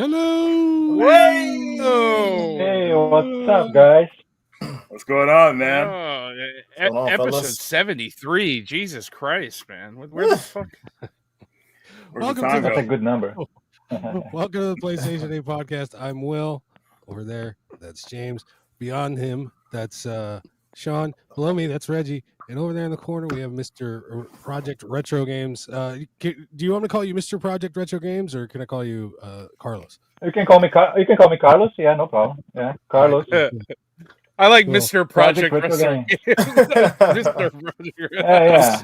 Hello. Hey, what's up, guys? What's going on, man? Going on, Episode fellas? 73. Jesus Christ, man. Where the fuck? Where's the Welcome to time That's a go? good number. Welcome to the PlayStation 8 podcast. I'm Will. Over there, that's James. Beyond him, that's Sean. Below me, that's Reggie. And over there in the corner, we have Mr. Project Retro Games. Do you want me to call you Mr. Project Retro Games, or can I call you Carlos? You can call me Carlos. Yeah, no problem. Yeah, Carlos. I like Cool. Mr. Project Retro Wrestling. Game. Mr. Project. Yeah.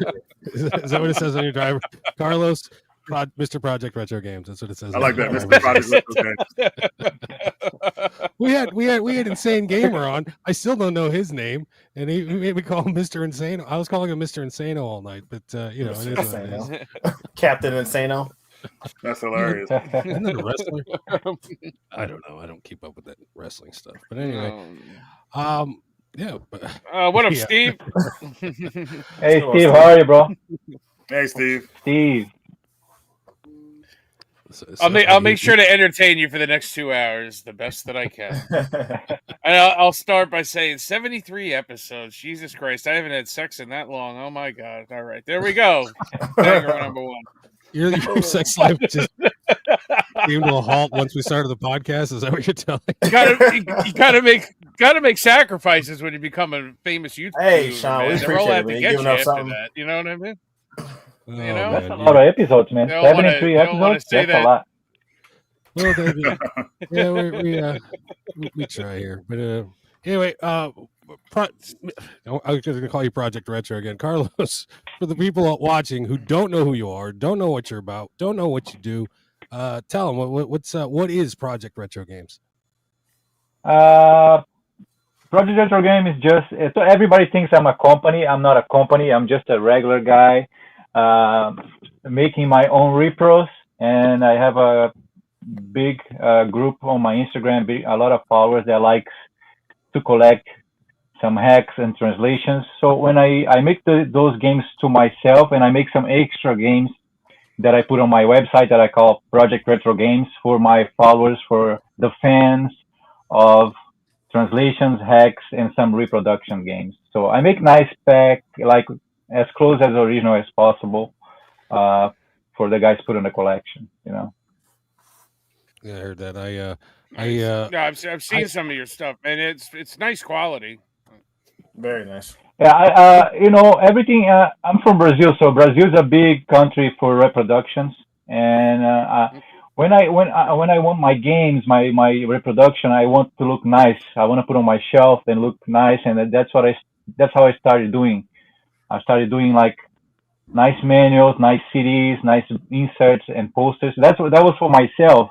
Is that what it says on your driver? Carlos, Mr. Project Retro Games. That's what it says. I like that, on Mr. Project Retro Games. We had Insane Gamer on. I still don't know his name, and he made me call him Mr. Insano. I was calling him Mr. Insano all night, but you know, it is what it is. Captain Insano. That's hilarious. Isn't that a wrestler? I don't know. I don't keep up with that wrestling stuff. But anyway, yeah. But, What up, yeah. Steve? Hey, Steve, how are you, bro? Hey, Steve. Steve. I'll make sure to entertain you for the next 2 hours the best that I can. And I'll start by saying 73 episodes. Jesus Christ, I haven't had sex in that long. Oh my God! All right, there we go. Banger number one. Your sex life just came to a halt once we started the podcast. Is that what you're telling me? You gotta make sacrifices when you become a famous YouTuber. Hey, Sean, we man. They're all appreciate out it, to man. get Giving you up after something. that. You know what I mean? Oh, You know? That's a man, lot of episodes, man. They don't wanna- 73 they don't wanna episodes? say That's a that. lot. Well, yeah, we try here, but anyway, I was going to call you Project Retro again, Carlos. For the people watching who don't know who you are, don't know what you're about, don't know what you do, tell them what is Project Retro Games. Project Retro Game is just so everybody thinks I'm a company. I'm not a company. I'm just a regular guy making my own repros, and I have a big group on my Instagram, a lot of followers that likes to collect some hacks and translations. So when I make those games to myself, and I make some extra games that I put on my website that I call Project Retro Games for my followers, for the fans of translations, hacks, and some reproduction games. So I make nice pack, like as close as original as possible, for the guys put in the collection. You know. Yeah, I heard that. No, I've seen some of your stuff, and it's nice quality. Very nice. Yeah, everything. I'm from Brazil, so Brazil's a big country for reproductions. And when I want my games, my reproduction, I want to look nice. I want to put on my shelf and look nice, and that's how I started doing. I started doing like nice manuals, nice CDs, nice inserts and posters. That was for myself,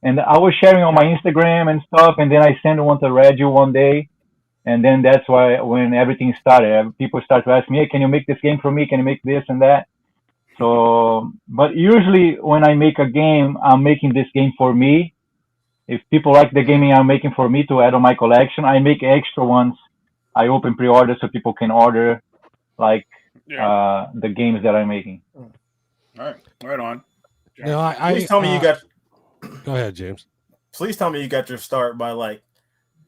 and I was sharing on my Instagram and stuff, and then I sent one to Reggie one day. And then that's why when everything started, people start to ask me, hey, can you make this game for me? Can you make this and that? So, but usually when I make a game, I'm making this game for me. If people like the gaming I'm making for me to add on my collection, I make extra ones. I open pre-order so people can order like the games that I'm making. All right on. No, Please tell me you got. Go ahead, James. Please tell me you got your start by like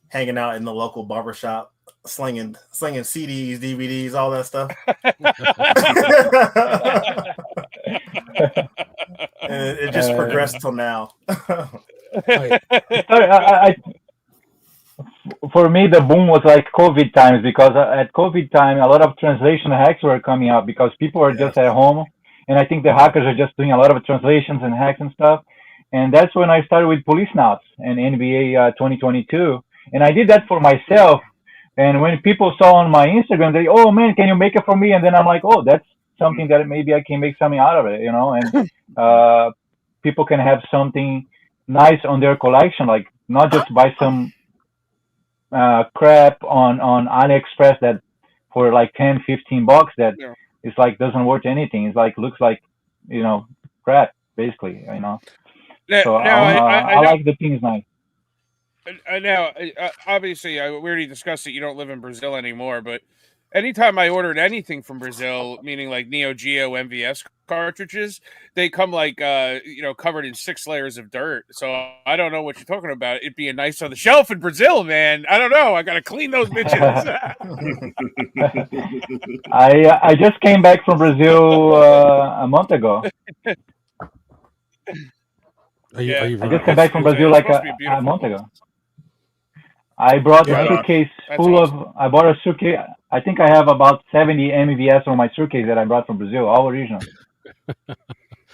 hanging out in the local barbershop, slinging CDs, DVDs, all that stuff. And it just progressed till now. For me, the boom was like COVID times, because at COVID time, a lot of translation hacks were coming out because people are just at home. And I think the hackers are just doing a lot of translations and hacks and stuff. And that's when I started with Police Nauts and NBA 2022. And I did that for myself. And when people saw on my Instagram, they, oh man, can you make it for me? And then I'm like, oh, that's something that maybe I can make something out of it, and people can have something nice on their collection, like not just buy some crap on AliExpress that for like 10, 15 bucks that it's like doesn't worth anything. It's like looks like crap basically. So I like the things nice. Now, obviously, we already discussed that you don't live in Brazil anymore, but anytime I ordered anything from Brazil, meaning like Neo Geo MVS cartridges, they come like covered in 6 layers of dirt. So I don't know what you're talking about. It being nice on the shelf in Brazil, man. I don't know. I gotta clean those bitches. I just came back from Brazil a month ago. Are you I from just came back from Brazil like a month ago. I brought a suitcase full of. I bought a suitcase. I think I have about 70 MVS on my suitcase that I brought from Brazil, all original.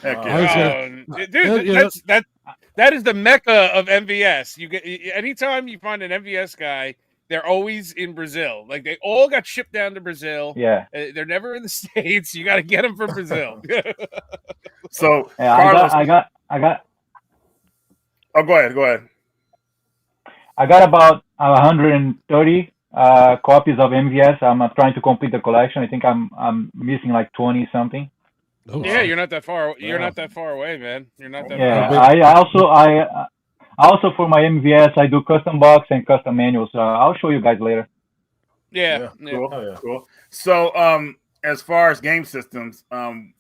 Heck yeah. Dude, that is the mecca of MVS. You get anytime you find an MVS guy, they're always in Brazil. Like they all got shipped down to Brazil. Yeah, they're never in the States. You got to get them from Brazil. So yeah, Carlos, I got. Oh, go ahead. I got about 130 copies of MVS. I'm trying to complete the collection. I think I'm missing like 20 something. Oh, yeah, you're not that far. You're not that far away, man. You're not that Yeah, far. I also for my MVS I do custom box and custom manuals. I'll show you guys later. Yeah. Cool. Oh, yeah. Cool. So, as far as game systems,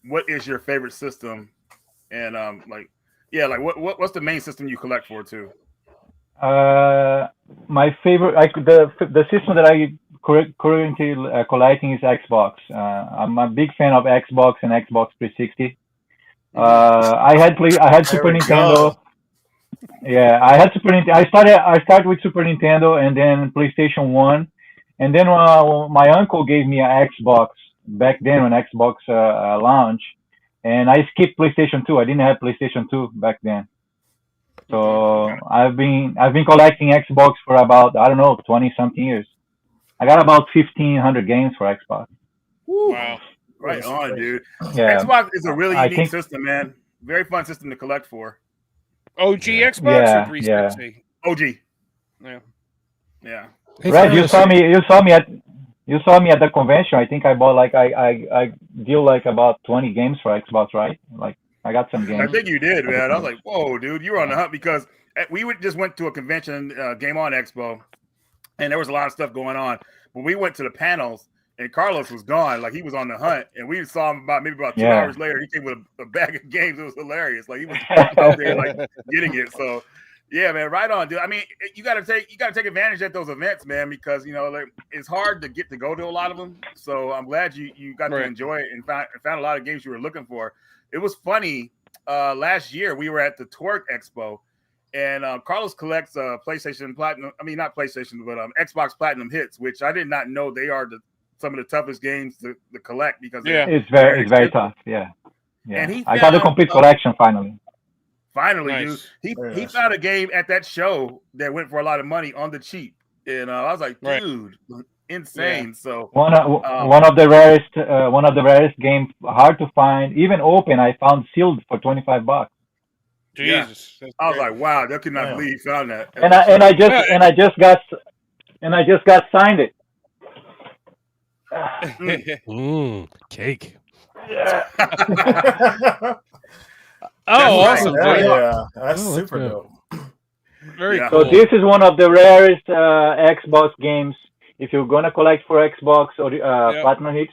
what is your favorite system? And what's the main system you collect for too? My favorite, the system that I currently collecting is Xbox. I'm a big fan of Xbox and Xbox 360. I had Super Nintendo. Yeah, I had Super Nintendo. I started with Super Nintendo and then PlayStation 1, and then my uncle gave me an Xbox back then when Xbox launched, and I skipped PlayStation 2. I didn't have PlayStation 2 back then. So I've been collecting Xbox for about 20 something years. I got about 1,500 games for Xbox. Wow. Right on, dude. Yeah. Xbox is a really unique system, man. Very fun system to collect for. OG Xbox or 360? OG. Yeah. Red, you saw me at the convention. I think I bought I deal like about 20 games for Xbox, right? Like I got some games. I think you did, man. I was like, whoa, dude, you were on the hunt because we just went to a convention, Game On Expo, and there was a lot of stuff going on. But we went to the panels, and Carlos was gone. Like, he was on the hunt, and we saw him about 2 hours later. He came with a bag of games. It was hilarious. Like, he was out there, like, getting it. So, yeah, man, right on, dude. I mean, you gotta take advantage at those events, man, because it's hard to get to go to a lot of them. So I'm glad you got to enjoy it and found a lot of games you were looking for. It was funny. Last year we were at the Twerk Expo, and Carlos collects PlayStation Platinum. I mean, not PlayStation, but Xbox Platinum hits, which I did not know they are some of the toughest games to collect because it's very tough. Yeah. And I got the complete collection finally. Nice. Dude. He found a game at that show that went for a lot of money on the cheap, and I was like, dude. Insane. Yeah. So one of the rarest games, hard to find, even open. I found sealed for $25. Jesus, yeah. I was like, wow, I could not believe you found that. And I just got signed it. Cake. Yeah. Awesome! Yeah, that's super dope. Very cool. So this is one of the rarest Xbox games. If you're gonna collect for Xbox or Platinum hits,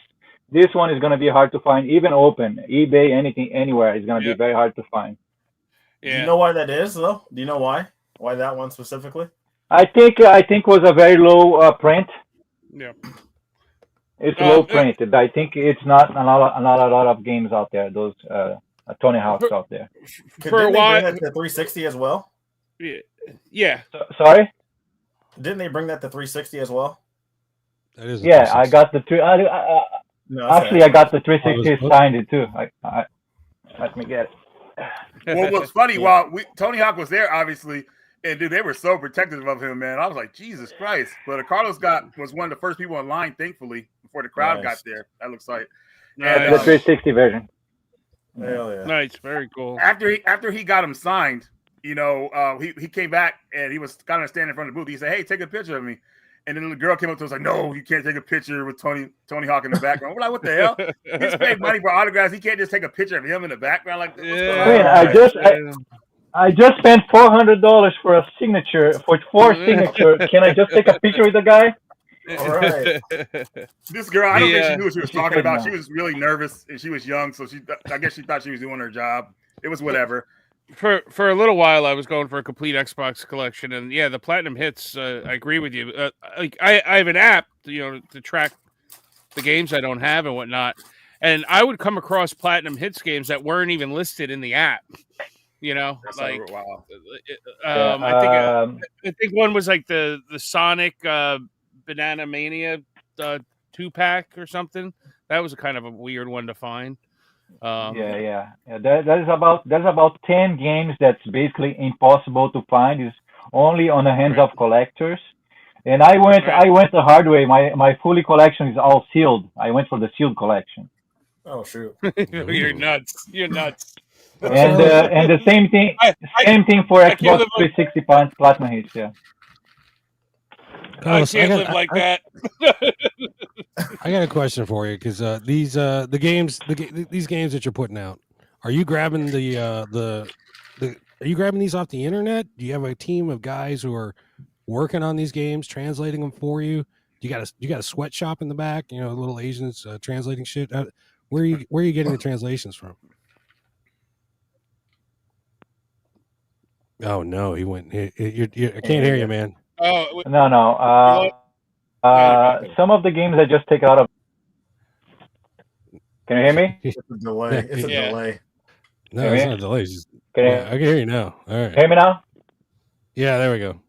this one is gonna be hard to find, even open, eBay, anything, anywhere. It's gonna be very hard to find. Yeah. Do you know why that is, though? Do you know why? Why that one specifically? I think was a very low print. Yeah. It's low print. I think it's not a lot of games out there. Those Tony Hawk's out there. For a while, bring that to 360 as well. Yeah. Sorry. Didn't they bring that to 360 as well? That is I got the three. Actually, I got the 360 signed it too. I let me get it. Well, what's funny, while Tony Hawk was there, obviously, and dude, they were so protective of him, man. I was like, Jesus Christ! But Carlos was one of the first people in line, thankfully, before the crowd got there. That looks like the 360 version. Hell yeah! Nice, very cool. After he got him signed, he came back and he was kind of standing in front of the booth. He said, "Hey, take a picture of me." And then the girl came up to us like, "No, you can't take a picture with Tony Hawk in the background." We're like, "What the hell? He's paid money for autographs. He can't just take a picture of him in the background like that." I just spent $400 for a signature for 4 signatures. Can I just take a picture with the guy? All right. This girl, I don't think she knew what she was She talking said about. no. She was really nervous and she was young, so I guess she thought she was doing her job. It was whatever. For a little while, I was going for a complete Xbox collection, and yeah, the platinum hits. I agree with you. Like I have an app, to track the games I don't have and whatnot, and I would come across platinum hits games that weren't even listed in the app. That's Like wow. Yeah, I think one was like the Sonic Banana Mania 2-pack or something. That was a kind of a weird one to find. yeah. There's about 10 games that's basically impossible to find. It's only on the hands of collectors. And I went the hard way. My fully collection is all sealed. I went for the sealed collection. Oh shoot. You're nuts. You're nuts. And the same thing I for I can't Xbox live like 360 Platinum hits. Yeah. I can't live like that. I got a question for you because these games that you're putting out, are you grabbing are you grabbing these off the internet? Do you have a team of guys who are working on these games, translating them for you? You got a sweatshop in the back, little Asians translating shit. Where are you getting the translations from? Oh no, he went. I can't hear you, man. Oh, No. Some of the games I just take out of. Can you hear me? It's a delay. It's a Yeah. delay. No, Hear it's me? not a delay. It's just, Can I can hear you now. All right. hear me now? Yeah, there we go.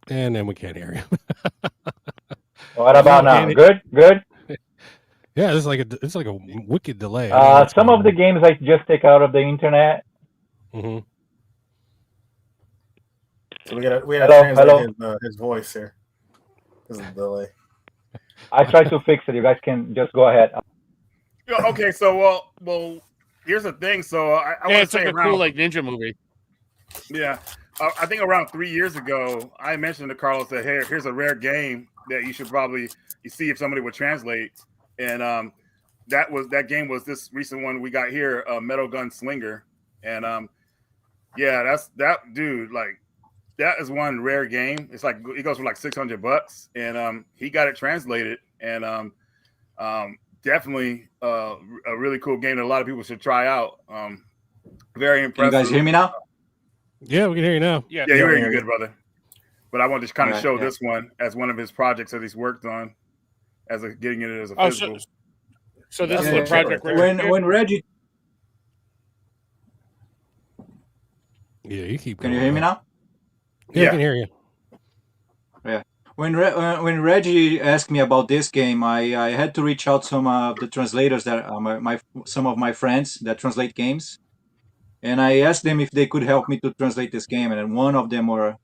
And then we can't hear you. What about now? Can't Good. Yeah, it's like a wicked delay. Some of the games I just take out of the internet. Mm-hmm. So we got to Hello? translate his voice here. This is a delay. I tried to fix it. You guys can just go ahead. Yeah, okay, so well, here's the thing. So I want to it's say like a around, cool ninja movie. yeah, I think around 3 years ago, I mentioned to Carlos that here's a rare game that you should probably see if somebody would translate, and that game was this recent one we got here, Metal Gun Slinger, and yeah, that's that dude like. That is one rare game. It's like it goes for like $600, and he got it translated, and definitely a really cool game that a lot of people should try out. Very impressive. Can you guys hear me now? Yeah, we can hear you now. Yeah, Yeah, you're Yeah, hearing you good, brother. But I wanted to kind of show this one as one of his projects that he's worked on, getting it as a physical. So this is Yeah, the project When Reggie, Yeah, you keep. can you going hear me on. now? Yeah, Yeah. I can hear you. When Reggie asked me about this game, I had to reach out some of the translators that are some of my friends that translate games, and I asked them if they could help me to translate this game, and one of them were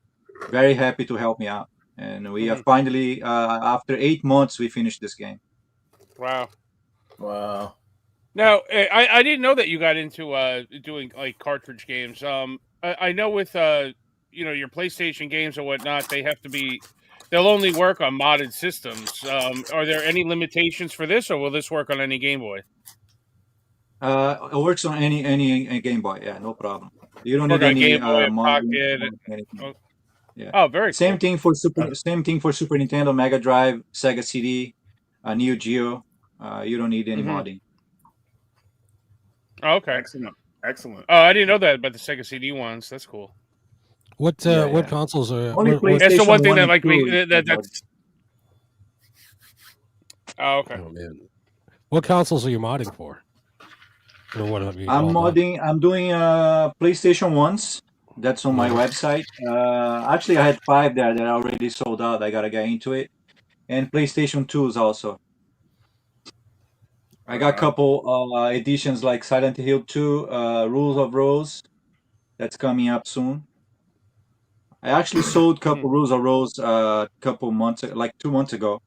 very happy to help me out. And we have finally, after 8 months, we finished this game. Wow. Wow. Now, I didn't know that you got into doing like cartridge games. I know with your PlayStation games or whatnot, they'll only work on modded systems. Are there any limitations for this, or will this work on any Game Boy? It works on any Game Boy. Yeah, no problem. You don't Work need on any Game Boy, modding, Pocket. anything. Oh, Yeah. oh, very Same cool. thing for Super Nintendo, Mega Drive, Sega CD, Neo Geo. You don't need any modding. Oh, okay. Excellent. Oh, I didn't know that about the Sega CD ones. That's cool. What Yeah. consoles are? Only That's the one PlayStation thing 1 that and like 2 me is that's. Oh, okay. Oh man, what consoles are you modding for? Or what have you I'm all done? modding. I'm doing PlayStation ones. That's on my website. Actually, I had 5 there that are already sold out. I gotta get into it. And PlayStation 2s also. I got a couple editions like Silent Hill 2, Rules of Rose. That's coming up soon. I actually sold a couple Rules of Rose couple months, like 2 months ago.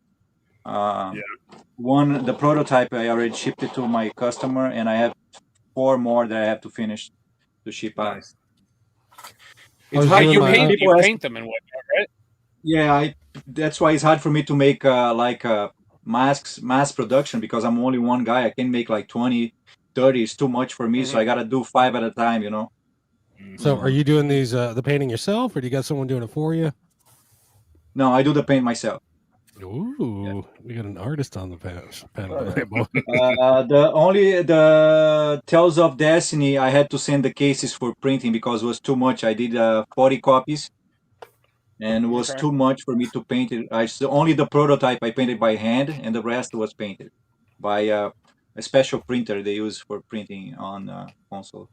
One, the prototype, I already shipped it to my customer, and I have 4 more that I have to finish to ship out. Nice. It's was hard. doing You my- paint, People you ask- paint them and whatnot, right? Yeah, that's why it's hard for me to make mass production, because I'm only one guy. I can make like 20, 30. It's too much for me, so I gotta do 5 at a time. So, are you doing these the painting yourself, or do you got someone doing it for you? No, I do the paint myself. Ooh, we got an artist on the panel Oh, yeah. tonight, boy. The Tales of Destiny, I had to send the cases for printing because it was too much. I did 40 copies, and it was Okay. too much for me to paint it. Only the prototype I painted by hand, and the rest was painted by a special printer they use for printing on console.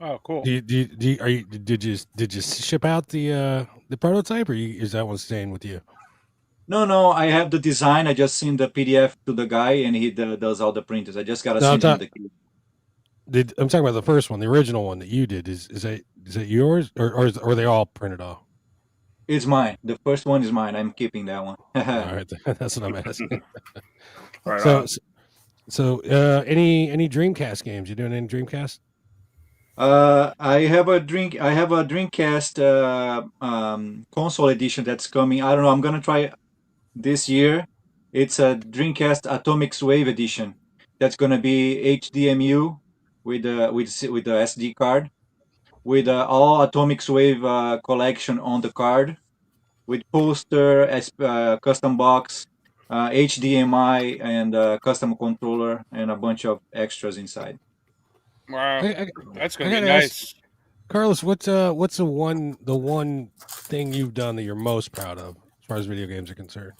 Oh, cool. Did you ship out the prototype, or is that one staying with you? No, I have the design. I just send the PDF to the guy, and he does all the printers. I just gotta No, send him the key. I'm talking about the first one, the original one that you did. Is that yours, or are they all printed off? It's mine. The first one is mine. I'm keeping that one. All right, that's what I'm asking. Right so, on. so any Dreamcast games? You doing any Dreamcast? I have a Dreamcast console edition that's coming. I don't know. I'm gonna try this year. It's a Dreamcast Atomic Wave edition. That's gonna be HDMI with the SD card, with all Atomic Wave collection on the card, with poster, custom box, HDMI, and custom controller, and a bunch of extras inside. Wow, I, I, that's I gonna be gotta ask, nice. Carlos, what's the one thing you've done that you're most proud of as far as video games are concerned?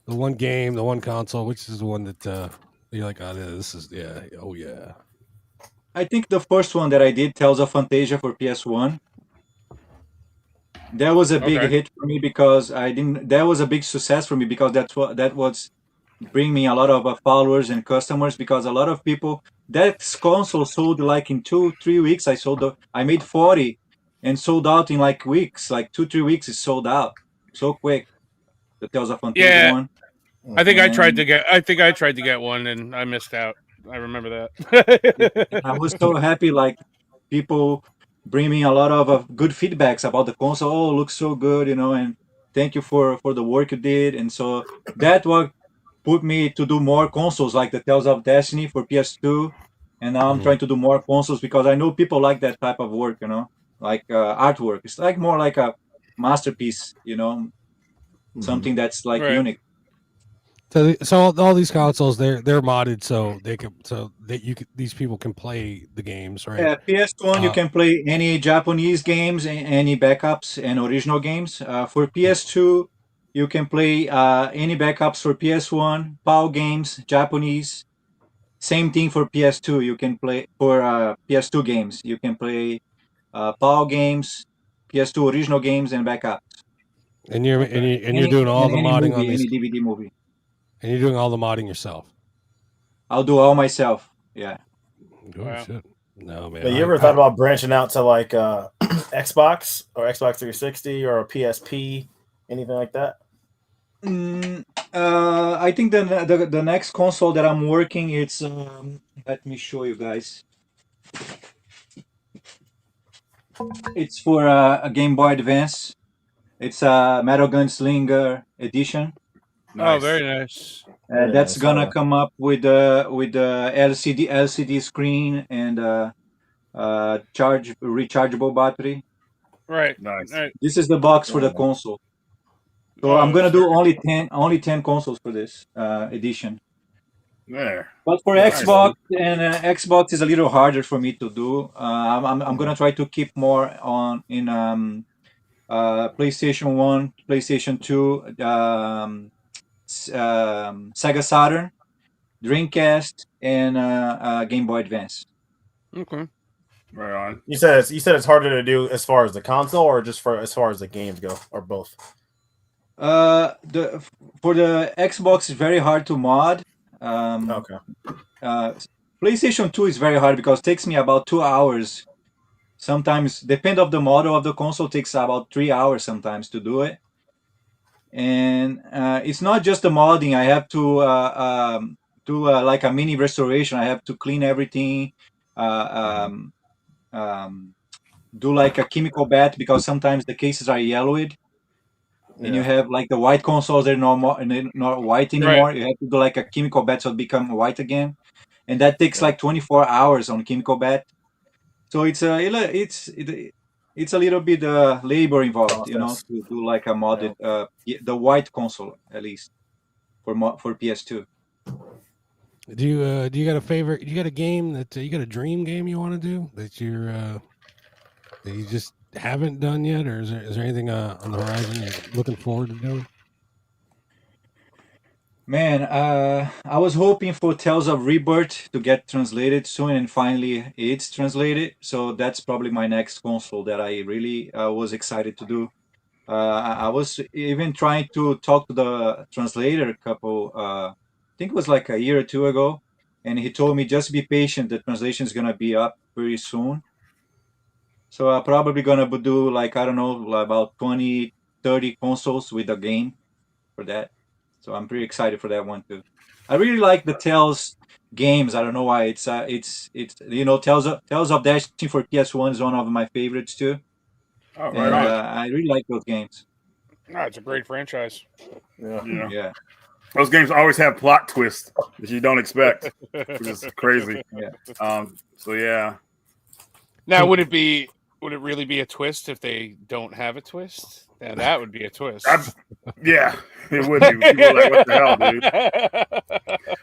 The one game, the one console, which is the one that you're like, oh, this is oh yeah. I think the first one that I did, Tales of Fantasia for PS1, that was a big Okay. hit for me because I didn't. That was a big success for me because that was bring me a lot of followers and customers because a lot of people that console sold like in 2-3 weeks. I made 40 and sold out in like weeks, like 2-3 weeks. It sold out so quick. The Tales of Fantasia Yeah, one, I think I tried to and get. I think I tried to get one and I missed out. I remember yeah, that. I was so happy. Like people bring me a lot of good feedbacks about the console. Oh, looks so good, and thank you for the work you did. And so that what put me to do more consoles like the Tales of Destiny for PS2. And now I'm Mhm. trying to do more consoles because I know people like that type of work, like artwork. It's like more like a masterpiece, something that's like Right. unique. So all these consoles, they're modded so that these people can play the games, right? Yeah, PS1 you Uh, can play any Japanese games, any backups and original games. For PS2 you can play any backups for PS1, PAL games, Japanese. Same thing for PS2. You can play for PS2 games. You can play PAL games, PS2 original games, and backups. Okay. you're doing all the Any modding on movie, these, any DVD movie. and you're doing all the modding yourself. I'll do all myself. Yeah. Oh Wow. shit! No man, But you ever thought about branching out to like Xbox or Xbox 360 or a PSP, anything like that? Mm, I think the next console that I'm working, it's let me show you guys. It's for a Game Boy Advance. It's a Metal Gunslinger edition. Oh, Nice. very nice. Very That's nice. gonna come up with the LCD screen and charge rechargeable battery. Right. Nice. Right. This is the box for Very the nice. console. So I'm Oh, gonna it's do very only 10 consoles for this edition. There. But for Nice, Xbox dude. and Xbox is a little harder for me to do. I'm gonna try to keep more on in PlayStation One, PlayStation Two, Sega Saturn, Dreamcast, and Game Boy Advance. okay. Right on. You said it's harder to do as far as the console or just for as far as the games go, or both. The For the Xbox is very hard to mod. Okay. Uh, PlayStation 2 is very hard because it takes me about 2 hours. Sometimes, depend of the model of the console, takes about 3 hours sometimes to do it. And it's not just the modding. I have to do like a mini restoration. I have to clean everything, uh, um, um, do like a chemical bath because sometimes the cases are yellowed and you Yeah. have like the white consoles, they're not more, and they're not white Right. anymore. You have to do like a chemical bath so it become white again, and that takes Yeah. like 24 hours on chemical bath. So it's it's a little bit labor involved, Process. to do like a modded the white console at least for PS2. Do you got a favorite? You got a game that you got a dream game you want to do that that you just haven't done yet, or is there anything on the horizon you're looking forward to doing? Man, I was hoping for Tales of Rebirth to get translated soon, and finally it's translated. So that's probably my next console that I really was excited to do. I was even trying to talk to the translator a couple, I think it was like a year or two ago, and he told me just be patient. The translation is gonna be up pretty soon. So I'm probably gonna do like, I don't know, like about 20, 30 consoles with the game for that. So I'm pretty excited for that one too. I really like the Tales games. I don't know why. It's Tales of Destiny for PS1 is one of my favorites too, Oh, right and on. I really like those games. No, it's a great franchise. Yeah. Yeah. Yeah, Those games always have plot twists that you don't expect, which is crazy. yeah. So yeah. Now, would it really be a twist if they don't have a twist? Now that would be a twist. Yeah, it would be. People are like, what the hell, dude?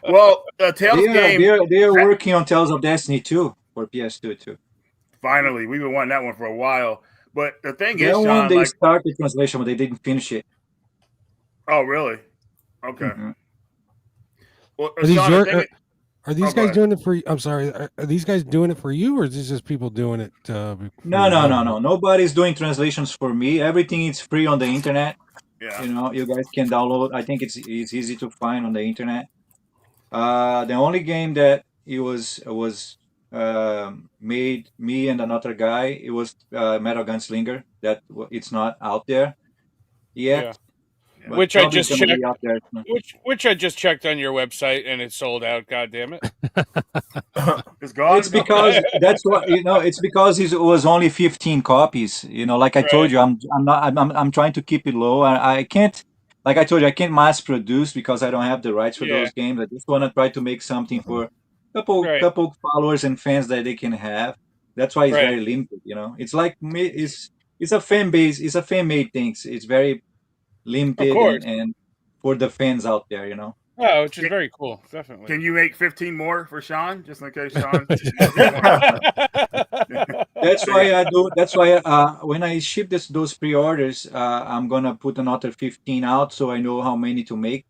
Well, the Tales game. They're working on Tales of Destiny 2 for PS2 too. Finally, we've been wanting that one for a while. But the thing That is, one Sean, they like, started translation, but they didn't finish it. oh, really? Okay. Mhm. Well, Are these Sean, your? the thing, Are these Oh, go guys ahead. doing it for? I'm sorry. Are these guys doing it for you, or is this just people doing it? No. Nobody's doing translations for me. Everything is free on the internet. yeah. You guys can download. I think it's easy to find on the internet. The only game that it was made me and another guy. It was Metal Gunslinger. It's not out there yet. Yeah. But Which I probably just it's gonna checked. be out there soon. Which I just checked on your website and it's sold out. God damn it! It's gone. It's because that's what It's because it was only 15 copies. Like I told Right. you, I'm trying to keep it low. I can't, like I told you, I can't mass produce because I don't have the rights for Yeah. those games. I just want to try to make something for Right. couple followers and fans that they can have. That's why it's Right. very limited. It's like it's a fan base. It's a fan made thing. It's very Of limited course. and for the fans out there. Oh, which is very cool. Definitely. Can you make 15 more for Sean, just in case Sean? That's why I do. That's why when I ship those pre-orders, I'm gonna put another 15 out so I know how many to make.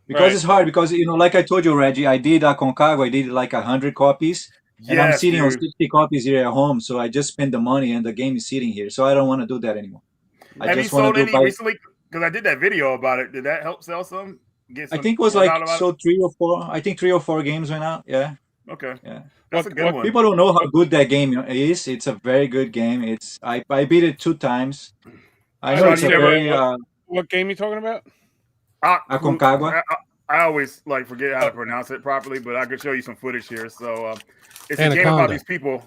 Because Right. it's hard. Because like I told you, Reggie, I did Concagua. I did like 100 copies, and I'm Yes, sitting on dude. 60 copies here at home. So I just spend the money, and the game is sitting here. So I don't want to do that anymore. I Have you just want sold to do any by. recently? Because I did that video about it. Did that help sell some? Get I some think it was word like out about it? 3 or 4. I think 3 or 4 games went out. Yeah, Okay, yeah. that's a good one. People don't know how good that game is. It's a very good game. I beat it 2 times. I know Sean, it's you a never- very What game you talking about? Aconcagua. I always like forget how to pronounce it properly, but I could show you some footage here. So it's a game Anaconda. about these people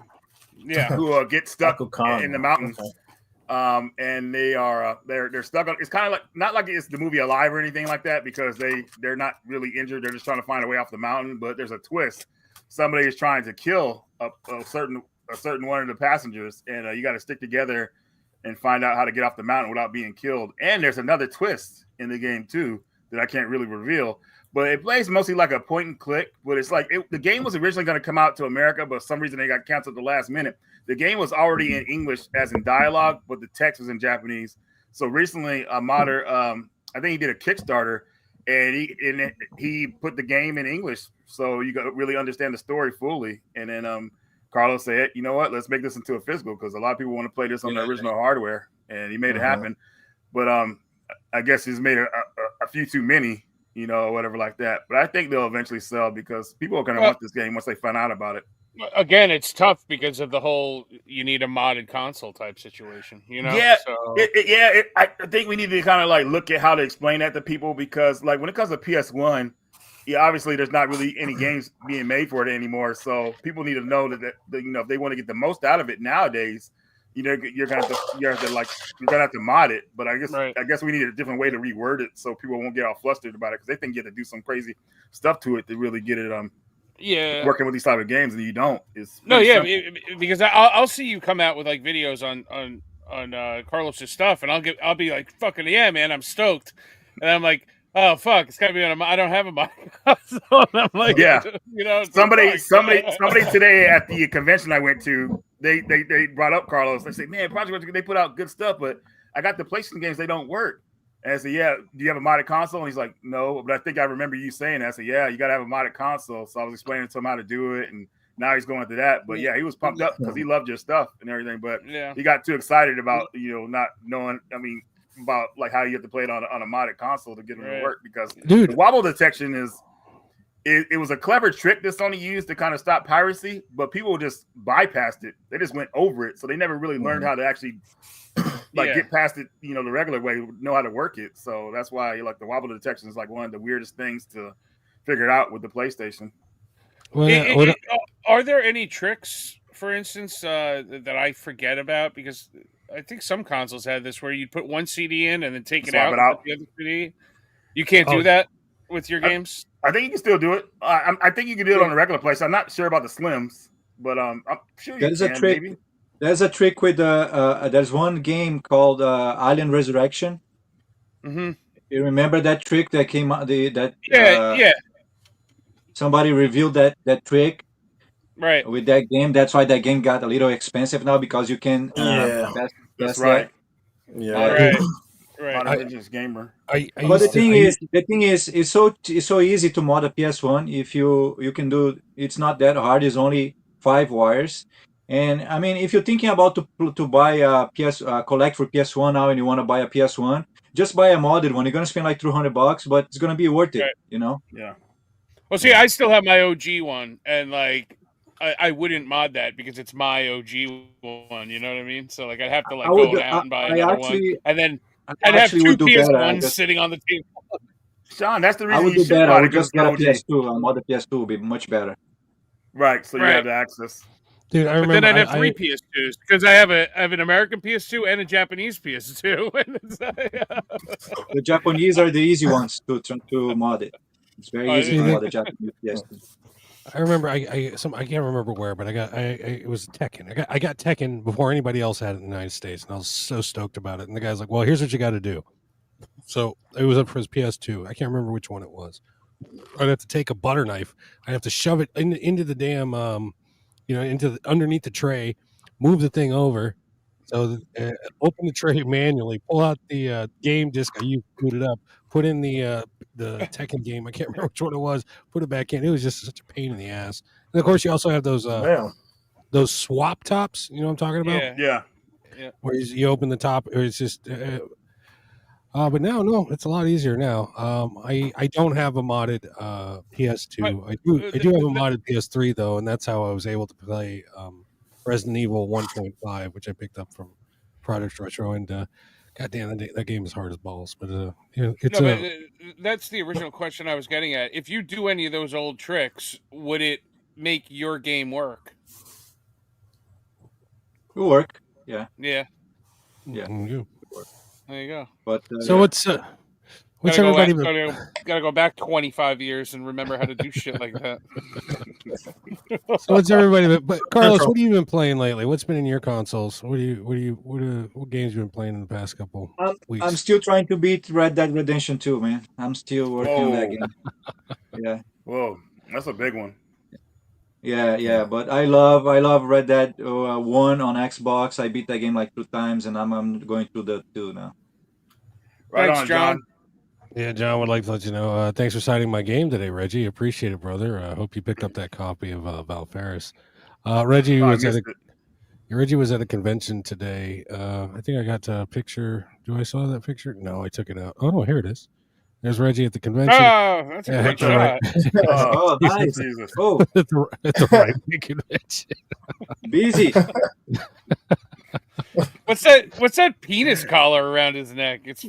Yeah. who get stuck Aconcagua. in the mountains. Okay. And they are they're stuck on. It's kind of like not like it's the movie Alive or anything like that because they're not really injured. They're just trying to find a way off the mountain. But there's a twist. Somebody is trying to kill a certain one of the passengers, and you got to stick together and find out how to get off the mountain without being killed. And there's another twist in the game too that I can't really reveal. But it plays mostly like a point and click. But it's like the game was originally going to come out to America, but for some reason they got canceled at the last minute. The game was already in English as in dialogue, but the text was in Japanese. So recently, a modder, I think he did a Kickstarter, and he put the game in English, so you got to really understand the story fully. And then Carlos said, "You know what? Let's make this into a physical because a lot of people want to play this on the original hardware." And he made it happen. But I guess he's made a few too many, whatever like that. But I think they'll eventually sell because people are going to want this game once they find out about it. Again, it's tough because of the whole you need a modded console type situation, Yeah, So I think we need to kind of like look at how to explain that to people because like when it comes to PS1, obviously there's not really any games being made for it anymore. So people need to know that if they want to get the most out of it nowadays, you're gonna have to mod it. But I guess we need a different way to reword it so people won't get all flustered about it because they think you have to do some crazy stuff to it to really get it working with these type of games, and you don't. Because I'll see you come out with like videos on Carlos's stuff, and I'll be like, fucking yeah, man, I'm stoked, and I'm like, oh fuck, it's gotta be on I don't have a mic, so I'm like, Yeah. you know, it's Somebody like, fuck. today at the convention I went to, they brought up Carlos. They said, man, Project Red, they put out good stuff, but I got the PlayStation games, they don't work. And I said, yeah, do you have a modded console? And he's like, no, but I think I remember you saying that. I said, yeah, you got to have a modded console. So I was explaining to him how to do it, and now he's going through that. But yeah, he was pumped up because he loved your stuff and everything. But Yeah. he got too excited about, not knowing, about like how you have to play it on a modded console to get it to work, because Dude. the wobble detection it was a clever trick that Sony used to kind of stop piracy, but people just bypassed it. They just went over it. So they never really learned how to actually get past it, the regular way, know how to work it. So that's why like the wobble detection is like one of the weirdest things to figure it out with the PlayStation. Are there any tricks, for instance, that I forget about? Because I think some consoles had this where you put one CD in and then take it out, and put the other CD. You can't do that with your games? I think you can still do it. I think you can do it on the regular place. I'm not sure about the Slims, but I'm sure you can. A trick. Maybe. There's a trick with there's one game called Alien Resurrection. Mm-hmm. You remember that trick that came out? Yeah. Somebody revealed that trick. Right. With that game, that's why that game got a little expensive now, because you can. That's right. Yeah. Right. Gamer. But the thing is, it's so easy to mod a PS1. If you can do, it's not that hard. It's only 5 wires. And I mean, if you're thinking about to buy a collect for PS1 now, and you want to buy a PS1, just buy a modded one. You're gonna spend like $200, but it's gonna be worth it. Right. Yeah. Well, see, I still have my OG one, and like I wouldn't mod that because it's my OG one. You know what I mean? So like I'd have to go out and buy another one, and then I'd have 2 PS1s sitting on the table. Sean, that's the reason I would do better. I would just get a PS2. A modded PS2 would be much better. Right. So you have the access. Dude, I remember. But then I'd have 3 PS2s because I have an American PS2 and a Japanese PS2. The Japanese are the easy ones to mod it. It's very easy to mod the Japanese PS2. I remember I can't remember where, but it was Tekken. I got Tekken before anybody else had it in the United States, and I was so stoked about it. And the guy's like, "Well, here's what you got to do." So it was up for his PS2. I can't remember which one it was. I'd have to take a butter knife. I'd have to shove it into the damn underneath the tray, move the thing over, so open the tray manually, pull out the game disc you booted up, put in the Tekken game. I can't remember which one it was. Put it back in. It was just such a pain in the ass. And of course, you also have those swap tops. You know what I'm talking about? Yeah. Where you open the top, or it's just. But now, no, it's a lot easier now. I don't have a modded PS2. I do have a modded PS3 though, and that's how I was able to play Resident Evil 1.5, which I picked up from Project Retro. And goddamn, that game is hard as balls. But that's the original question I was getting at. If you do any of those old tricks, would it make your game work? It will work. Yeah. Yeah. Mm-hmm. There you go. But so what's everybody? Gotta go back 25 years and remember how to do shit like that. So what's everybody? But Carlos, what have you been playing lately? What's been in your consoles? What games you been playing in the past couple weeks? I'm still trying to beat Red Dead Redemption 2, man. I'm still working on that game. Yeah. Whoa, that's a big one. Yeah. But I love Red Dead 1 on Xbox. I beat that game like 2 times, and I'm going through the 2 now. Thanks, John. Yeah, John would like to let you know. Thanks for signing my game today, Reggie. Appreciate it, brother. I hope you picked up that copy of Val Ferris. Reggie was at a convention today. I think I got a picture. Do I saw that picture? No, I took it out. Oh no, here it is. There's Reggie at the convention. Oh, that's a great shot. Oh, nice. Oh, at the right convention. Busy. What's that penis collar around his neck? It's.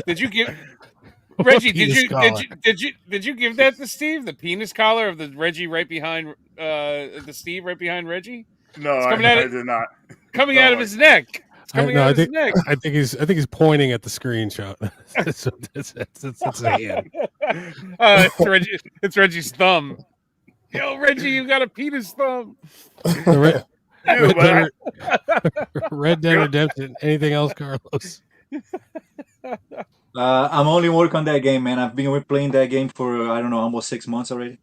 Did you give Reggie? Did you give that to Steve? The penis collar of the Reggie right behind the Steve right behind Reggie? No, I did not. Coming out of his neck. I think he's pointing at the screenshot. That's a hand. It's Reggie's thumb. Yo, Reggie, you got a penis thumb. Dude, but Red Dead Redemption. Anything else, Carlos? I'm only working on that game, man. I've been playing that game for I don't know, almost 6 months already.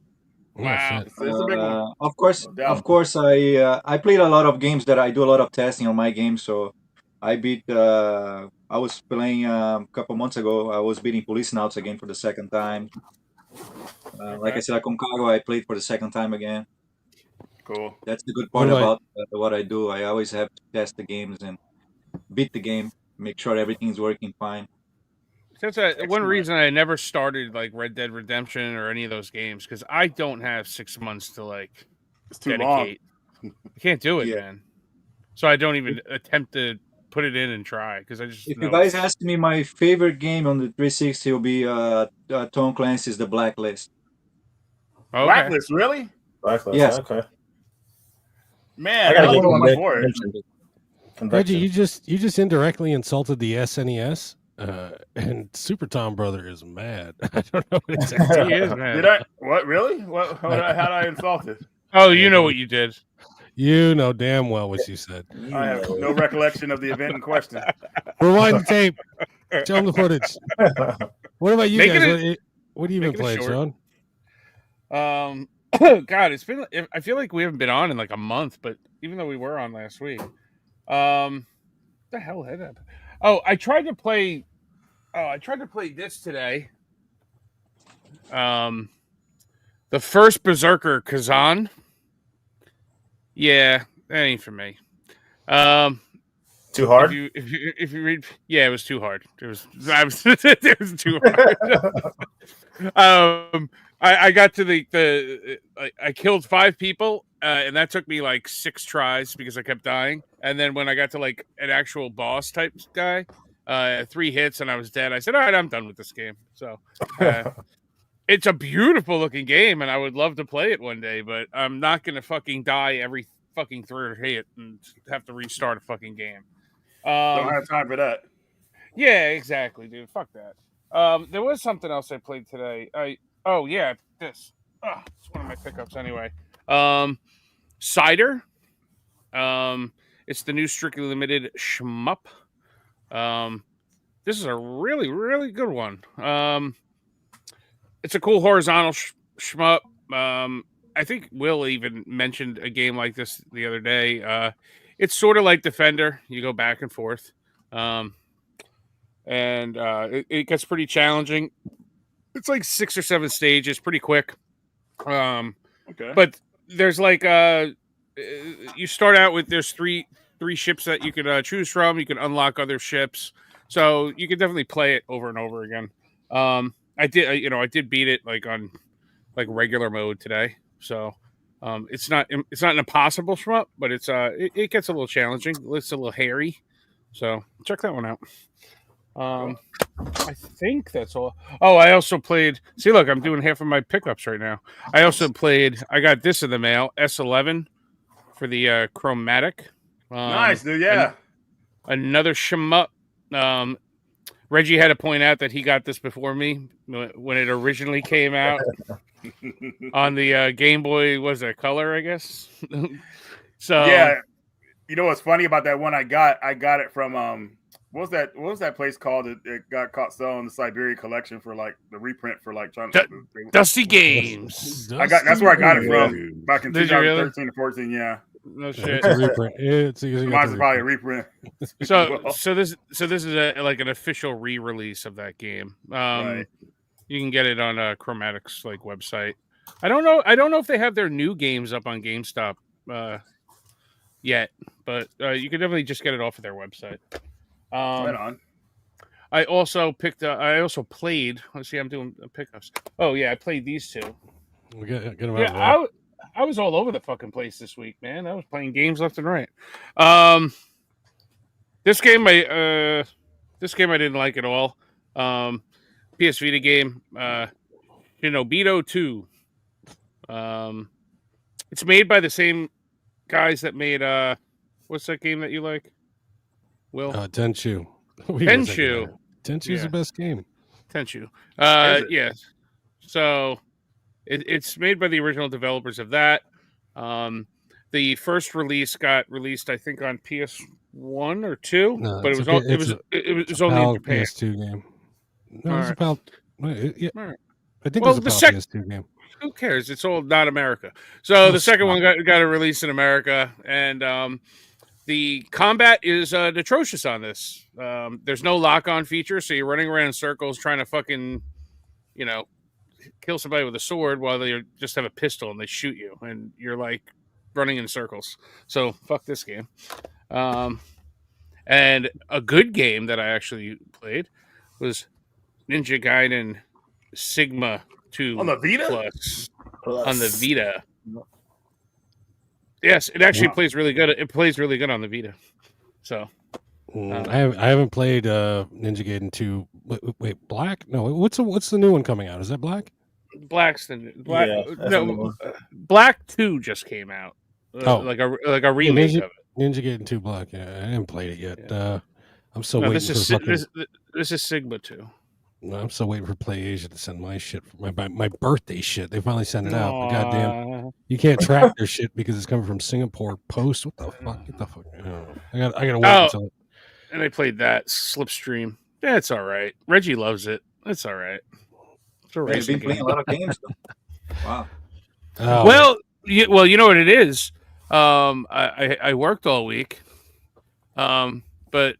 Oh, Wow. shit. it's a big one. Of course, No doubt. I played a lot of games that I do a lot of testing on my game. So I beat. I was playing a couple months ago. I was beating Police Nauts again for the second time. Like I Okay. said, Aconcagua, I played for the second time again. Cool. That's the good What part about- about what I do. I always have to test the games and beat the game, make sure everything's working fine. That's one Excellent. reason I never started like Red Dead Redemption or any of those games because I don't have 6 months to like It's too long. dedicate. I can't do it, Yeah. man. So I don't even attempt to put it in and try because I just If know you guys it's- ask me, my favorite game on the 360 will be Tom Clancy's The Blacklist. Okay. Blacklist, really? Blacklist. Yes. Okay. Man, I I gotta like get the one Conviction. before it. Conviction. Reggie, you just indirectly insulted the SNES, and Super Tom Brother is mad. I don't know what it's He is, man. Did I? What? Really? What? How did I insult it? Oh, you know what you did. You know damn well what you said. I have no recollection of the event in question. Rewind the tape. Show them the footage. What about you Make it guys? What do you been make it a playing, short. Sean? God, it's been. I feel like we haven't been on in like a month, but even though we were on last week, the hell had that? Oh, I tried to play. Oh, I tried to play this today. The first Berserker Kazan. Yeah, that ain't for me. Too hard. If you read, yeah, it was too hard. It was too hard. I got to I killed 5 people, and that took me like 6 tries because I kept dying. And then when I got to like an actual boss type guy, 3 hits and I was dead. I said, all right, I'm done with this game. So it's a beautiful looking game, and I would love to play it one day, but I'm not gonna fucking die every fucking 3rd hit and have to restart a fucking game. Don't have time for that. Yeah, exactly, dude. Fuck that. There was something else I played today. This. It's one of my pickups anyway. Cider. It's the new Strictly Limited shmup. This is a really, really good one. It's a cool horizontal shmup. I think Will even mentioned a game like this the other day. It's sort of like Defender. You go back and forth. It gets pretty challenging. It's like 6 or 7 stages, pretty quick. Okay. But there's like you start out with there's three ships that you can choose from. You can unlock other ships, so you can definitely play it over and over again. I did beat it like on like regular mode today, so it's not an impossible shmup, but it gets a little challenging. It's a little hairy, so check that one out. I think that's all. Oh, I also played. See, look, I'm doing half of my pickups right now. I also played. I got this in the mail, S11 for the Chromatic. Nice, dude. Yeah. Another shmup. Reggie had to point out that he got this before me when it originally came out on the Game Boy. Was it Color? I guess. So Yeah. You know what's funny about that one? I got it from what was that place called? It got caught selling the Siberia collection for like the reprint for like trying to Dusty Games. that's where I got it from back in Did you really? 2013 or 14. Yeah, No shit. It's a reprint. mine's probably a reprint. So this is like an official re-release of that game. Right. You can get it on Chromatic's like website. I don't know if they have their new games up on GameStop yet, but you can definitely just get it off of their website. Right on. I also played. Let's see, I'm doing pickups. Oh yeah, I played these 2. We get them out Yeah, I was all over the fucking place this week, man. I was playing games left and right. This game I didn't like at all. PS Vita game, Shinobito 2. It's made by the same guys that made what's that game that you like? Will Tenchu. Tenchu. Tenchu's the best game. Tenchu. Is it? Yeah. So it's made by the original developers of that. The first release got released, I think, on PS1 or 2, No, but it it's was a, it it's was a, it it's a was only in PAL Japan. PS2 game. No, All it's a right. PAL. Yeah, All right. I think Well, it's a the PAL sec- PS2 game. Who cares? It's all not America. So Oh, the second stop. one got a release in America, and the combat is atrocious on this. There's no lock-on feature, so you're running around in circles trying to fucking, kill somebody with a sword while they just have a pistol and they shoot you, and you're like running in circles. So fuck this game. And a good game that I actually played was Ninja Gaiden Sigma 2 On the Vita? Plus Plus. on the Vita. Yes, it actually plays really good. It plays really good on the Vita. So I haven't played Ninja Gaiden 2. Wait, Black? No, what's the new one coming out? Is that Black? Black's the Black. Yeah, that's a new No, one. Black 2 just came out. Oh. Like a remake of it. Ninja Gaiden 2 Black. Yeah, I haven't played it yet. Yeah. I'm still No, waiting this is Sigma 2. I'm still waiting for PlayAsia to send my shit, my birthday shit. They finally sent it out. But goddamn, you can't track their shit because it's coming from Singapore Post. What the fuck? Get the fuck. I gotta wait until. And I played that Slipstream. Yeah, it's all right. Reggie loves it. It's all right. It's a He's racing been playing a game. lot of games. Wow. Oh, Well, you know what it is. I worked all week, but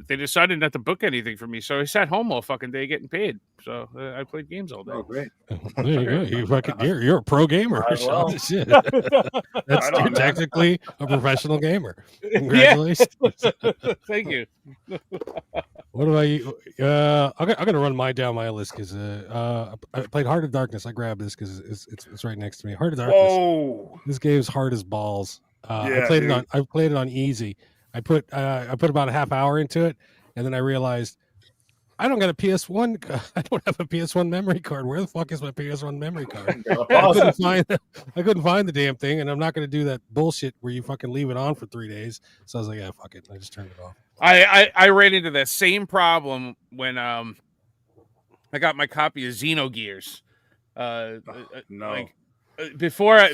they decided not to book anything for me, so I sat home all fucking day getting paid. So I played games all day. Oh, great. there you go. You're a pro gamer. Right, well. Shit. Right on, You're man. technically a professional gamer. Congratulations. Thank you. What about you? I'm gonna run down my list because I played Heart of Darkness. I grabbed this because it's right next to me. Heart of Darkness. Whoa. This game's hard as balls. I Yeah, played dude. I played it on easy. I put about a half hour into it, and then I realized I don't got a PS1. I don't have a PS1 memory card. Where the fuck is my PS1 memory card? I couldn't find the damn thing, and I'm not going to do that bullshit where you fucking leave it on for 3 days. So I was like, yeah, fuck it. I just turned it off. I ran into that same problem when I got my copy of Xenogears. No. Like before,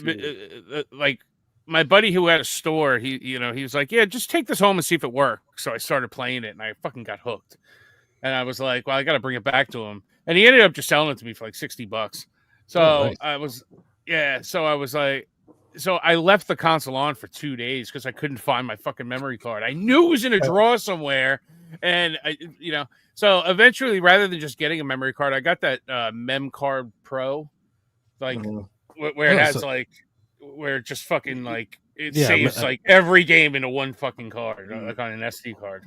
like my buddy who had a store, he was like, yeah, just take this home and see if it works. So I started playing it, and I fucking got hooked. And I was like, well, I got to bring it back to him. And he ended up just selling it to me for like $60. So nice. I was like, so I left the console on for 2 days because I couldn't find my fucking memory card. I knew it was in a drawer somewhere. And so eventually, rather than just getting a memory card, I got that Mem Card Pro, like where it has where it just fucking like it saves like every game into one fucking card, like on an SD card.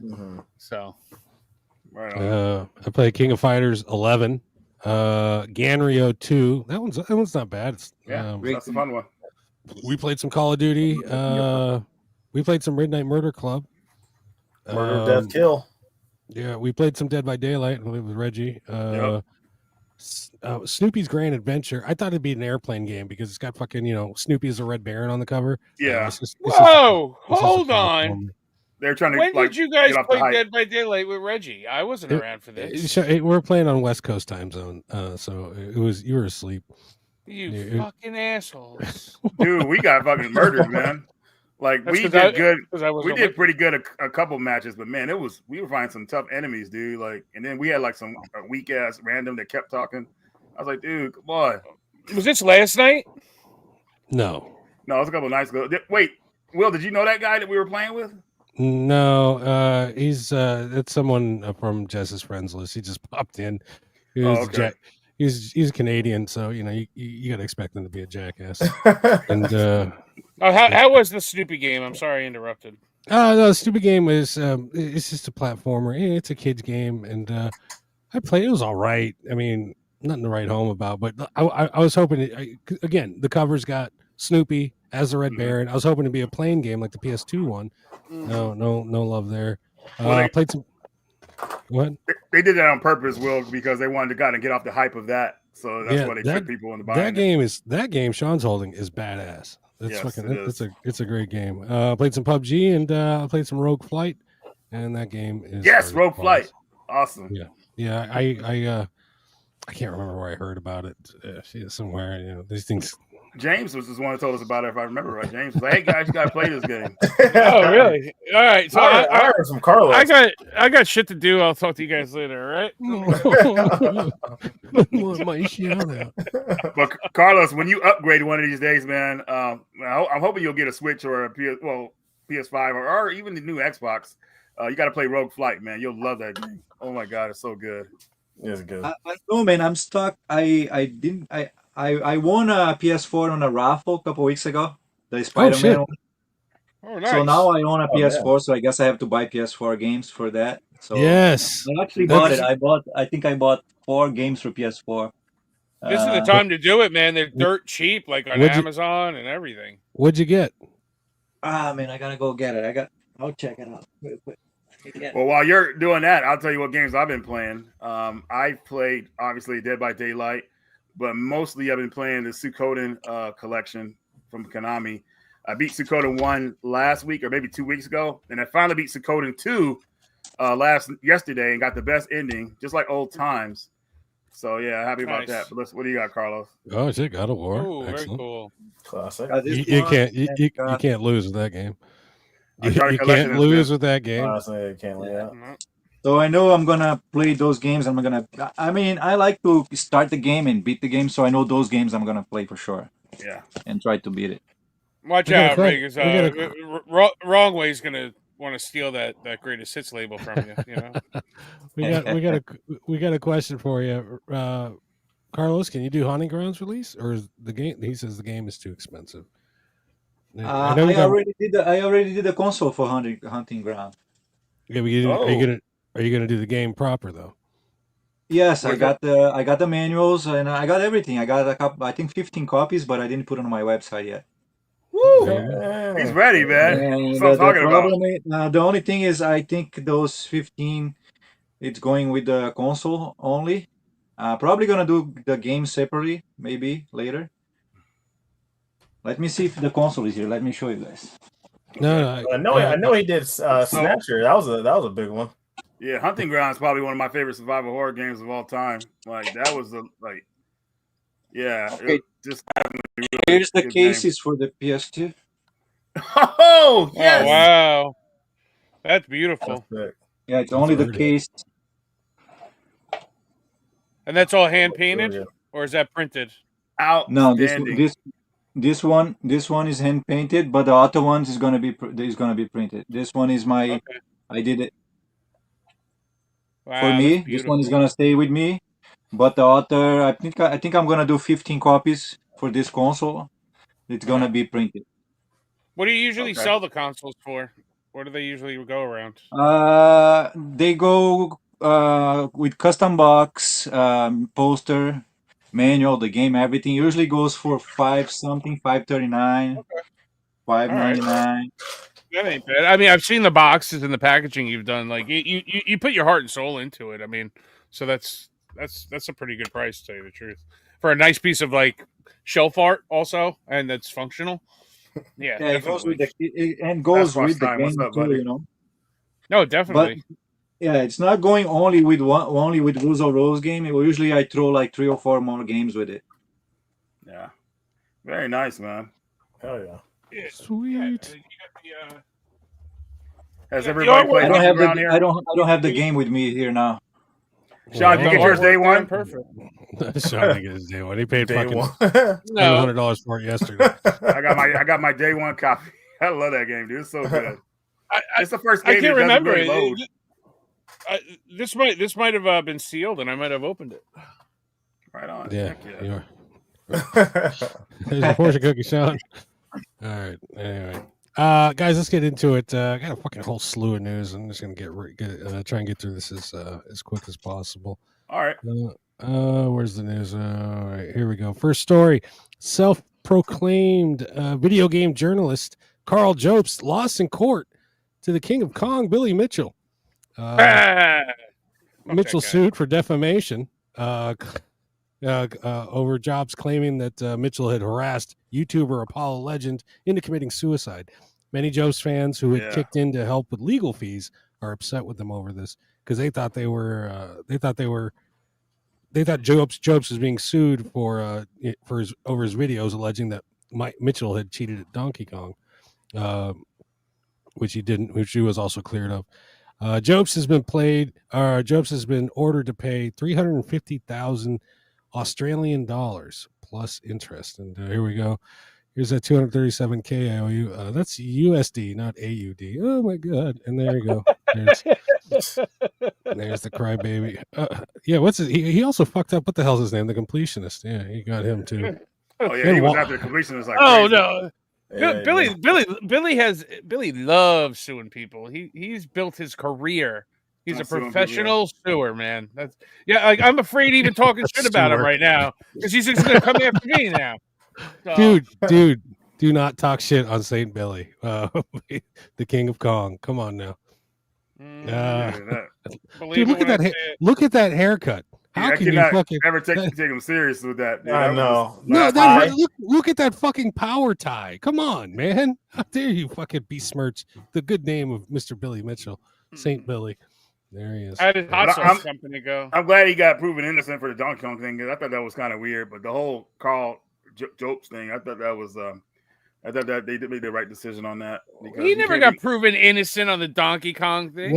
So. I played King of Fighters 11, Ganrio 2. That one's not bad. That's a fun one. We played some Call of Duty. We played some Midnight Murder Club. Murder, Death, Kill. Yeah, we played some Dead by Daylight with Reggie. Snoopy's Grand Adventure. I thought it'd be an airplane game because it's got fucking Snoopy as a Red Baron on the cover. Yeah. Hold on. They're trying to. When did you guys play hype. Dead by Daylight with Reggie? I wasn't around for this. We're playing on West Coast time zone, so you were asleep. You fucking assholes, Dude, we got fucking murdered, man. Like we did good. We did pretty good a couple matches, but man, we were finding some tough enemies, dude. Like, and then we had like some weak ass random that kept talking. I was like, dude, come on. Was this last night? No, it was a couple nights ago. Wait, Will, did you know that guy that we were playing with? No, he's it's someone from Jess's friends list. He just popped in. He's Canadian, so you gotta expect him to be a jackass. And how was the Snoopy game? I'm sorry I interrupted. No, the stupid game is it's just a platformer. It's a kid's game, and I played. It was all right. I mean, nothing to write home about, but I was hoping. Again, the cover's got Snoopy as the Red Baron. I was hoping to be a playing game like the PS2 one. No love there. I played some. What? They did that on purpose, Will, because they wanted to kind of get off the hype of that. So that's why they tricked people into buying that game Sean's holding is badass. It's a great game. Played some PUBG and I played some Rogue Flight, and that game is Rogue Flight. Awesome. Yeah. I can't remember where I heard about it. Somewhere, these things James was the one who told us about it, if I remember right. James was like, "Hey guys, you gotta play this game." Oh, really? All right. So I heard from Carlos. I got shit to do. I'll talk to you guys later. All right. My shout out. But Carlos, when you upgrade one of these days, man, I'm hoping you'll get a Switch or a PS5 or even the new Xbox. You got to play Rogue Flight, man. You'll love that game. Oh my god, it's so good. It's good. No, man, I'm stuck. I won a PS4 on a raffle a couple weeks ago. The Spider-Man shit. one. Oh, nice. So now I own a Oh, PS4, so I guess I have to buy PS4 games for that. So Yes. I actually bought it. I think I bought 4 games for PS4. This is the time to do it, man. They're dirt cheap, like on What'd you- Amazon and everything. What'd you get? Man, I gotta go get it. I'll check it out. Real quick. Well, while you're doing that, I'll tell you what games I've been playing. I've played obviously Dead by Daylight, but mostly I've been playing the Suikoden collection from Konami. I beat Suikoden 1 last week or maybe 2 weeks ago, and I finally beat Suikoden 2 yesterday and got the best ending, just like old times. So yeah, happy about that. But what do you got, Carlos? Oh shit, God of War. Oh, very Excellent. cool. Classic. You can't lose with that game. I tried You to collect can't it, lose with that game. Honestly, I can't lay out. So I know I'm gonna play those games. I mean, I like to start the game and beat the game, so I know those games I'm gonna play for sure. Yeah, and try to beat it. Watch We got a out, que- because we got Wrong Way's gonna want to steal that greatest hits label from you. You know. we got a question for you, Carlos. Can you do Hunting Grounds release, or is the game? He says the game is too expensive. I already did a console for Hunting Ground. Yeah, are you gonna do the game proper though? Yes, I got the manuals and I got everything. I got a couple, I think 15 copies, but I didn't put it on my website yet. Woo! Yeah. He's ready, man. And That's what I'm talking about. the only thing is, I think those 15, it's going with the console only. Probably gonna do the game separately, maybe later. Let me see if the console is here. Let me show you guys. No, I know he did Snatcher. That was a big one. Yeah, Hunting Ground is probably one of my favorite survival horror games of all time. Like that was Okay. just Here's the good cases for the PS2. Oh yes! Oh wow, that's beautiful. Yeah, it's only the Pretty. case. And that's all hand painted, Yeah. or is that printed? No, Outstanding. this one is hand painted, but the other ones is gonna be printed. This one is my. Okay. I did it Wow, for that's me. This beautiful. one is gonna stay with me, but the other, I think I'm gonna do 15 copies for this console. It's gonna be printed. What do you usually Okay. sell the consoles for? What do they usually go around? They go with custom box, poster, manual, the game, everything. Usually goes for $5.39, $5.99. That ain't bad. I mean, I've seen the boxes and the packaging you've done. Like you put your heart and soul into it. I mean, so that's a pretty good price, to tell you the truth, for a nice piece of like shelf art also, and that's functional. Yeah, Yeah, it goes with definitely. That's with the time. game What's up, too, buddy? you know. No, But definitely. yeah, it's not going only with Rules of Rose game. Usually I throw like 3 or 4 more games with it. Yeah, very nice, man. Hell yeah. Yeah, Sweet. you got the, Has Yeah, everybody the played I don't Hunting have Ground here? I don't have the game with me here now. Sean, did you get yours day one? Perfect. Sean didn't get his day one. He paid Day fucking one. No, $100 for it yesterday. I got my day one copy. I love that game, dude. It's so good. It's the first I game can't that doesn't remember. really load. This might have been sealed, and I might have opened it. Right on. Yeah, Heck yeah. you are. There's a portion cookie, Sean. All right. Anyway, guys, let's get into it. I got a fucking whole slew of news. I'm just gonna try and get through this as quick as possible. All right. Where's the news? All right, here we go. First story: self-proclaimed video game journalist Carl Jobst lost in court to the King of Kong, Billy Mitchell. Mitchell guy. sued for defamation over Jobs claiming that Mitchell had harassed YouTuber Apollo Legend into committing suicide. Many Jobs fans who had kicked in to help with legal fees are upset with them over this because they thought they were Jobs was being sued for over his videos alleging that Mike Mitchell had cheated at Donkey Kong, which he didn't, which he was also cleared of. Jobs has been ordered to pay 350,000 Australian dollars plus interest. And here we go. Here's that 237K IOU. That's USD, not AUD. Oh my God! And there you go. There's the crybaby. Yeah, what's it? He also fucked up. What the hell's his name? The completionist. Yeah, he got him too. Oh yeah, he was after the completionist. Like oh crazy. no. Yeah, Billy loves suing people. He's built his career. He's a professional sewer, man. That's like I'm afraid even talking shit about him right now because he's just gonna come after me now. So. Dude, do not talk shit on Saint Billy, the King of Kong. Come on now. Dude, look at that haircut. How can you fucking ever take him serious with that? Dude, I know. Look at that fucking power tie. Come on, man. How dare you fucking besmirch the good name of Mr. Billy Mitchell, Saint Billy. There he is. How did hot sauce company go? I'm glad he got proven innocent for the Donkey Kong thing because I thought that was kind of weird. But the whole Carl Jopes thing, I thought that was. I thought that they did make the right decision on that. He never got proven innocent on the Donkey Kong thing.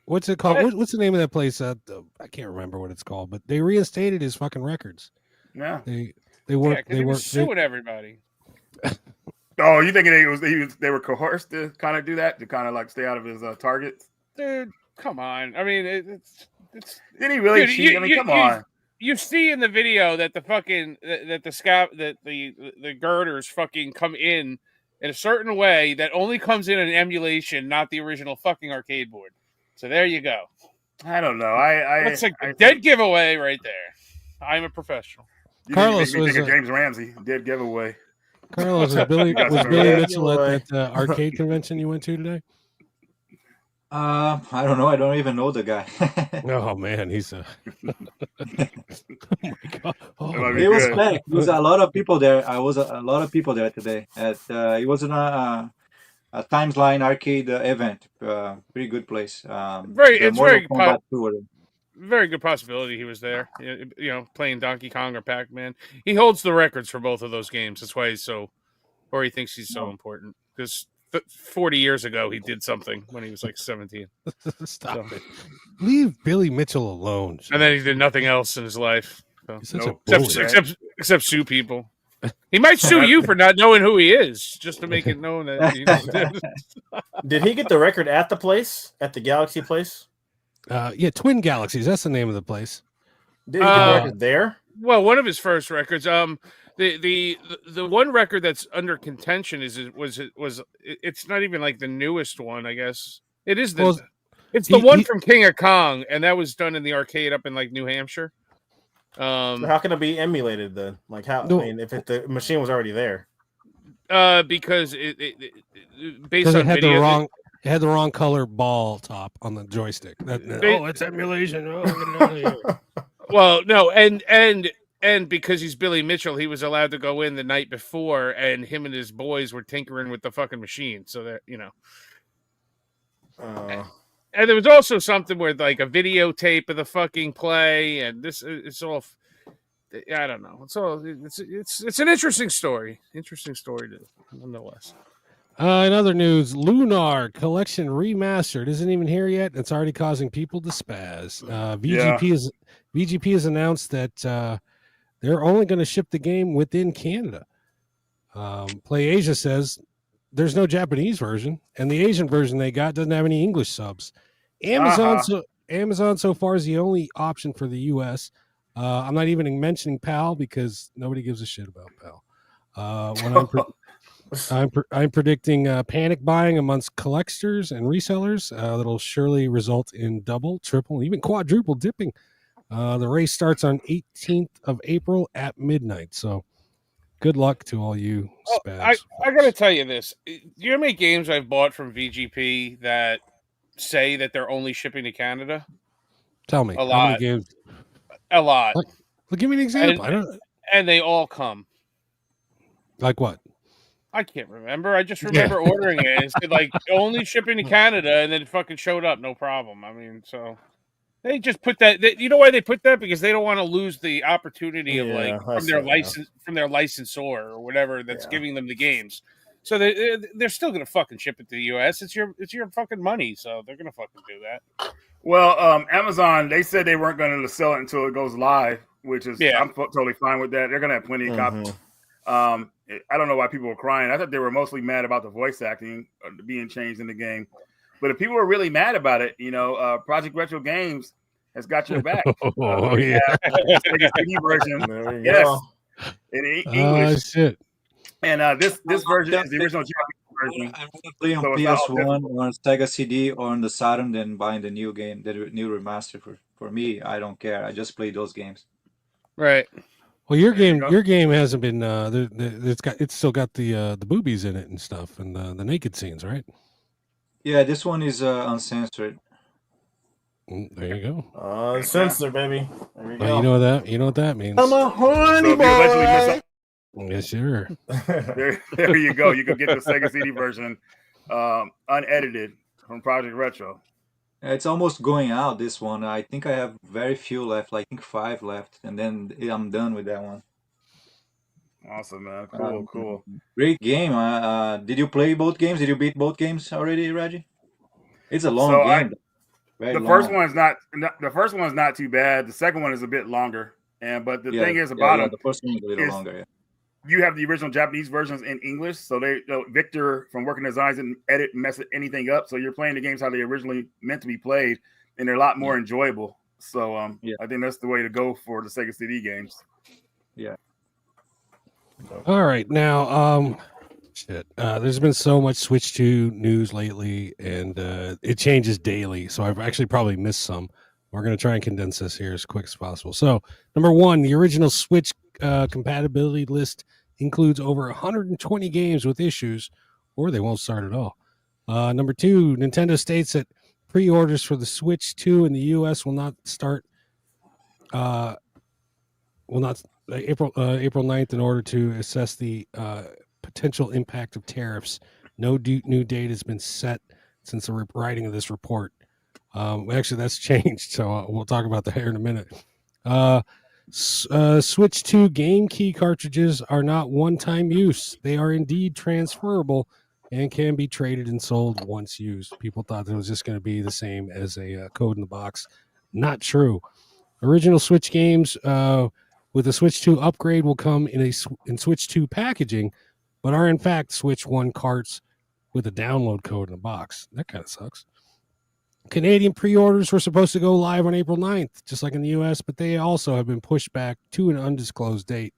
What's it called? What's the name of that place? I can't remember what it's called, but they reinstated his fucking records. Yeah, they weren't suing everybody. Oh, you thinking they were coerced to kind of do that, to kind of like stay out of his targets? Dude, come on. I mean, it's did he really cheat? I mean, come on. You see in the video that the fucking the girders fucking come in a certain way that only comes in an emulation, not the original fucking arcade board. So there you go. I don't know. That's like a dead giveaway right there. I'm a professional. Carlos was James Ramsey dead giveaway. Carlos, was Billy Mitchell at that arcade convention you went to today? I don't know. I don't even know the guy. Oh man, he's a. Oh my God! It was packed. There was a lot of people there. I was a lot of people there today. It was a Timesline arcade event. Pretty good place. Very good possibility he was there. You know, playing Donkey Kong or Pac-Man. He holds the records for both of those games. That's why he thinks he's so important. Because 40 years ago, he did something when he was like 17. Stop it. Leave Billy Mitchell alone. And then he did nothing else in his life. So. Except sue people. He might sue you for not knowing who he is, just to make it known that. Did he get the record at the place, at the Galaxy place? Yeah, Twin Galaxies. That's the name of the place. Did he get the record there? Well, one of his first records. The one record that's under contention was it's not even like the newest one. I guess it is it's the one from King of Kong, and that was done in the arcade up in like New Hampshire. So how can it be emulated then? Like how? No. I mean, if the machine was already there. Because it based on it had the wrong color ball top on the joystick. It's emulation. Oh, get it out of here. Well, no, and because he's Billy Mitchell, he was allowed to go in the night before, and him and his boys were tinkering with the fucking machine. So that And there was also something where like a videotape of the fucking play, and it's all. I don't know. It's an interesting story. Interesting story, nonetheless. In other news, Lunar Collection Remastered isn't even here yet. It's already causing people to spaz. VGP has announced that they're only going to ship the game within Canada. PlayAsia says there's no Japanese version, and the Asian version they got doesn't have any English subs. Amazon so far is the only option for the U.S. I'm not even mentioning PAL because nobody gives a shit about PAL. I'm predicting panic buying amongst collectors and resellers that'll surely result in double, triple, and even quadruple dipping. The race starts on 18th of April at midnight. So good luck to all you spaz. I got to tell you this. Do you know how many games I've bought from VGP that say that they're only shipping to Canada? Tell me. A lot. How many games? A lot. Well, give me an example. And they all come. Like what? I can't remember. I just remember ordering it. It said like only shipping to Canada, and then it fucking showed up, no problem. I mean, so They just put that. You know why they put that? Because they don't want to lose the opportunity of Yeah, from their licensor or whatever that's giving them the games. So they're still gonna fucking ship it to the U.S. It's your fucking money, so they're gonna fucking do that. Well, Amazon, they said they weren't going to sell it until it goes live, which is I'm totally fine with that. They're going to have plenty of copies. I don't know why people were crying. I thought they were mostly mad about the voice acting being changed in the game. But if people are really mad about it, Project Retro Games has got your back. Yeah. The Sega CD version. There we Yes. go. In English. Shit. And this version is the original Japanese version. I'm gonna play on So it's not all PS1 on Sega CD or on the Saturn than buying the new game, the new remaster. For me, I don't care. I just play those games. Right. Well, your game hasn't been. It's still got the boobies in it and stuff, and the naked scenes, right? Yeah, this one is uncensored. There you go. Censor, baby. There we Well, go. you know what that means. I'm a horny So if you allegedly miss boy. Yes, sure. there you go. You can get the Sega CD version unedited from Project Retro. It's almost going out, this one. I think I have very few left, I think 5 left, and then I'm done with that one. Awesome, man. Cool. Great game. Did you play both games? Did you beat both games already, Reggie? It's a long game. The first one's not too bad. The second one is a bit longer. But the thing is about them, the first one is a little longer. Yeah. You have the original Japanese versions in English, so Victor from Working Designs didn't edit and mess anything up. So you're playing the games how they originally meant to be played, and they're a lot more enjoyable. So I think that's the way to go for the Sega CD games. Yeah. All right, now, there's been so much Switch 2 news lately, and it changes daily. So I've actually probably missed some. We're going to try and condense this here as quick as possible. So, number one, the original Switch compatibility list includes over 120 games with issues, or they won't start at all. Number two, Nintendo states that pre-orders for the Switch 2 in the U.S. will not start April 9th in order to assess the potential impact of tariffs. No new date has been set since the writing of this report. Actually, that's changed, so we'll talk about that here in a minute. Switch 2 game key cartridges are not one-time use. They are indeed transferable and can be traded and sold once used. People thought it was just going to be the same as a code in the box. Not true. Original Switch games with a Switch 2 upgrade will come in Switch 2 packaging, but are in fact Switch 1 carts with a download code in a box. That kind of sucks. Canadian pre-orders were supposed to go live on April 9th, just like in the U.S., but they also have been pushed back to an undisclosed date.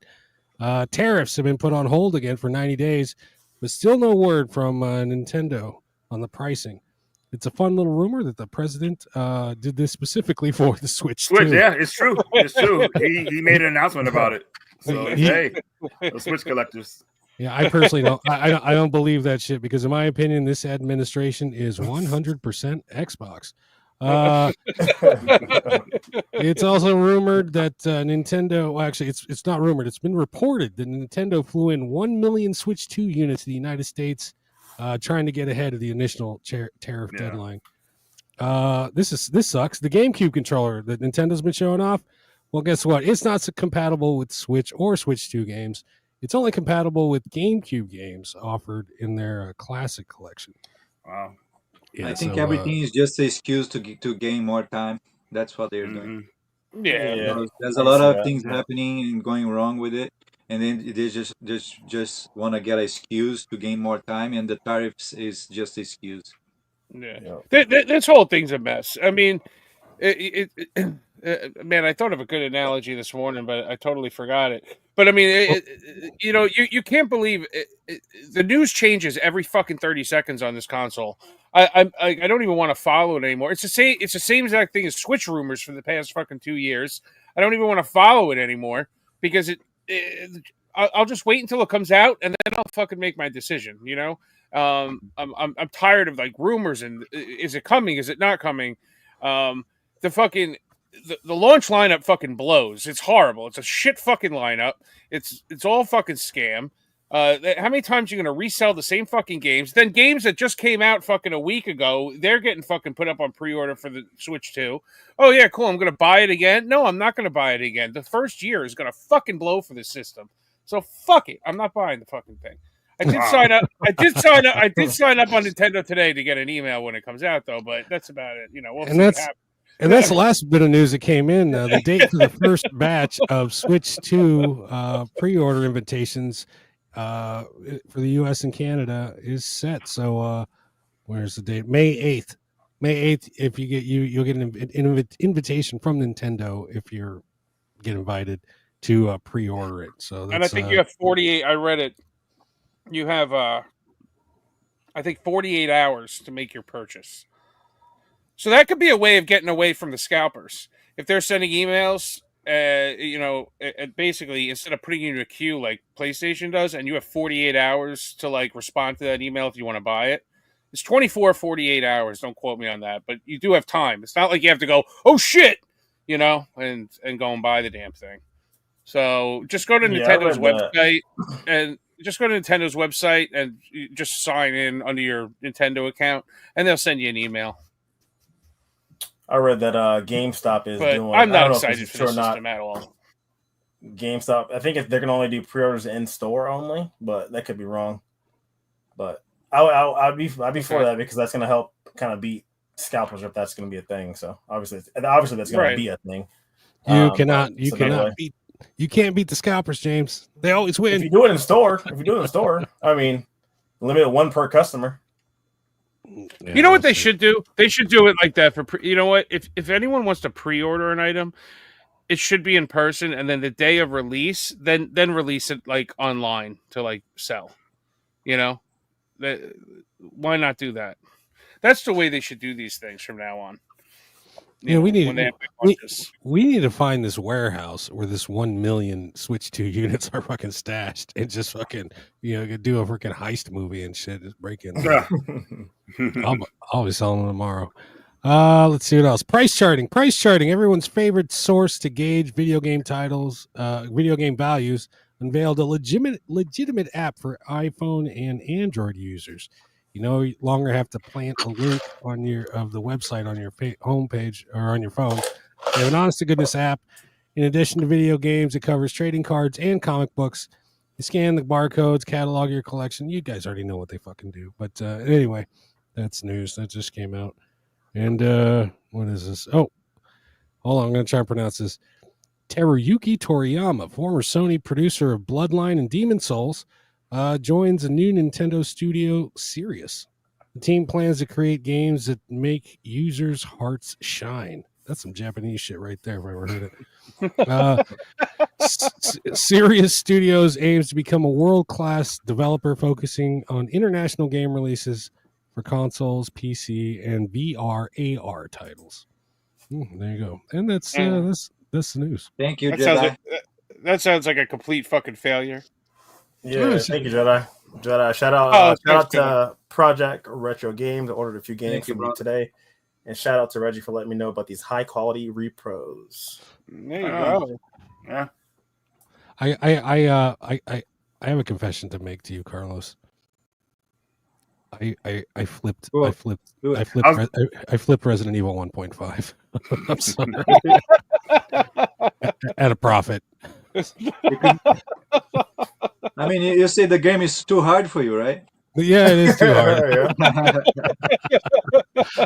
Tariffs have been put on hold again for 90 days, but still no word from Nintendo on the pricing. It's a fun little rumor that the president did this specifically for the Switch 2. Yeah, it's true. It's true. He made an announcement about it. So, hey, the Switch collectors. Yeah, I personally don't. I don't believe that shit because, in my opinion, this administration is 100% Xbox. It's also rumored that Nintendo. Well, actually, it's not rumored. It's been reported that Nintendo flew in 1 million Switch 2 units to the United States, trying to get ahead of the initial tariff deadline. This sucks. The GameCube controller that Nintendo's been showing off. Well, guess what? It's not so compatible with Switch or Switch 2 games. It's only compatible with GameCube games offered in their classic collection. Wow. Yeah, I think everything is just an excuse to gain more time. That's what they're doing. Yeah. There's a lot of things happening and going wrong with it, and then they just want to get an excuse to gain more time, and the tariffs is just an excuse. Yeah. This whole thing's a mess. I mean, man, I thought of a good analogy this morning, but I totally forgot it. But I mean, you can't believe the news changes every fucking 30 seconds on this console. I don't even want to follow it anymore. It's the same exact thing as Switch rumors for the past fucking 2 years. I don't even want to follow it anymore because I'll just wait until it comes out and then I'll fucking make my decision. I'm tired of like rumors and is it coming? Is it not coming? The launch lineup fucking blows. It's horrible. It's a shit fucking lineup. It's all fucking scam. How many times are you going to resell the same fucking games? Then games that just came out fucking a week ago, they're getting fucking put up on pre-order for the Switch 2. Oh, yeah, cool. I'm going to buy it again. No, I'm not going to buy it again. The first year is going to fucking blow for this system. So fuck it. I'm not buying the fucking thing. I did sign up. I did sign up on Nintendo today to get an email when it comes out, though. But that's about it. You know, we'll see what happens. And that's the last bit of news that came in. The date for the first batch of Switch 2 pre-order invitations for the U.S. and Canada is set. So where's the date? May 8th. May 8th. If you get you'll get an invitation from Nintendo if you get invited to pre-order it. So that's, and I think you have 48. I read it. You have I think 48 hours to make your purchase. So that could be a way of getting away from the scalpers. If they're sending emails, basically instead of putting you in a queue like PlayStation does, and you have 48 hours to like respond to that email if you want to buy it. It's 24, 48 hours. Don't quote me on that, but you do have time. It's not like you have to go, oh shit, and go and buy the damn thing. So just go to Nintendo's website and just sign in under your Nintendo account, and they'll send you an email. I read that GameStop is doing. I'm not excited for the system at all. GameStop, I think they're going to only do pre-orders in store only, but that could be wrong. But I'd be for that because that's going to help kind of beat scalpers if that's going to be a thing. So obviously that's going to be a thing. You can't beat the scalpers, James. They always win. If you do it in store, I mean, limit one per customer. Yeah, you know what they should do? They should do it like that for you know what? If anyone wants to pre-order an item, it should be in person, and then the day of release, then release it like online to like sell. Why not do that? That's the way they should do these things from now on. We need to find this warehouse where this 1 million Switch 2 units are fucking stashed and just fucking do a freaking heist movie and shit. Just break in. I'll be selling them tomorrow. Let's see what else. Price charting. Everyone's favorite source to gauge video game titles, video game values, unveiled a legitimate app for iPhone and Android users. You no longer have to plant a link of the website on your homepage or on your phone. They have an honest-to-goodness app. In addition to video games, it covers trading cards and comic books. You scan the barcodes, catalog your collection. You guys already know what they fucking do. But anyway, that's news. That just came out. And what is this? Oh, hold on. I'm going to try and pronounce this. Teruyuki Toriyama, former Sony producer of Bloodline and Demon Souls, joins a new Nintendo studio, Sirius. The team plans to create games that make users' hearts shine. That's some Japanese shit right there, if I ever heard it. Sirius Studios aims to become a world-class developer focusing on international game releases for consoles, PC, and VR, AR titles. There you go. And that's the news. Thank you, Jedi. That sounds like a complete fucking failure. Yeah, thank you, Jedi. Shout out to Project Retro Games. I ordered a few games from you today, and shout out to Reggie for letting me know about these high quality repros. There you go. Yeah. I have a confession to make to you, Carlos. I flipped Resident Evil 1.5. I'm sorry. At a profit. I mean, you say the game is too hard for you, right? Yeah, it is too hard.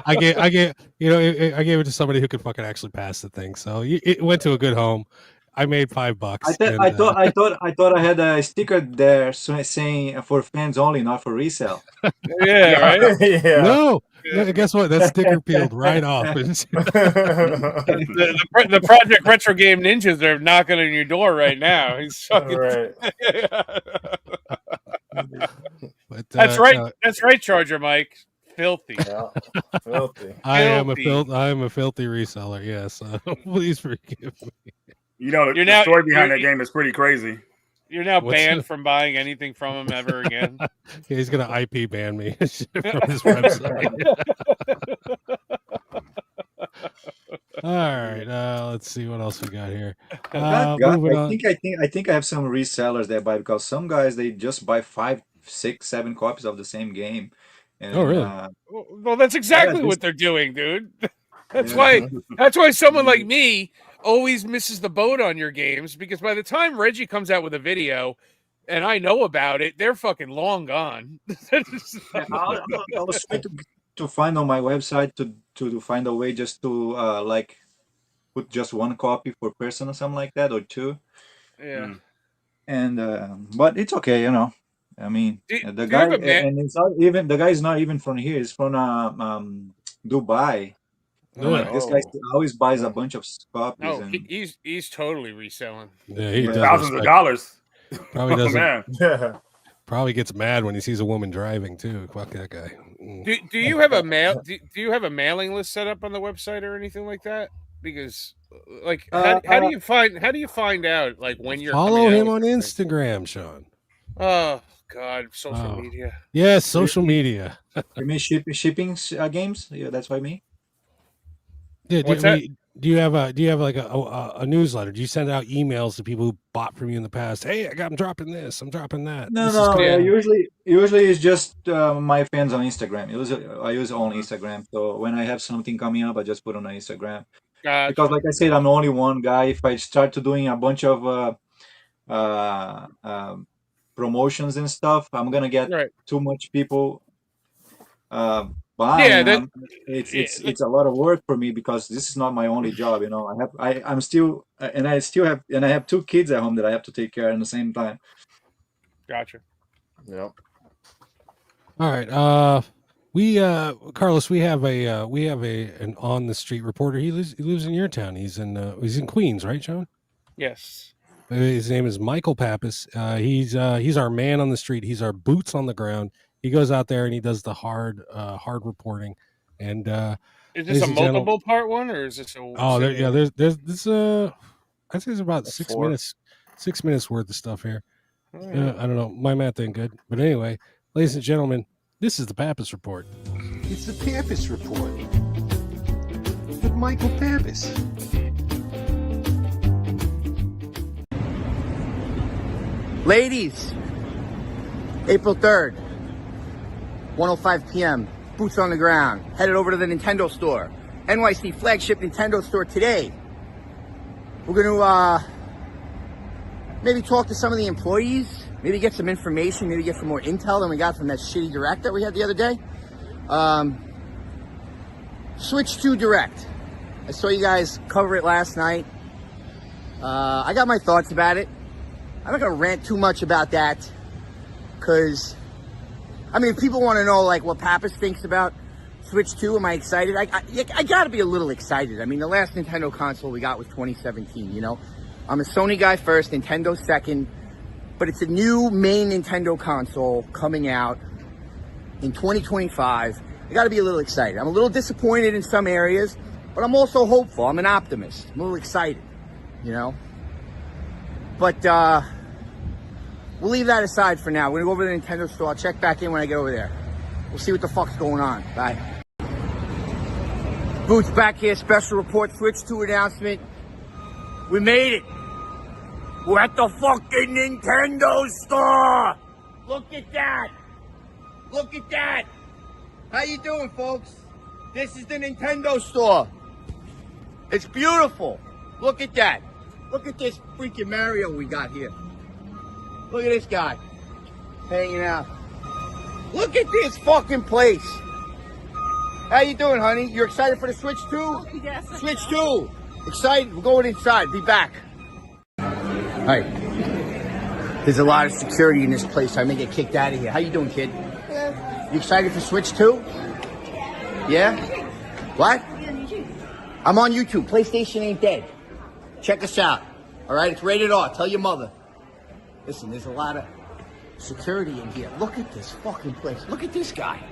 I gave it to somebody who could fucking actually pass the thing. So it went to a good home. I made $5. I thought I had a sticker there saying for fans only, not for resale. Yeah, right. Yeah. No, guess what? That sticker peeled right off. the Project Retro Game Ninjas are knocking on your door right now. He's fucking. Right. But, that's right. That's right, Charger Mike. Filthy. Yeah. Filthy. I am a filthy reseller. Yes, please forgive me. The story behind that game is pretty crazy. You're now banned from buying anything from him ever again. Yeah, he's gonna IP ban me from his website. All right. Let's see what else we got here. That guy, Moving I on. think I have some resellers that buy, because some guys they just buy 5, 6, 7 copies of the same game. And Oh, really? Well, that's exactly this- what they're doing, dude. That's Yeah. why someone like me always misses the boat on your games, because by the time Reggie comes out with a video and I know about it, they're fucking long gone. Yeah, I was trying to find on my website to find a way just to like put just one copy per person or something like that, or two. Yeah. And but it's okay, you know. I mean, Do the you guy, have a ma- and it's not even, the guy is not even from here. He's from Dubai. And like this guy Oh. always buys a bunch of copies. No, And he's totally reselling. Yeah, he Yeah. does. Thousands of respect- dollars. Probably Oh, doesn't. man. Yeah. Probably gets mad when he sees a woman driving too. Fuck that guy. Do you have a mail? Do you have a mailing list set up on the website or anything like that? Because like how do you find out like when you're Follow coming him out on with thing? Instagram, Sean. Oh God, social Oh. media. Yes, social media. you mean shipping games? Yeah, that's what I mean. Yeah, What's that? do you have like a newsletter? Do you send out emails to people who bought from you in the past? Hey, I'm dropping this. I'm dropping that. No, This is no. cool. Yeah. Usually it's just my fans on Instagram. I use only Instagram. So when I have something coming up, I just put on Instagram. Gotcha. Because, like I said, I'm only one guy. If I start to doing a bunch of promotions and stuff, I'm gonna get Right. too much people buying. Yeah, that- It's a lot of work for me, because this is not my only job. You know, I'm still and I have 2 kids at home that I have to take care of at the same time. Gotcha. Yep. All right. Carlos, we have an on the street reporter. He lives in your town. He's in Queens, right, Sean? Yes. His name is Michael Pappas. He's our man on the street. He's our boots on the ground. He goes out there and he does the hard reporting. And Is Ladies this a and gentlemen- multiple part one, or is this a? there's this I'd say there's about That's 6 4. minutes, 6 minutes worth of stuff here. Oh, I don't know. My math ain't good, but anyway, ladies and gentlemen, this is the Pappas Report. It's the Pappas Report with Michael Pappas. Ladies, April 3rd, 1:05 p.m., boots on the ground, headed over to the Nintendo store, NYC flagship Nintendo store today. We're going to maybe talk to some of the employees, maybe get some information, maybe get some more intel than we got from that shitty direct that we had the other day. Switch 2 Direct. I saw you guys cover it last night. I got my thoughts about it. I'm not going to rant too much about that, because, I mean, if people want to know, like, what Pappas thinks about Switch 2, am I excited? I got to be a little excited. I mean, the last Nintendo console we got was 2017, you know? I'm a Sony guy first, Nintendo second, but it's a new main Nintendo console coming out in 2025. I got to be a little excited. I'm a little disappointed in some areas, but I'm also hopeful. I'm an optimist. I'm a little excited, you know? But we'll leave that aside for now. We're gonna go over to the Nintendo store. I'll check back in when I get over there. We'll see what the fuck's going on. Bye. Boots back here, special report, Switch 2 announcement. We made it. We're at the fucking Nintendo store. Look at that. Look at that. How you doing, folks? This is the Nintendo store. It's beautiful. Look at that. Look at this freaking Mario we got here. Look at this guy hanging out. Look at this fucking place. How you doing, honey? You're excited for the Switch 2? Yes. Switch 2. Excited? We're going inside. Be back. Hi. There's a lot of security in this place, so I may get kicked out of here. How you doing, kid? You excited for Switch 2? Yeah? What? I'm on YouTube. PlayStation ain't dead. Check us out. All right? It's rated R. Tell your mother. Listen, there's a lot of security in here. Look at this fucking place. Look at this guy.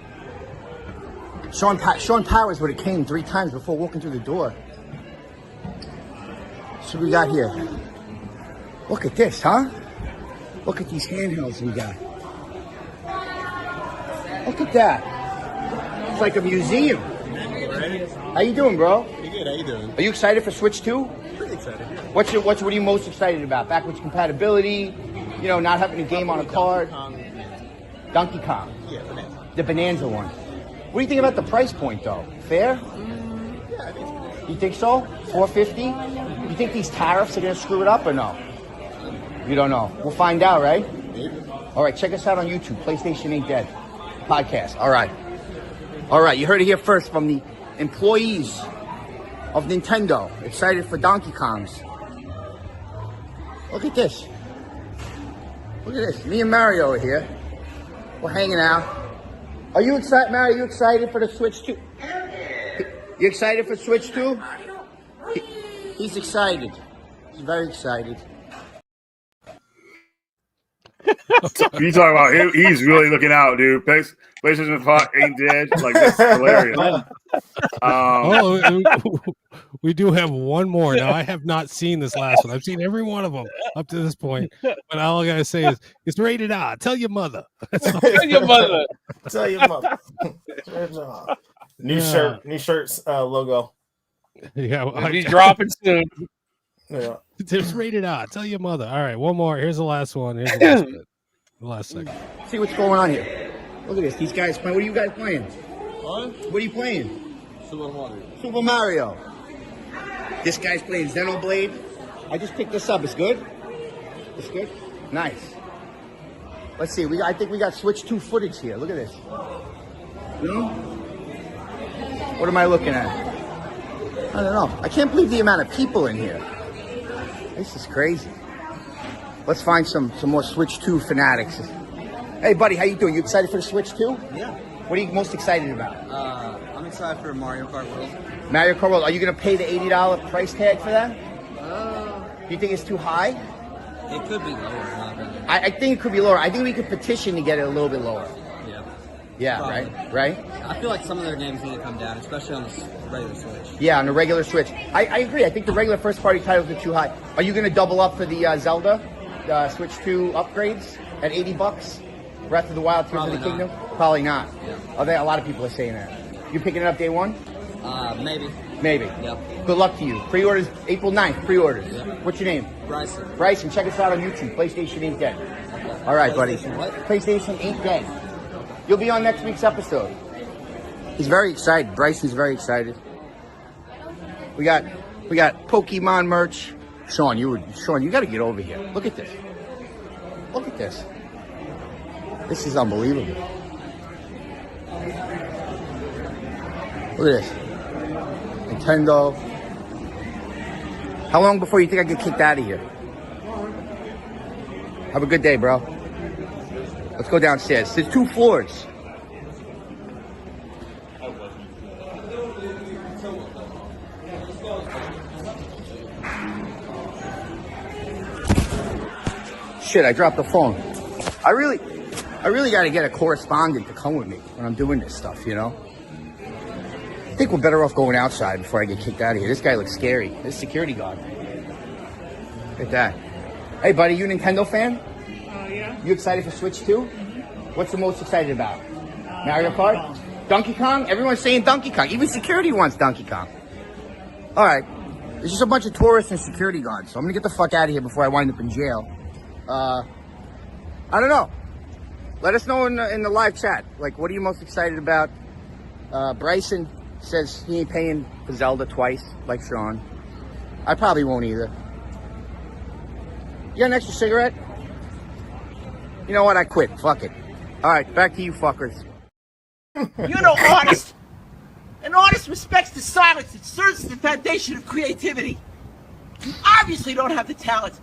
Sean Powers would have came 3 times before walking through the door. So we got here. Look at this, huh? Look at these handhelds we got. Look at that. It's like a museum. How you doing, bro? Pretty good. How you doing? Are you excited for Switch 2? Pretty excited. Yeah. What are you most excited about? Backwards compatibility, not having a game on a card. Donkey Kong. Yeah, Bonanza. The Bonanza one. What do you think about the price point, though? Fair? Yeah, I think it's You think so? $450? You think these tariffs are going to screw it up or no? You don't know. We'll find out, right? maybe. All right, check us out on YouTube. PlayStation Ain't Dead podcast. All right. You heard it here first from the employees of Nintendo. Excited for Donkey Kongs. Look at this. Me and Mario are here. We're hanging out. Are you excited, Mario? Are you excited for the Switch 2? You excited for Switch 2? He's excited. He's very excited. You talking about him? He's really looking out, dude. PlayStation 5 ain't dead. Like, that's hilarious. We do have one more. Now, I have not seen this last one. I've seen every one of them up to this point. But all I got to say is, it's rated R. Tell your mother. Tell your mother. Tell your mother. New shirts logo. Yeah, It'll be dropping soon. Yeah. It's rated R. Tell your mother. All right, one more. Here's the last one. Here's the last bit. The last second. See what's going on here. Look at this. These guys playing. What are you guys playing? What are you playing? Super Mario. This guy's playing Xenoblade. I just picked this up. It's good? It's good? Nice. Let's see. I think we got Switch 2 footage here. Look at this. What am I looking at? I don't know. I can't believe the amount of people in here. This is crazy. Let's find some more Switch 2 fanatics. Hey, buddy, how you doing? You excited for the Switch 2? Yeah. What are you most excited about? I'm excited for Mario Kart World. Mario Kart World. Are you going to pay the $80 price tag for that? Do you think it's too high? It could be lower. I think it could be lower. I think we could petition to get it a little bit lower. Yeah, Probably. right? I feel like some of their games need to come down, especially on the regular Switch. Yeah, on the regular Switch. I agree. I think the regular first-party titles are too high. Are you going to double up for the Zelda Switch 2 upgrades at $80? Breath of the Wild, Tears of the Kingdom? Probably not. Yeah. A lot of people are saying that. You picking it up day one? Maybe. Maybe. Yep. Good luck to you. Pre-orders, April 9th, pre-orders. Yep. What's your name? Bryson, check us out on YouTube. PlayStation Ain't Dead. Okay. All right, buddy. PlayStation what? PlayStation Ain't Dead. You'll be on next week's episode. He's very excited. Bryson's very excited. We got Pokemon merch. Sean, you got to get over here. Look at this. This is unbelievable. Look at this. Nintendo. How long before you think I get kicked out of here? Have a good day, bro. Let's go downstairs. There's 2 floors. Shit, I dropped the phone. I really got to get a correspondent to come with me when I'm doing this stuff, I think we're better off going outside before I get kicked out of here. This guy looks scary. This security guard. Look at that. Hey, buddy, you a Nintendo fan? Yeah. You excited for Switch 2? What's the most excited about? Mario Kart? Donkey Kong? Everyone's saying Donkey Kong. Even security wants Donkey Kong. All right. There's just a bunch of tourists and security guards, so I'm going to get the fuck out of here before I wind up in jail. I don't know. Let us know in the live chat. Like, what are you most excited about? Bryson says he ain't paying for Zelda twice, like Sean. I probably won't either. You got an extra cigarette? You know what? I quit. Fuck it. All right, back to you fuckers. Artist. An artist respects the silence that serves as the foundation of creativity. You obviously don't have the talent.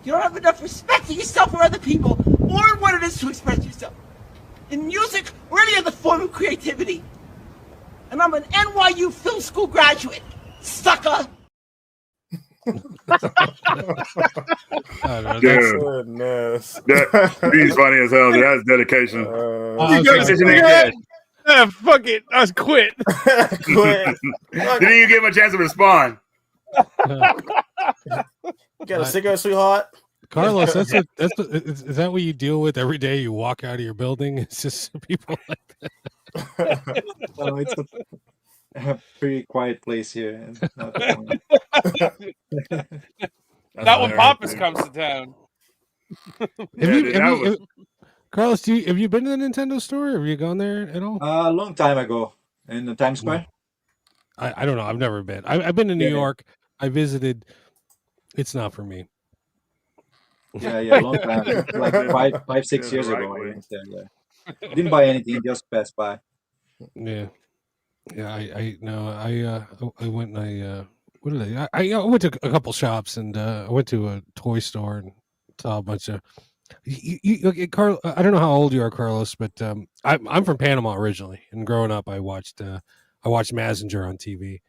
You don't have enough respect for yourself or other people, or in what it is to express yourself. In music or any other form of creativity. And I'm an NYU film school graduate, sucker. Goodness. He's funny as hell. That's dedication. You fuck it. I was quit. Didn't even give him a chance to respond. You got a cigarette, sweetheart? Carlos, is that what you deal with every day? You walk out of your building. It's just people like that. Pretty quiet place here. And not Not when Pappas comes to town. Carlos, have you been to the Nintendo store? Have you gone there at all? A long time ago in the Times Square. I don't know. I've never been. I've been to New York. I visited. It's not for me. Yeah, long time. Like 5-6 years ago. I went there, yeah. Didn't buy anything, just passed by. Yeah. I went and what did I went to a couple shops and I went to a toy store and saw a bunch of Carl. I don't know how old you are, Carlos, but I'm from Panama originally, and growing up, I watched Mazinger on TV,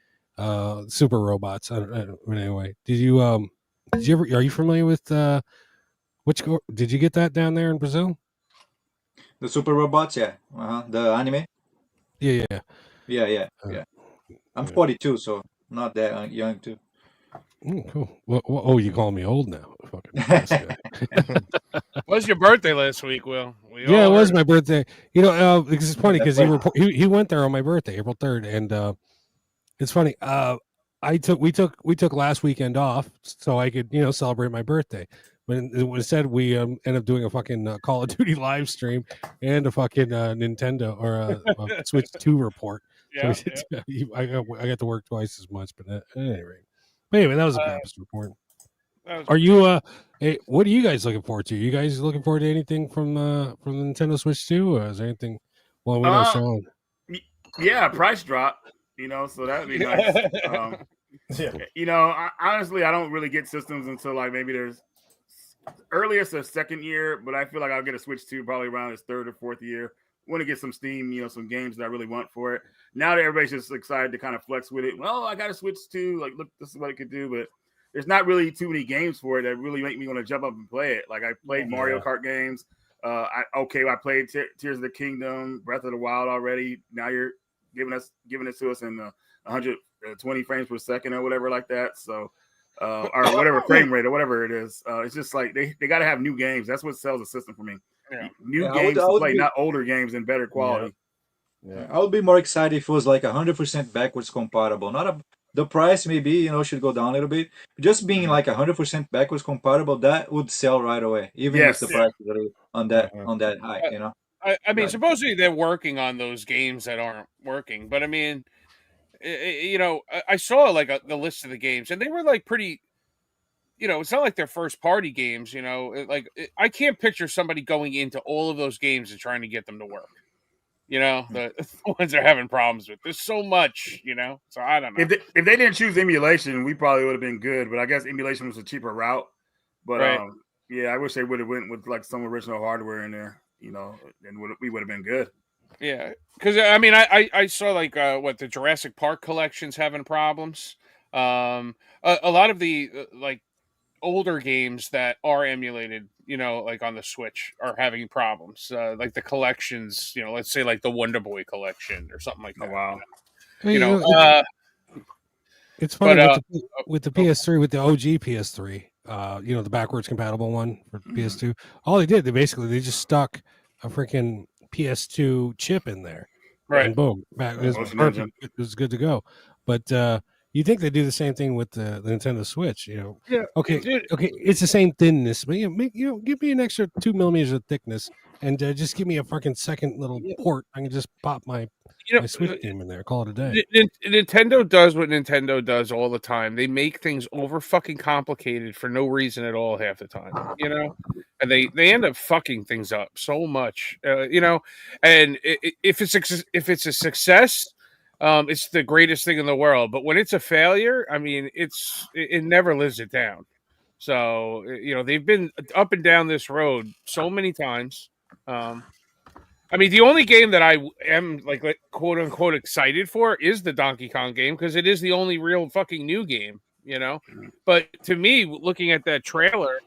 Super Robots. Anyway, did you ever? Are you familiar with did you get that down there in Brazil? The Super Robots, yeah. The anime. Yeah. I'm 42, so not that young too. Cool. Well, you call me old now. Fucking Was your birthday last week, Will? It was my birthday. Because it's funny because he went there on my birthday, April 3rd, and it's funny. We took last weekend off so I could celebrate my birthday. But instead we ended up doing a fucking Call of Duty live stream and a fucking Nintendo or a Switch 2 report. Yeah, so I got to work twice as much, but at any rate. But anyway, that was a Pappas report. Are you hey, what are you guys looking forward to? You guys looking forward to anything from the Nintendo Switch 2? Or is there anything? Well, we know Sean. Yeah, price drop. So that'd be nice. Honestly, I don't really get systems until like maybe there's earliest or second year, but I feel like I'll get a Switch 2 probably around its third or fourth year. Want to get some Steam, some games that I really want for it. Now that everybody's just excited to kind of flex with it. Well, I got a Switch 2. Like, look, this is what it could do, but there's not really too many games for it that really make me want to jump up and play it. Like I played Mario Kart games. I played Tears of the Kingdom, Breath of the Wild already. Now you're giving it to us in 120 frames per second or whatever like that. So, or whatever frame rate or whatever it is. It's just like they got to have new games. That's what sells the system for me. Yeah. New games to play, not older games in better quality. Yeah, I would be more excited if it was like 100% backwards compatible. The price maybe should go down a little bit. Just being like 100% backwards compatible, that would sell right away, even if the price is really on that high. I mean, supposedly they're working on those games that aren't working, but I mean, I saw like the list of the games, and they were like pretty. It's not like they're first party games. I can't picture somebody going into all of those games and trying to get them to work. The ones they're having problems with. There's so much, so I don't know. If they didn't choose emulation, we probably would have been good, but I guess emulation was a cheaper route. But right. I wish they would have went with like some original hardware in there, and we would have been good. Yeah, because I mean, I saw like the Jurassic Park collection's having problems. A lot of the like older games that are emulated, like on the Switch, are having problems. Like the collections, let's say like the Wonder Boy collection or something like that. Oh, wow. It's funny with the PS3, with the OG PS3, the backwards compatible one for PS2. All they just stuck a freaking PS2 chip in there, right? And boom, it was perfect. It was good to go. But you think they do the same thing with the Nintendo Switch? Yeah. Okay. It's the same thinness, but give me an extra 2 millimeters of thickness, and just give me a fucking second little port. I can just pop my Switch game in there. Call it a day. Nintendo does what Nintendo does all the time. They make things over fucking complicated for no reason at all half the time. And they end up fucking things up so much. And if it's a success. It's the greatest thing in the world, but when it's a failure, I mean, it never lives it down. So they've been up and down this road so many times. I mean, the only game that I am like quote unquote excited for is the Donkey Kong game because it is the only real fucking new game. But to me, looking at that trailer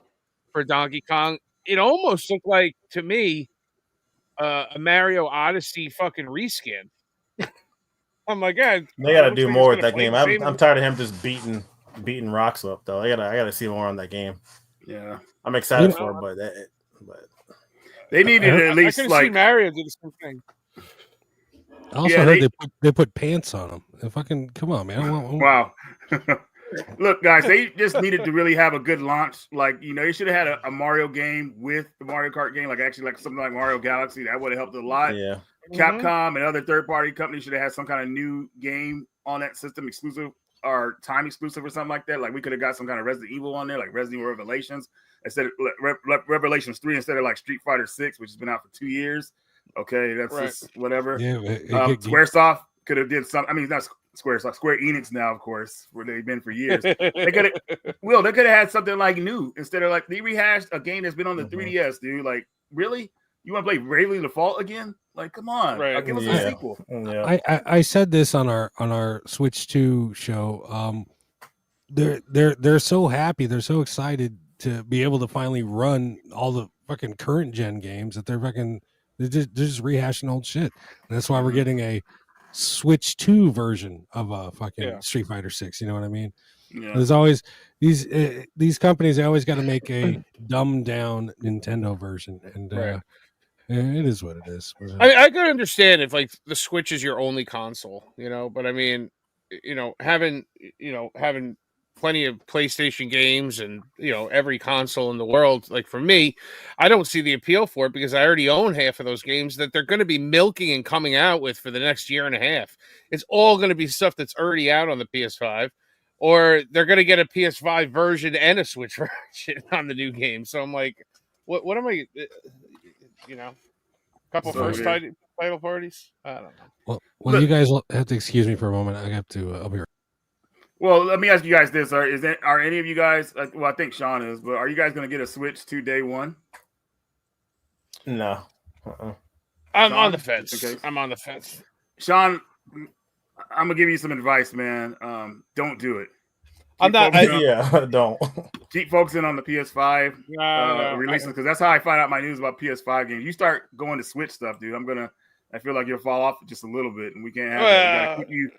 for Donkey Kong, it almost looked like to me a Mario Odyssey fucking reskin. I'm like, God, they got to do more with that game. I'm tired of him just beating rocks up, though. I gotta see more on that game. Yeah, I'm excited for it, but they needed at least I can see Mario do the same thing. I also heard they put pants on him. Fucking come on, man. Wow. Look, guys, they just needed to really have a good launch. Like, they should have had a Mario game with the Mario Kart game, like actually like something like Mario Galaxy. That would have helped a lot. Yeah. Capcom and other third-party companies should have had some kind of new game on that system, exclusive or time exclusive or something like that. Like we could have got some kind of Resident Evil on there, like Resident Evil Revelations instead of Revelations 3 instead of like Street Fighter 6, which has been out for 2 years. Okay, that's just whatever. Yeah, Squaresoft could have did something. I mean, not Squaresoft, Square Enix now, of course, where they've been for years. They could have had something like new instead of like they rehashed a game that's been on the 3DS, dude. Like, really? You want to play Bravely Default again? Like, come on, give us a sequel. Yeah. I said this on our Switch 2 show. They're so happy, they're so excited to be able to finally run all the fucking current gen games that they're just rehashing old shit. And that's why we're getting a Switch 2 version of a fucking Street Fighter 6. You know what I mean? Yeah. There's always these companies. They always got to make a dumbed down Nintendo version, and it is what it is. I could understand if like the Switch is your only console, but I mean, having plenty of PlayStation games and every console in the world, like for me, I don't see the appeal for it because I already own half of those games that they're going to be milking and coming out with for the next year and a half. It's all going to be stuff that's already out on the PS5, or they're going to get a PS5 version and a Switch version on the new game. So I'm like, what am I? Couple first title parties. I don't know. Well, you guys have to excuse me for a moment. I have to. I'll be right. Well, let me ask you guys this: Are any of you guys? Well, I think Sean is, but are you guys going to get a Switch to day one? No. I'm on the fence. Okay. I'm on the fence. Sean, I'm gonna give you some advice, man. Don't do it. Don't. Keep focusing on the PS5 releases because that's how I find out my news about PS5 games. You start going to Switch stuff, dude. I feel like you'll fall off just a little bit, and we can't have that. We gotta keep you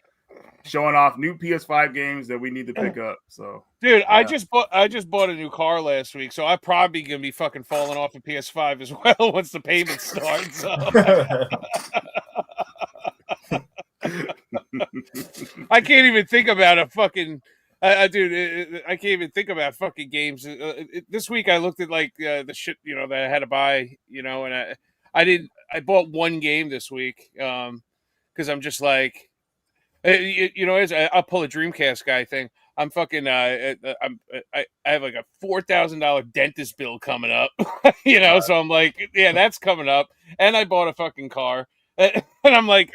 showing off new PS5 games that we need to pick up. So, dude, I just bought a new car last week, so I'm probably gonna be fucking falling off of PS5 as well once the payment starts. So. I can't even think about a fucking. Dude, I can't even think about fucking games. This week I looked at like the shit that I had to buy, and I bought one game this week because I'm just like, I'll pull a Dreamcast guy thing. I'm fucking I have like a $4,000 dentist bill coming up, so I'm like, yeah, that's coming up, and I bought a fucking car, and I'm like,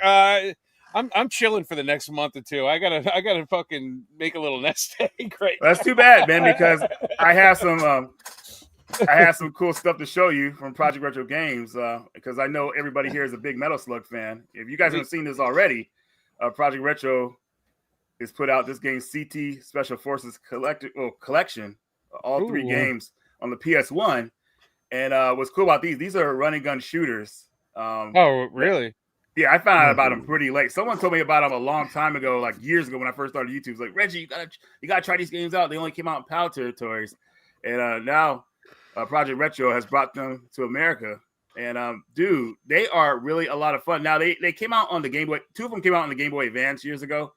I'm chilling for the next month or two. I gotta fucking make a little nest egg right now. That's too bad, man, because I have some cool stuff to show you from Project Retro Games because I know everybody here is a big Metal Slug fan. If you guys haven't seen this already, Project Retro has put out this game CT Special Forces Collection, all three games on the PS1. And what's cool about these are run and gun shooters. Oh, really? Yeah, I found out about them pretty late. Someone told me about them a long time ago, like years ago when I first started YouTube. It's like, Reggie, you gotta try these games out. They only came out in PAL territories, and now Project Retro has brought them to America. And dude, they are really a lot of fun. Now they came out on the Game Boy. 2 of them came out on the Game Boy Advance years ago,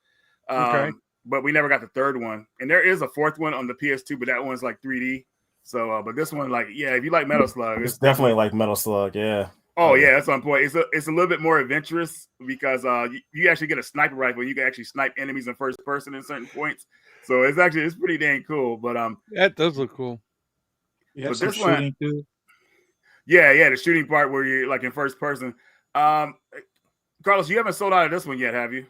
but we never got the third one. And there is a fourth one on the PS2, but that one's like 3D. So, but this one, like, yeah, if you like Metal Slug, it's definitely like Metal Slug, yeah. Oh yeah, that's on point. It's a little bit more adventurous because you actually get a sniper rifle. You can actually snipe enemies in first person at certain points. So it's pretty dang cool. But that does look cool. Yeah, but this one too. Yeah, the shooting part where you're like in first person. Carlos, you haven't sold out of this one yet, have you?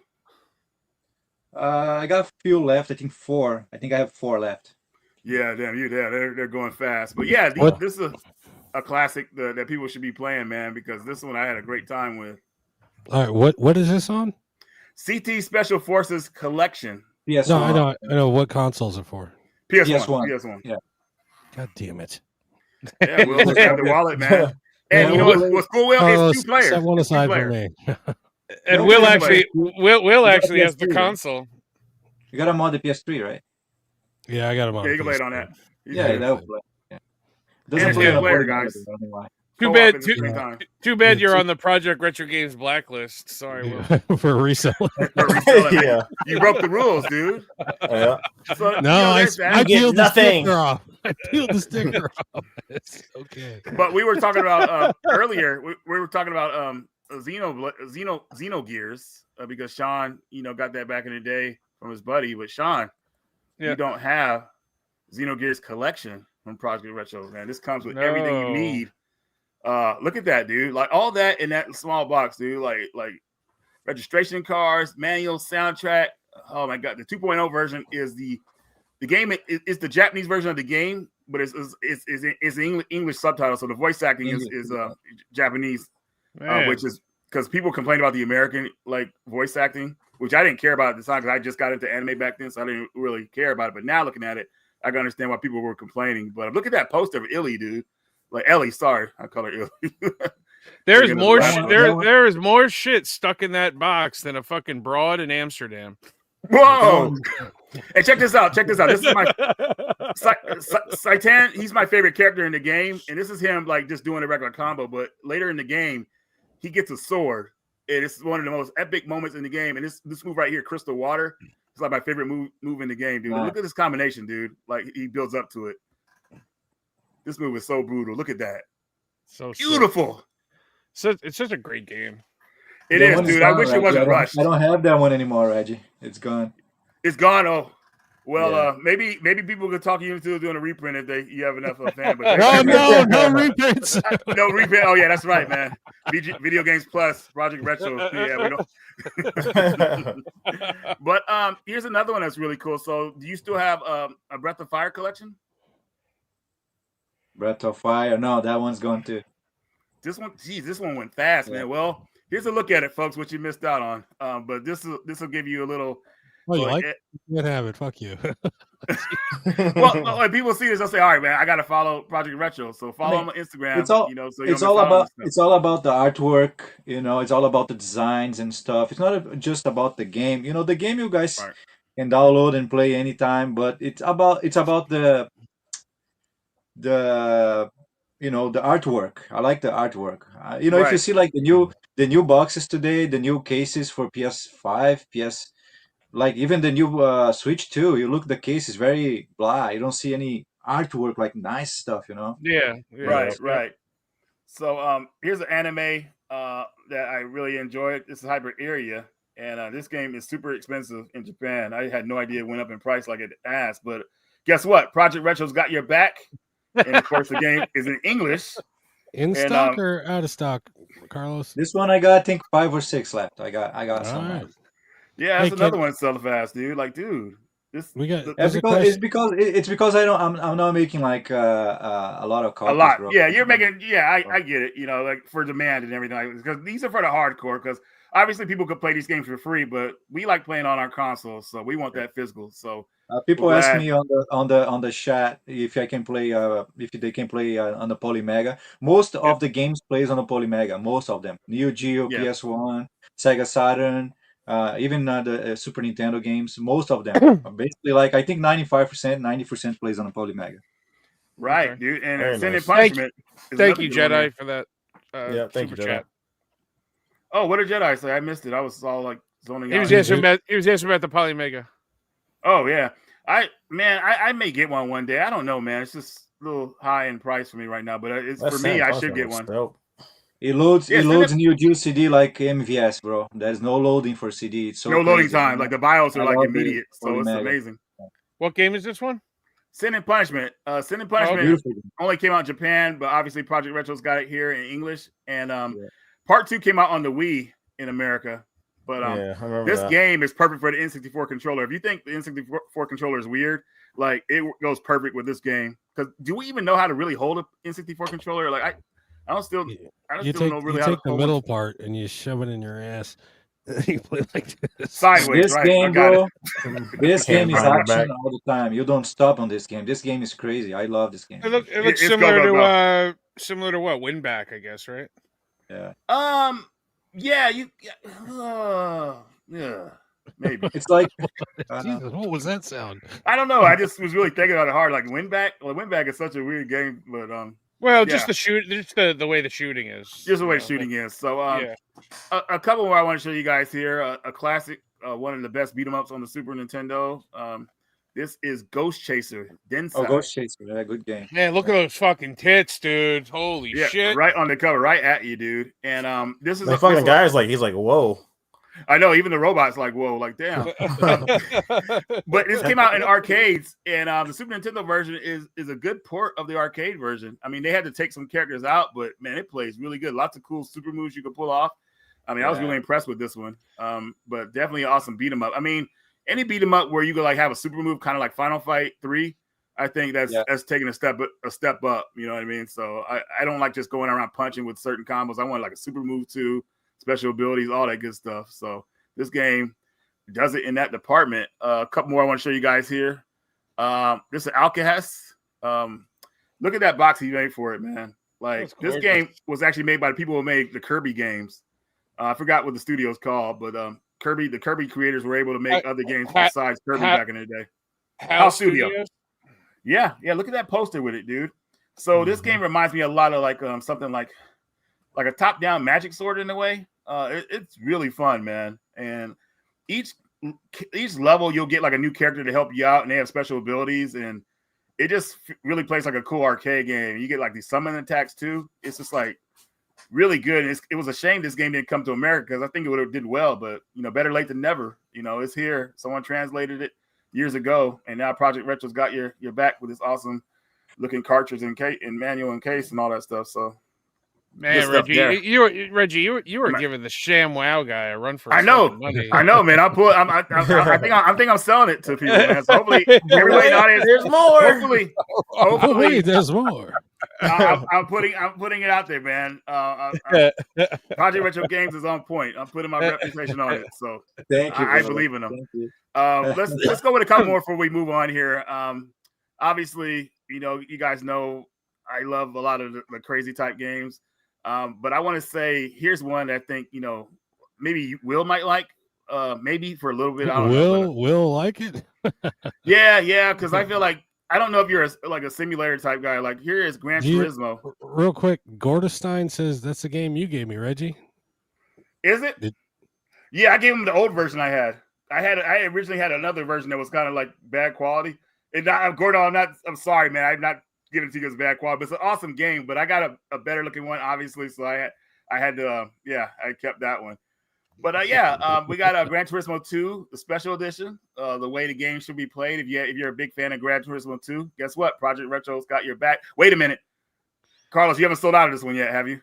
I got a few left. I think 4. I think I have 4 left. Yeah, damn you. Yeah, they're going fast. But yeah, this is a classic that people should be playing, man, because this one I had a great time with. All right, what is this on? CT Special Forces Collection. PS1. No, I know what consoles are for. PS1. Yeah. God damn it. Yeah, Will just have the wallet, man. And you know what's cool, Will? It's 2 players. Set one aside for me. And Will actually has the console. You got him on the PS3, right? Yeah, I got him on. Yeah, you can play it on that. Yeah, that'll play. Yeah. Doesn't play on player, guys. Too co-op bad. at the same time. Too bad you're on the Project Retro Games blacklist. Sorry, Will. For reselling. Yeah, you broke the rules, dude. Yeah. So, No, I peeled the sticker off. I peeled the sticker off. It's okay. But we were talking about earlier. We were talking about Xenogears because Sean, got that back in the day from his buddy. But Sean, you don't have Xenogears collection from Project Retro, man. This comes with everything you need. Look at that, dude. Like all that in that small box, dude. Like registration cards, manual, soundtrack. Oh my god, the 2.0 version is the game. It's the Japanese version of the game, but it's English subtitles. So the voice acting is Japanese, which is because people complain about the American voice acting, which I didn't care about at the time because I just got into anime back then, so I didn't really care about it. But now looking at it, I can understand why people were complaining. But look at that poster of Illy, dude. Like Ellie, sorry, I call her Illy. There's more. There is more shit stuck in that box than a fucking broad in Amsterdam. Whoa! Hey, check this out. This is my Saitan. He's my favorite character in the game, and this is him just doing a regular combo. But later in the game, he gets a sword, and it's one of the most epic moments in the game. And this move right here, Crystal Water, is like my favorite move in the game, dude. Wow. Look at this combination, dude. Like he builds up to it. This move is so brutal. Look at that. So beautiful. So it's such a great game. It is, dude. I wish it wasn't rushed. I don't have that one anymore, Reggie. It's gone. It's gone. Oh, well, maybe people could talk you into doing a reprint if you have enough of a fan. But no reprints. No reprint. Oh yeah, that's right, man. Video Games Plus, Project Retro. Yeah, we don't. But here's another one that's really cool. So, do you still have a Breath of Fire collection? Breath of Fire. No, that one's gone too. This one went fast, man. Well, here's a look at it, folks. What you missed out on. But this will give you a little. Oh, you like it? You can have it. Fuck you. Well, when people see this, they'll say, "All right, man, I got to follow Project Retro." So follow him on Instagram. It's all about the artwork. It's all about the designs and stuff. It's not just about the game. The game you guys can download and play anytime, but it's about the the artwork. I like the artwork. If you see the new boxes today, the new cases for PS5, even the new Switch 2, you look, the case is very blah. You don't see any artwork, nice stuff, Yeah. Right. So here's an anime that I really enjoyed. This is Hyperia, and this game is super expensive in Japan. I had no idea it went up in price like it asked, but guess what? Project Retro's got your back. And of course, the game is in English. Stock or out of stock, Carlos? This one I got, I think 5 or 6 left. I got some. Right. Yeah, that's another one selling fast, dude. Dude, this we got. It's because I'm not making a lot of copies. A lot, bro. Yeah. You're making. Yeah, I get it. For demand and everything. Because these are for the hardcore. Because obviously people could play these games for free, but we like playing on our consoles, so we want that physical. So. People ask me on the chat if I can play if they can play on the Polymega. Most of the games plays on the Polymega. Most of them, Neo Geo, PS1, Sega Saturn, even the Super Nintendo games. Most of them, basically, I think 95%, 90% plays on the Polymega. Right, dude. And Sin and Punishment. Thank you, Jedi, for that. Thank you, Jedi. Chat. Oh, what did Jedi say? I missed it. I was all zoning out. He was answering about the Polymega. Oh yeah, I may get one day. I don't know, man. It's just a little high in price for me right now, but for me. I should get one. It loads Neo Geo CD like MVS, bro. There's no loading for CD. It's no loading time. The BIOS are immediate, so it's amazing. What game is this one? Sin and Punishment. Sin and Punishment only came out in Japan, but obviously Project Retro's got it here in English, and Part 2 came out on the Wii in America. But this game is perfect for the N64 controller. If you think the N64 controller is weird, it goes perfect with this game. Because do we even know how to really hold an N64 controller? I don't still know really how to hold it. You take the middle part and you shove it in your ass. You play like this. Sideways, this game, bro. This game is action all the time. You don't stop on this game. This game is crazy. I love this game. It looks similar to what? Win Back, I guess, right? Yeah. Yeah, maybe. It's like Jesus, what was that sound? I don't know. I just was really thinking about it hard. Win Back. Well, Win Back is such a weird game, but Well, just the way the shooting is. Just the way shooting is. So, yeah. A couple more I want to show you guys here. A classic, one of the best beat 'em ups on the Super Nintendo. This is Ghost Chaser. Densai. Oh, Ghost Chaser, yeah, good game. Man, look at those fucking tits, dude. Holy shit! Right on the cover, right at you, dude. And this is the fucking guy's like, he's like, whoa. I know, even the robot's like, whoa, like damn. But this came out in arcades, and the Super Nintendo version is a good port of the arcade version. I mean, they had to take some characters out, but man, it plays really good. Lots of cool super moves you can pull off. I mean, I was really impressed with this one. But definitely an awesome beat 'em up. I mean, any beat 'em up where you could like have a super move, kind of like Final Fight 3, I think that's taking a step up. You know what I mean? So I don't like just going around punching with certain combos. I want like a super move too, special abilities, all that good stuff. So this game does it in that department. A couple more I want to show you guys here. This is Alcahest. Look at that box he made for it, man. Like this game was actually made by the people who made the Kirby games. I forgot what the studio's called, but the Kirby creators were able to make other games besides Kirby back in the day. House Studio. Yeah. Look at that poster with it, dude. So this game reminds me a lot of like something like a top-down Magic Sword in a way. It's really fun, man. And each level you'll get like a new character to help you out, and they have special abilities, and it just really plays like a cool arcade game. You get like these summon attacks too. It's just like really good. And it was a shame this game didn't come to America because I think it would have did well, but better late than never. It's here. Someone translated it years ago, and now Project Retro's got your back with this awesome looking cartridge and manual and case and all that stuff. So, man, Reggie, you were giving the ShamWow guy a run for his money. I know, man. I think I'm selling it to people, man. So hopefully, everybody in the audience, there's more. Hopefully, there's more. I'm putting it out there, man. Project Retro Games is on point. I'm putting my reputation on it, so thank you. I believe in them. Let's go with a couple more before we move on here. Obviously, you guys know I love a lot of the crazy type games, but I want to say here's one that I think maybe Will might like. Maybe for a little bit. I don't know. Will like it? Yeah, because I feel like. I don't know if you're a simulator type guy. Like here is Gran Turismo. Real quick, Gordestein says that's the game you gave me, Reggie. Is it? Yeah, I gave him the old version I had. I originally had another version that was kind of like bad quality. And Gordon, I'm sorry, man. I'm not giving it to you as bad quality, but it's an awesome game. But I got a better looking one, obviously. So I had to I kept that one. But we got Gran Turismo 2, the special edition, the way the game should be played. If you're a big fan of Gran Turismo 2, guess what? Project Retro's got your back. Wait a minute, Carlos, you haven't sold out of this one yet, have you?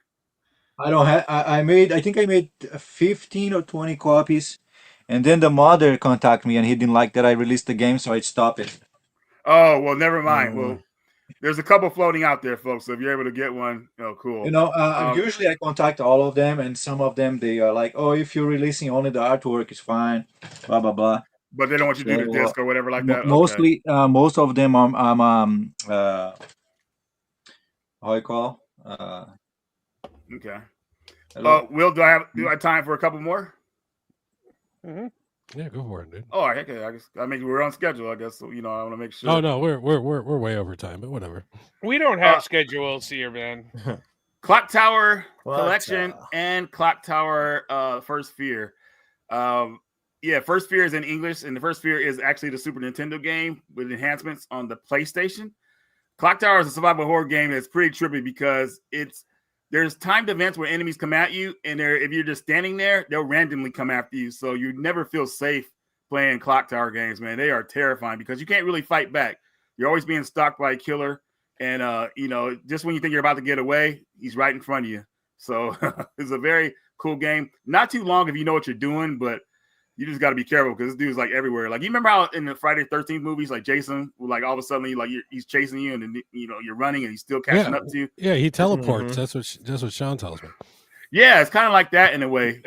I don't have. I think I made 15 or 20 copies, and then the modder contacted me, and he didn't like that I released the game, so I stopped it. Oh well, never mind. Well, there's a couple floating out there, folks. So if you're able to get one, cool. Usually I contact all of them, and some of them they are like, "Oh, if you're releasing only the artwork, it's fine." Blah blah blah. But they don't want you to do the disc or whatever like that. Mostly, most of them how you call? Okay. Will, do I have time for a couple more? Mm-hmm. Yeah, go for it, dude. Oh, okay. I mean, we're on schedule, I guess. So, I want to make sure. Oh no, we're way over time, but whatever. We don't have schedules here, man. Clock Tower Collection and Clock Tower First Fear. First Fear is in English, and the First Fear is actually the Super Nintendo game with enhancements on the PlayStation. Clock Tower is a survival horror game that's pretty trippy because there's timed events where enemies come at you, and if you're just standing there, they'll randomly come after you. So you never feel safe playing Clock Tower games, man. They are terrifying because you can't really fight back. You're always being stalked by a killer, and just when you think you're about to get away, he's right in front of you. So it's a very cool game. Not too long if you know what you're doing, but you just got to be careful because this dude's like everywhere. Like you remember how in the Friday 13th movies, like Jason, like all of a sudden he's chasing you, and then you're running, and he's still catching up to you. Yeah, he teleports. Mm-hmm. That's what Sean tells me. Yeah, it's kind of like that in a way.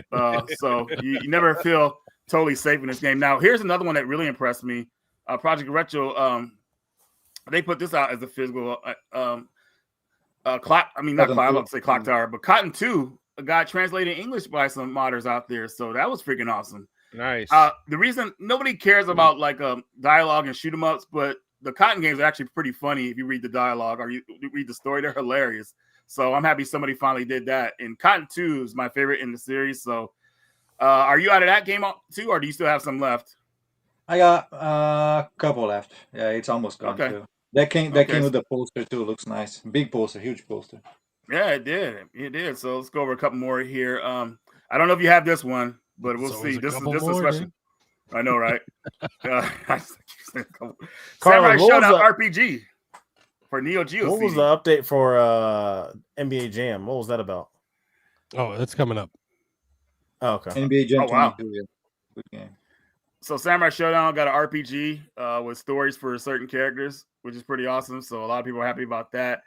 So you never feel totally safe in this game. Now, here's another one that really impressed me. Project Retro. They put this out as a physical clock. I mean, not clock. I don't say Clock Tower, but Cotton 2 got translated in English by some modders out there. So that was freaking awesome. Nice. The reason nobody cares about like dialogue and shoot 'em ups, but the Cotton games are actually pretty funny if you read the dialogue or you read the story. They're hilarious. So I'm happy somebody finally did that. And Cotton 2 is my favorite in the series. So are you out of that game too, or do you still have some left? I got a couple left. Yeah, it's almost gone Okay. too. That came Okay. with the poster too. Looks nice. Big poster, huge poster. Yeah, it did. It did. So let's go over a couple more here. I don't know if you have this one, but we'll It's see. always a This is couple this is more, special. dude. I know, right? Carlos, Samurai what was Showdown the- RPG for Neo Geo. What was CD. the update for NBA Jam? What was that about? Oh, that's coming up. Oh, okay. NBA Jam Oh, wow. 22. Yeah. Good game. So Samurai Showdown got an RPG with stories for certain characters, which is pretty awesome. So a lot of people are happy about that.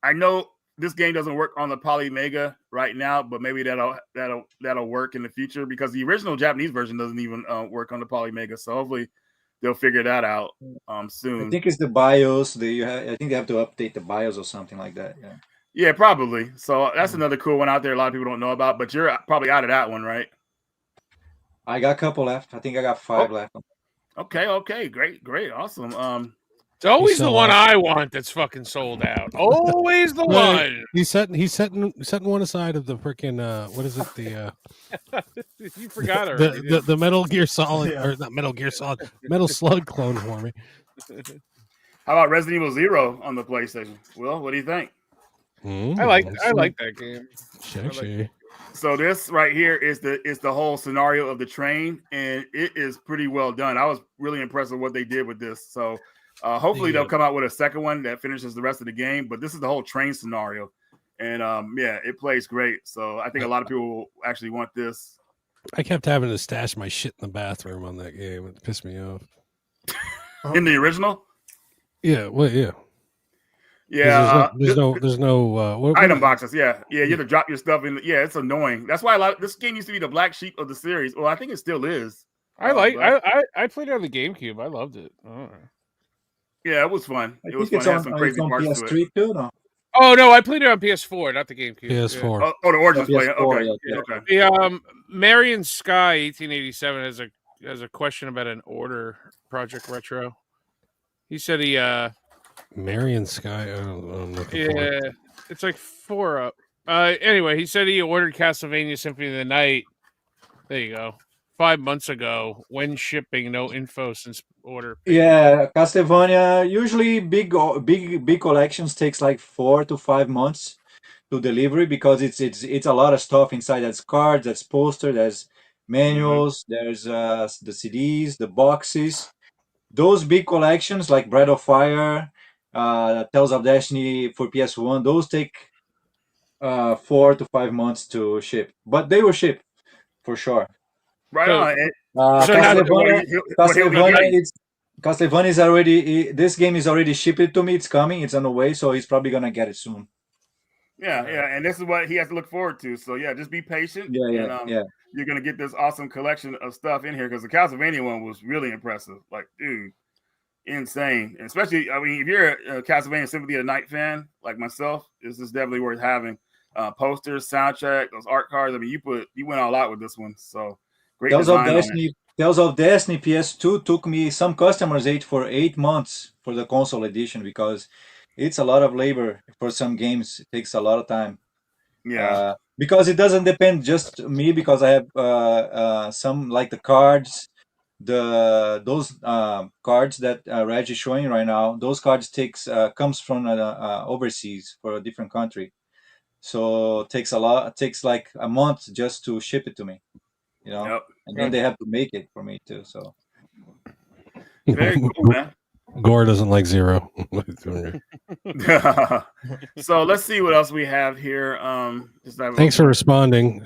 I know this game doesn't work on the Polymega right now, but maybe that'll work in the future because the original Japanese version doesn't even work on the Polymega. So hopefully they'll figure that out soon. I think it's the BIOS. I think they have to update the BIOS or something like that. Yeah. Yeah, probably. So that's another cool one out there. A lot of people don't know about, but you're probably out of that one, right? I got a couple left. I think I got 5 left. Okay, great, awesome. It's always So, the one I want that's fucking sold out. Always the one. He's setting one aside of the freaking what is it, the You forgot already. the Metal Gear Solid or not Metal Gear Solid, Metal Slug clone for me. How about Resident Evil 0 on the PlayStation? Will, what do you think? I like that game. So this right here is the whole scenario of the train, and it is pretty well done. I was really impressed with what they did with this. So hopefully they'll come out with a second one that finishes the rest of the game. But this is the whole train scenario, and it plays great. So I think a lot of people will actually want this. I kept having to stash my shit in the bathroom on that game. It pissed me off. In the original? Yeah. Well, yeah. Yeah, there's no item boxes. Yeah, you have to drop your stuff in. Yeah, it's annoying. That's why this game used to be the black sheep of the series. Well, I think it still is. I played it on the GameCube. I loved it. Yeah, it was fun. I It was think fun. It had it's some on crazy parts to PS3 it. too, no? Oh no, I played it on PS4, not the GameCube. PS4. Yeah. Oh, the Origins PS4, play. Okay, yeah. okay. The Marion Sky 1887 has a question about an order Project Retro. He said he Marion Sky. I'm looking for it. yeah, it's like 4 up. Anyway, he said he ordered Castlevania Symphony of the Night. There you go. 5 months ago. When shipping? No info since order. Yeah, Castlevania. Usually, big collections takes like 4 to 5 months to delivery because it's a lot of stuff inside. That's cards, that's poster, there's manuals, there's the CDs, the boxes. Those big collections like Breath of Fire, Tales of Destiny for PS1, those take 4 to 5 months to ship, but they will ship for sure. Right So- on. Castlevania is already. This game is already shipped to me. It's coming. It's on the way, so he's probably gonna get it soon. Yeah, and this is what he has to look forward to. So yeah, just be patient. Yeah. You're gonna get this awesome collection of stuff in here because the Castlevania one was really impressive. Like, dude, insane. And especially, I mean, if you're a Castlevania Symphony of the Night fan like myself, this is definitely worth having. Posters, soundtrack, those art cards. I mean, you went all out with this one. So great. Tales of Destiny PS2 took me. Some customers ate for 8 months for the console edition because it's a lot of labor for some games. It takes a lot of time. Yeah. Because it doesn't depend just me because I have some like the cards, those cards that Reg is showing right now. Those cards comes from overseas for a different country, so it takes like a month just to ship it to me, Yep. and then they have to make it for me too. So Very cool, man. Gore doesn't like Zero. So let's see what else we have here. Thanks for responding.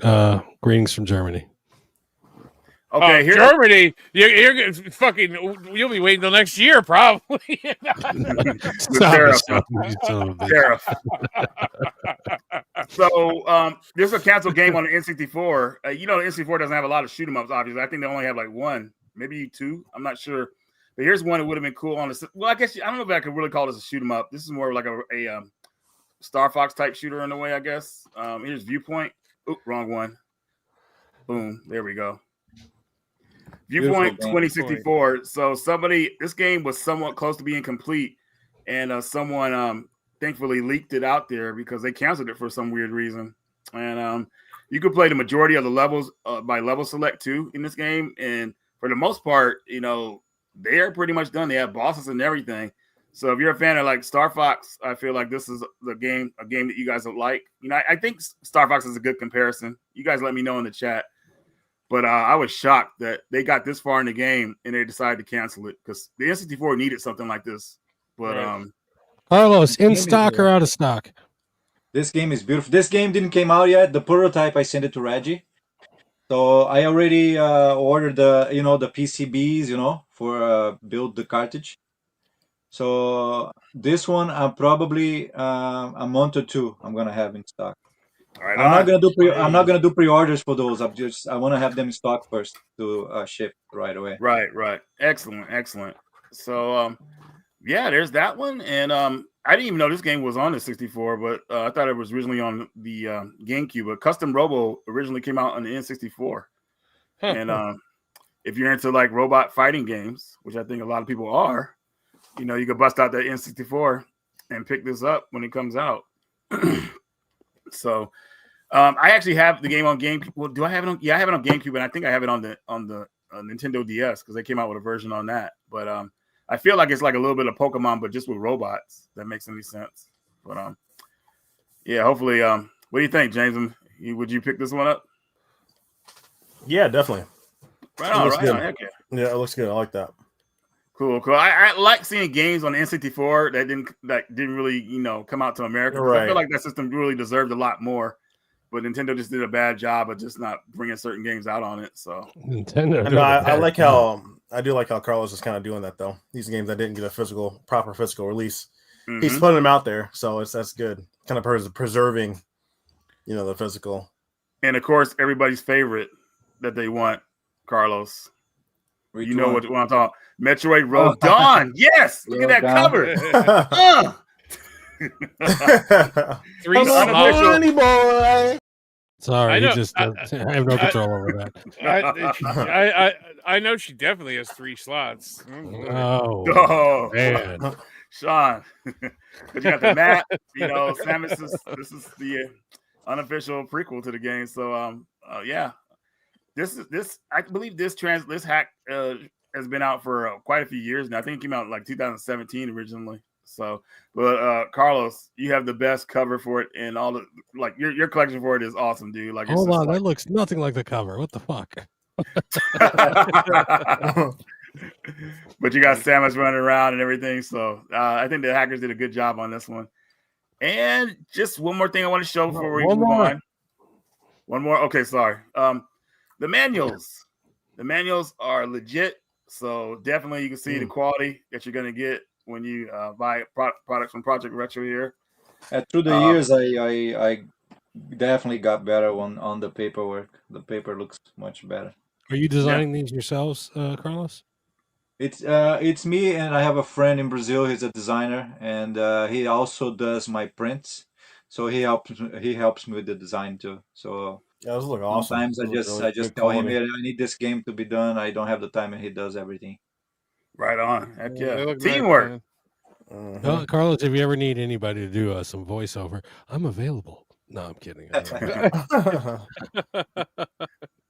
Greetings from Germany. Okay, here Germany. You're fucking. You'll be waiting till next year, probably. Tariff. Tariff. So this is a canceled game on the N64. The N64 doesn't have a lot of shoot 'em ups. Obviously, I think they only have like 1, maybe 2. I'm not sure. But here's one that would have been cool on the. Well, I guess I don't know if I could really call this a shoot 'em up. This is more like a Star Fox type shooter in a way, I guess. Here's Viewpoint. Oop, wrong one. Boom. There we go. Beautiful Viewpoint game. 2064. So this game was somewhat close to being complete, and someone thankfully leaked it out there because they canceled it for some weird reason. And you could play the majority of the levels by level select too in this game, and for the most part, they are pretty much done. They have bosses and everything. So if you're a fan of like Star Fox, I feel like this is a game that you guys would like. I think Star Fox is a good comparison. You guys let me know in the chat. But I was shocked that they got this far in the game and they decided to cancel it because the N64 needed something like this. But Carlos, in stock or out of stock? This game is beautiful. This game didn't came out yet. The prototype I sent it to Reggie. So I already ordered the PCBs for build the cartridge. So this one probably a month or two I'm gonna have in stock. Right I'm not on. gonna do pre-orders for those. I want to have them in stock first to ship right away. Right. Excellent. So yeah, there's that one. And I didn't even know this game was on the 64, but I thought it was originally on the GameCube. But Custom Robo originally came out on the N64. And if you're into like robot fighting games, which I think a lot of people are, you can bust out that N64 and pick this up when it comes out. So I actually have the game on GameCube. Well, do I have it on? Yeah, I have it on GameCube, and I think I have it on the Nintendo DS because they came out with a version on that. But I feel like it's like a little bit of Pokemon, but just with robots. That makes any sense. But yeah, hopefully. What do you think, James? Would you pick this one up? Yeah, definitely. Right on. Okay. Yeah, it looks good. I like that. Cool. I like seeing games on the N64 that didn't really come out to America. Right. I feel like that system really deserved a lot more, but Nintendo just did a bad job of just not bringing certain games out on it. So Nintendo. I do like how Carlos is kind of doing that though. These games that didn't get a proper physical release, Mhm. he's putting them out there, so that's good. Kind of preserving, the physical. And of course, everybody's favorite that they want, Carlos. You know what I'm talking about. Metroid Road Dawn. Yes, look at that cover. Three slots. Boy. Sorry, I know- I have no control over that. I know she definitely has 3 slots. Oh, man. Sean, but you got the map. Samus this is the unofficial prequel to the game. So yeah, this I believe this hack has been out for quite a few years now. I think it came out like 2017 originally. So, but Carlos, you have the best cover for it, and all the your collection for it is awesome, dude. Like, Hold on, that looks nothing like the cover. What the fuck? But you got Samus running around and everything. So I think the hackers did a good job on this one. And just one more thing I want to show before we move on. One more. Okay, sorry. The manuals. The manuals are legit. So definitely you can see the quality that you're going to get when you buy products from Project Retro here. Through the years, I definitely got better on the paperwork. The paper looks much better. Are you designing these yourselves, Carlos? It's me, and I have a friend in Brazil. He's a designer, and he also does my prints. So he helps me with the design too. So yeah, those look awesome. Sometimes I just tell him, "Hey, I need this game to be done. I don't have the time," and he does everything. Right on. Heck yeah. They look Teamwork. nice, No, Carlos, if you ever need anybody to do some voiceover, I'm available. No, I'm kidding.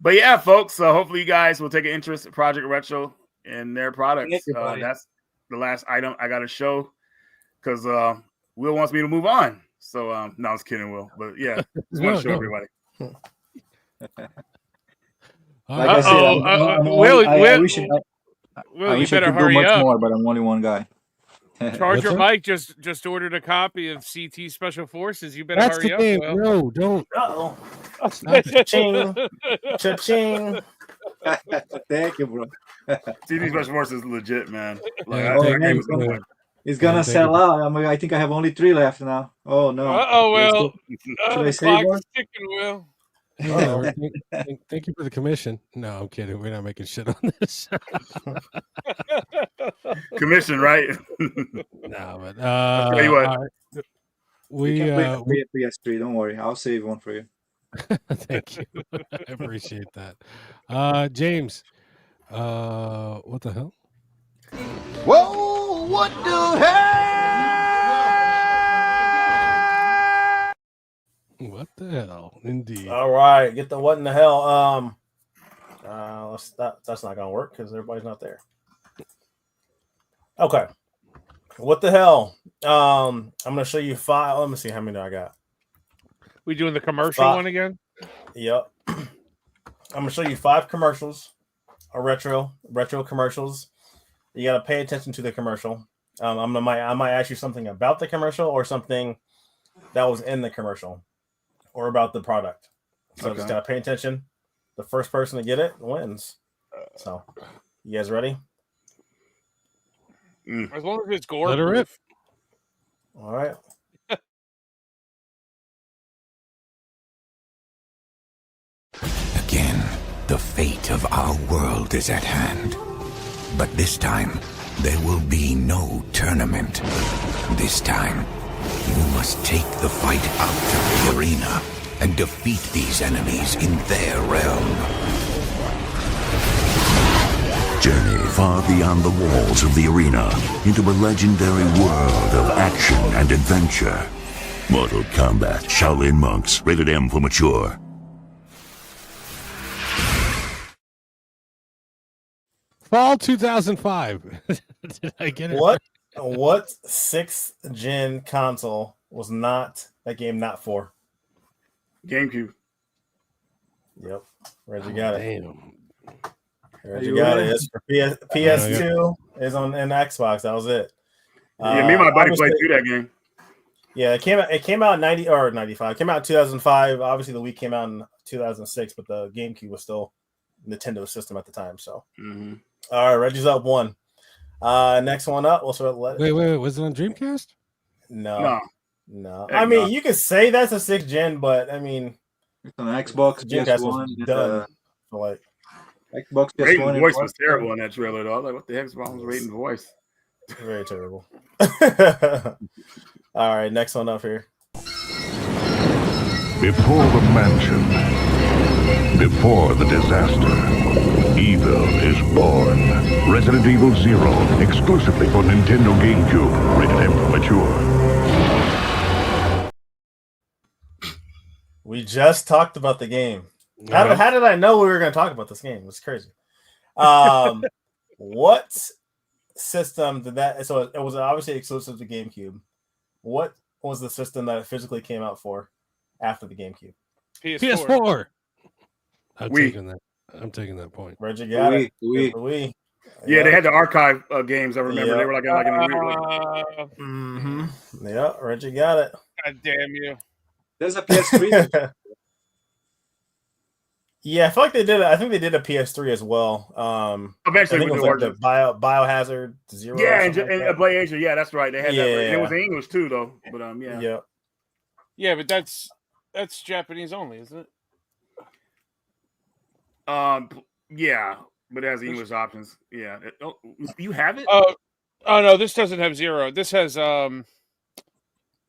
But yeah, folks. So hopefully you guys will take an interest in Project Retro and their products. That's the last item I got to show because Will wants me to move on. So no, I was kidding, Will. But yeah, just want to show everybody. Like I said, Will, I you wish I better could do hurry much up. more, but I'm only one guy. Charger Mike just ordered a copy of CT Special Forces. You better That's hurry the up. thing. Will. No, don't. Uh-oh. Cha-ching. Cha-ching. Thank you, bro. CT Special Forces is legit, man. Like, Yeah, that game is good. It's gonna sell out. I think I have only 3 left now. Oh no. Will. Should I The save clock's one? ticking, Will. Hey, thank you for the commission. No, I'm kidding. We're not making shit on this. Commission, right? No, but I'll tell you what. all right. We can play a PS3. Don't worry. I'll save one for you. thank you. I appreciate that. James, What the hell? Whoa, what the hell? What the hell? Indeed. All right, get the what in the hell. That's not gonna work because everybody's not there. Okay, what the hell? I'm gonna show you 5. Let me see how many I got. We doing the commercial 5. one again? Yep. I'm gonna show you 5 commercials, retro commercials. You gotta pay attention to the commercial. I might ask you something about the commercial or something that was in the commercial or about the product. So just gotta pay attention. The first person to get it wins. So, you guys ready? As long as it's gore Let her rip. All right. Again, the fate of our world is at hand. But this time, there will be no tournament. This time, you must take the fight out of the arena and defeat these enemies in their realm. Journey far beyond the walls of the arena into a legendary world of action and adventure. Mortal Kombat Shaolin Monks, rated M for mature. Fall 2005. Did I get it? What 6th gen console was not that game not for? GameCube. Yep. Reggie got it. Damn. Reggie got it. It's for PS2 is on an Xbox. That was it. Yeah, me and my buddy played through that game. Yeah, it came out in 90 or 95. It came out in 2005. Obviously, the Wii came out in 2006, but the GameCube was still Nintendo system at the time. So, All right, Reggie's up 1. Next one up. We'll sort of Wait. Was it on Dreamcast? No. I mean, you could say that's a 6th gen, but I mean, it's on Xbox, Dreamcast PS1, was done for like Xbox PS1. Raiden's voice was terrible in that trailer, though. I was like, what the heck's wrong with Raiden's voice? Very terrible. All right, next one up here. Before the mansion, before the disaster, evil is born. Resident Evil 0, exclusively for Nintendo GameCube, rated M for mature. We just talked about the game. How did I know we were going to talk about this game? It's crazy. What system did that? So it was obviously exclusive to GameCube. What was the system that it physically came out for after the GameCube? PS4. I'm taking that point. Reggie got it. Wii. Yeah, they had the archive games. I remember they were like Yeah, Reggie got it. God damn you! There's a PS3. Yeah, I feel like they did. I think they did a PS3 as well. Eventually, I think it was like the Biohazard 0. Yeah, and Play Asia. Yeah, that's right. They had that. It was in English too, though. But yeah. Yeah, but that's Japanese only, isn't it? Yeah, but it has English options. Yeah. You have it? Oh no, this doesn't have 0. This has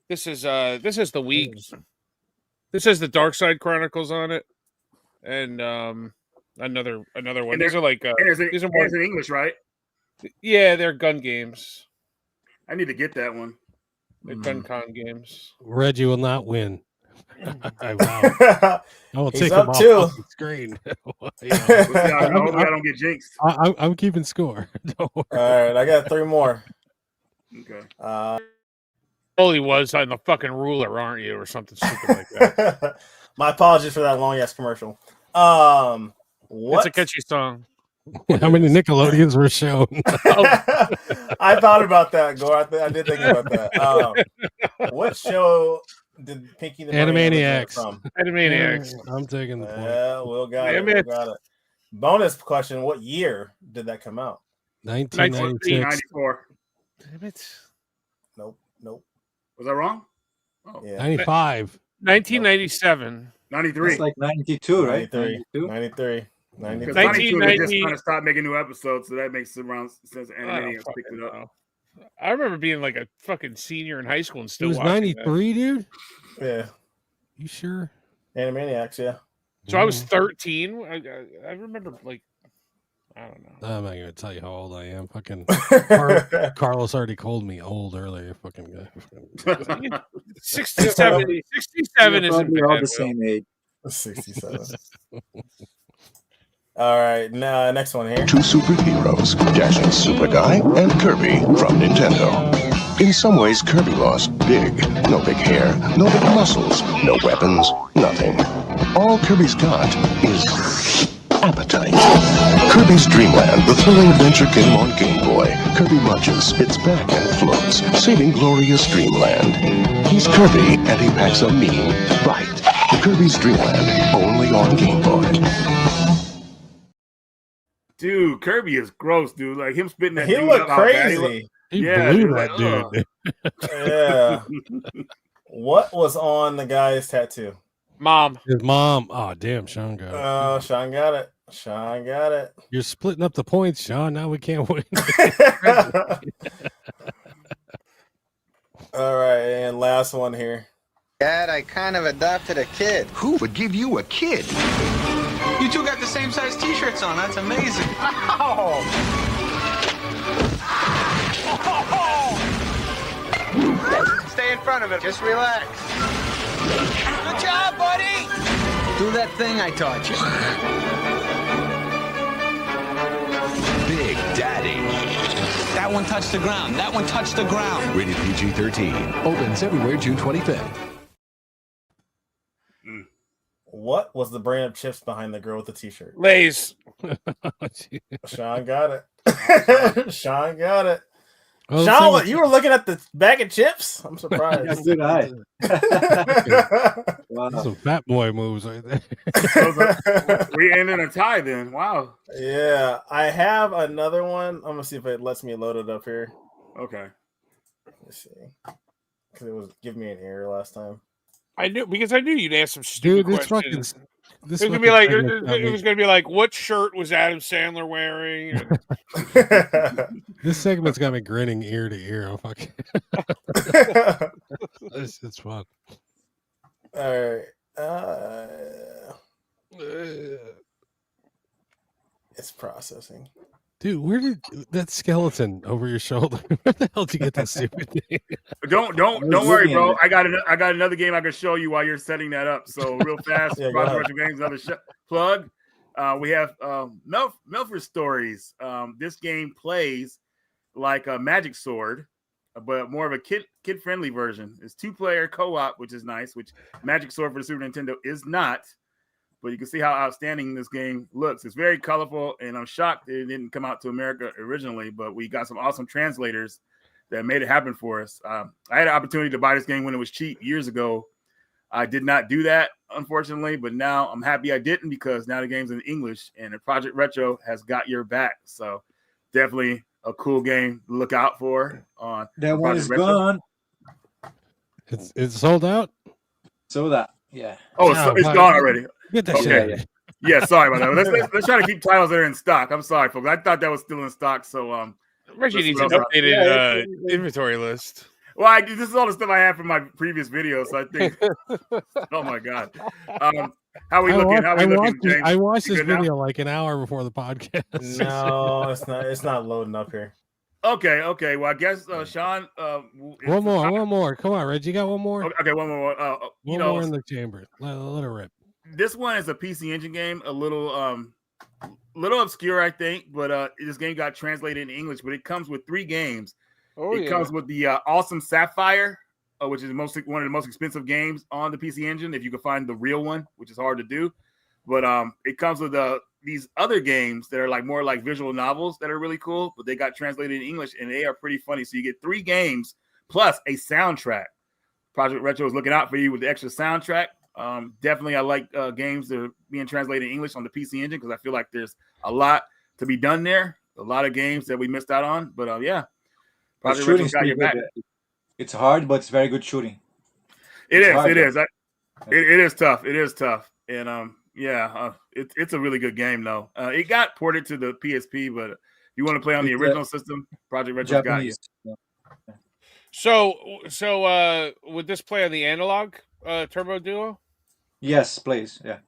this is the Wii. This has the Dark Side Chronicles on it, and another one. And these are like these are more in English, right? Yeah, they're gun games. I need to get that one. They're gun con games. Reggie will not win. I will take him off the screen. I don't get jinxed. I'm keeping score. Don't worry. All right, I got 3 more. Okay. Holy was on the fucking ruler, aren't you, or something stupid like that? My apologies for that long ass commercial. It's a catchy song. How many Nickelodeons were shown? I thought about that, Gore. I did think about that. What show did Pinky the Animaniacs from? Animaniacs. I'm taking the point. Yeah, Will got it. Bonus question: what year did that come out? 1994. Damn it! Nope. Was I wrong? Oh. Yeah. 95. 1997. 93. It's like 92, right? 93. Because 92, they just kind of stopped making new episodes, so that makes it around since Animaniacs picked it up. I remember being like a fucking senior in high school and still. It was 93, dude. Yeah. You sure? Animaniacs, yeah. So I was 13. I remember I don't know. I'm not gonna tell you how old I am. Fucking Carlos already called me old earlier. Fucking guy. 67 You're isn't probably all bad. the Will. same age. 67. All right, now next one here. Two superheroes, Dashing Super Guy and Kirby from Nintendo. In some ways, Kirby lost big. No big hair, no big muscles, no weapons, nothing. All Kirby's got is appetite. Kirby's Dream Land, the thrilling adventure game on Game Boy. Kirby munches, spits back, and floats, saving glorious Dreamland. He's Kirby, and he packs a mean bite. Kirby's Dream Land, only on Game Boy. Dude, Kirby is gross, dude. Like him spitting that. He dude looked out, man. crazy. He Yeah, blew dude, that like, dude. Yeah. What was on the guy's tattoo? Mom. His mom. Oh damn, Sean got it. Oh, Sean got it. Sean got it. You're splitting up the points, Sean. Now we can't win. All right, and last one here. Dad, I kind of adopted a kid. Who would give you a kid? You two got the same size t-shirts on. That's amazing. Stay in front of it. Just relax. Good job, buddy. Do that thing I taught you. Big Daddy. That one touched the ground. That one touched the ground. Rated PG-13. Opens everywhere June 25th. What was the brand of chips behind the girl with the t-shirt? Lay's. Sean got it. Sean got it. Oh, Sean, so- you were looking at the bag of chips? I'm surprised. Yes, did I. Wow. Some fat boy moves right there. We ended a tie then. Wow. Yeah, I have another one. I'm gonna see if it lets me load it up here. Okay. Let's see, because it was giving me an error last time. I knew you'd ask some stupid Dude, this questions. fucking. It This was gonna be like segment got it me- was gonna be like, what shirt was Adam Sandler wearing? This segment's got me grinning ear to ear. I'm fucking. It's fun. All right. It's processing. Dude, where did that skeleton over your shoulder? Where the hell did you get that stupid thing? Don't worry, bro. I got another game I can show you while you're setting that up. So real fast, Yeah, go ahead. Controversial Games, another plug. We have Milford Stories. This game plays like a Magic Sword, but more of a kid friendly version. It's 2-player co-op, which is nice. Which Magic Sword for the Super Nintendo is not. But you can see how outstanding this game looks. It's very colorful, and I'm shocked it didn't come out to America originally, but we got some awesome translators that made it happen for us. I had an opportunity to buy this game when it was cheap years ago. I did not do that, unfortunately, but now I'm happy I didn't because now the game's in English, and the Project Retro has got your back. So definitely a cool game to look out for. On That one Project is Retro. gone. It's sold out. So that, yeah. Oh, it's gone already. Get that shit out of here. Yeah, sorry about that. Let's try to keep titles that are in stock. I'm sorry, folks. I thought that was still in stock. So Reggie needs what an else- updated inventory list. Well, this is all the stuff I have from my previous videos. So I think, oh my god, how we looking? How we looking, James? I watched You this good now? video like an hour before the podcast. No, it's not. It's not loading up here. Okay. Well, I guess Sean. One more. Come on, Reggie. You got one more? Okay, one more. One more in the chamber. Let it rip. This one is a PC Engine game, a little obscure, I think, but this game got translated in English. But it comes with 3 games. It comes with the Awesome Sapphire, which is one of the most expensive games on the PC Engine, if you can find the real one, which is hard to do. But it comes with these other games that are more like visual novels that are really cool, but they got translated in English, and they are pretty funny. So you get 3 games plus a soundtrack. Project Retro is looking out for you with the extra soundtrack. Definitely, I like games that are being translated in English on the PC Engine because I feel like there's a lot to be done there. A lot of games that we missed out on. But yeah, Project Retro's got your back. It's hard, but it's very good shooting. It is hard, tough. It is tough. And it's a really good game though. It got ported to the PSP, but if you want to play on the original system, Project Retro's got you. Yeah. So would this play on the analog Turbo Duo? Yes, please. Yeah.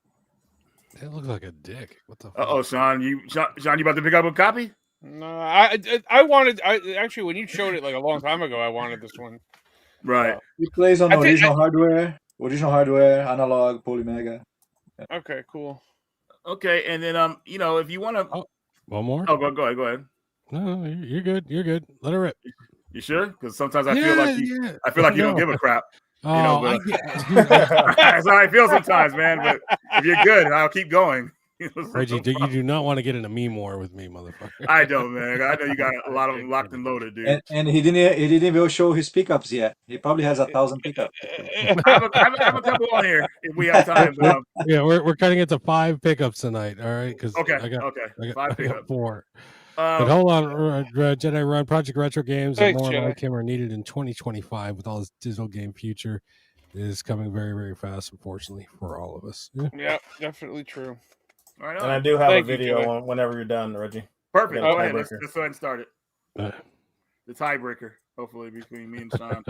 It looks like a dick. What the? Oh, Sean, you about to pick up a copy? No, I wanted. Actually, when you showed it like a long time ago, I wanted this one. Right. It plays on original hardware, analog, polymega. Okay, cool. Okay, and then if you want to, one more. Oh, go ahead. No, you're good. You're good. Let her rip. You sure? Because sometimes I feel like you don't give a crap. Oh, But that's how I feel sometimes, man. But if you're good, I'll keep going. Reggie, you do not want to get into me more with me, motherfucker. I don't, man. I know you got a lot of them locked and loaded, dude. And he didn't even show his pickups yet. He probably has 1,000 pickups. I have a couple on here if we have time. Yeah, we're cutting it to 5 pickups tonight. All right, because Okay, I got 5 pickups. 4. But hold on, Jedi Run Project Retro games and Thanks, more Jedi. like him are needed in 2025 with all this digital game future. It is coming very, very fast, unfortunately, for all of us. Yeah, definitely true. Right and I do have a video whenever you're done, Reggie. Perfect. Go ahead. Let's go ahead and start it. The tiebreaker, hopefully, between me and Sean.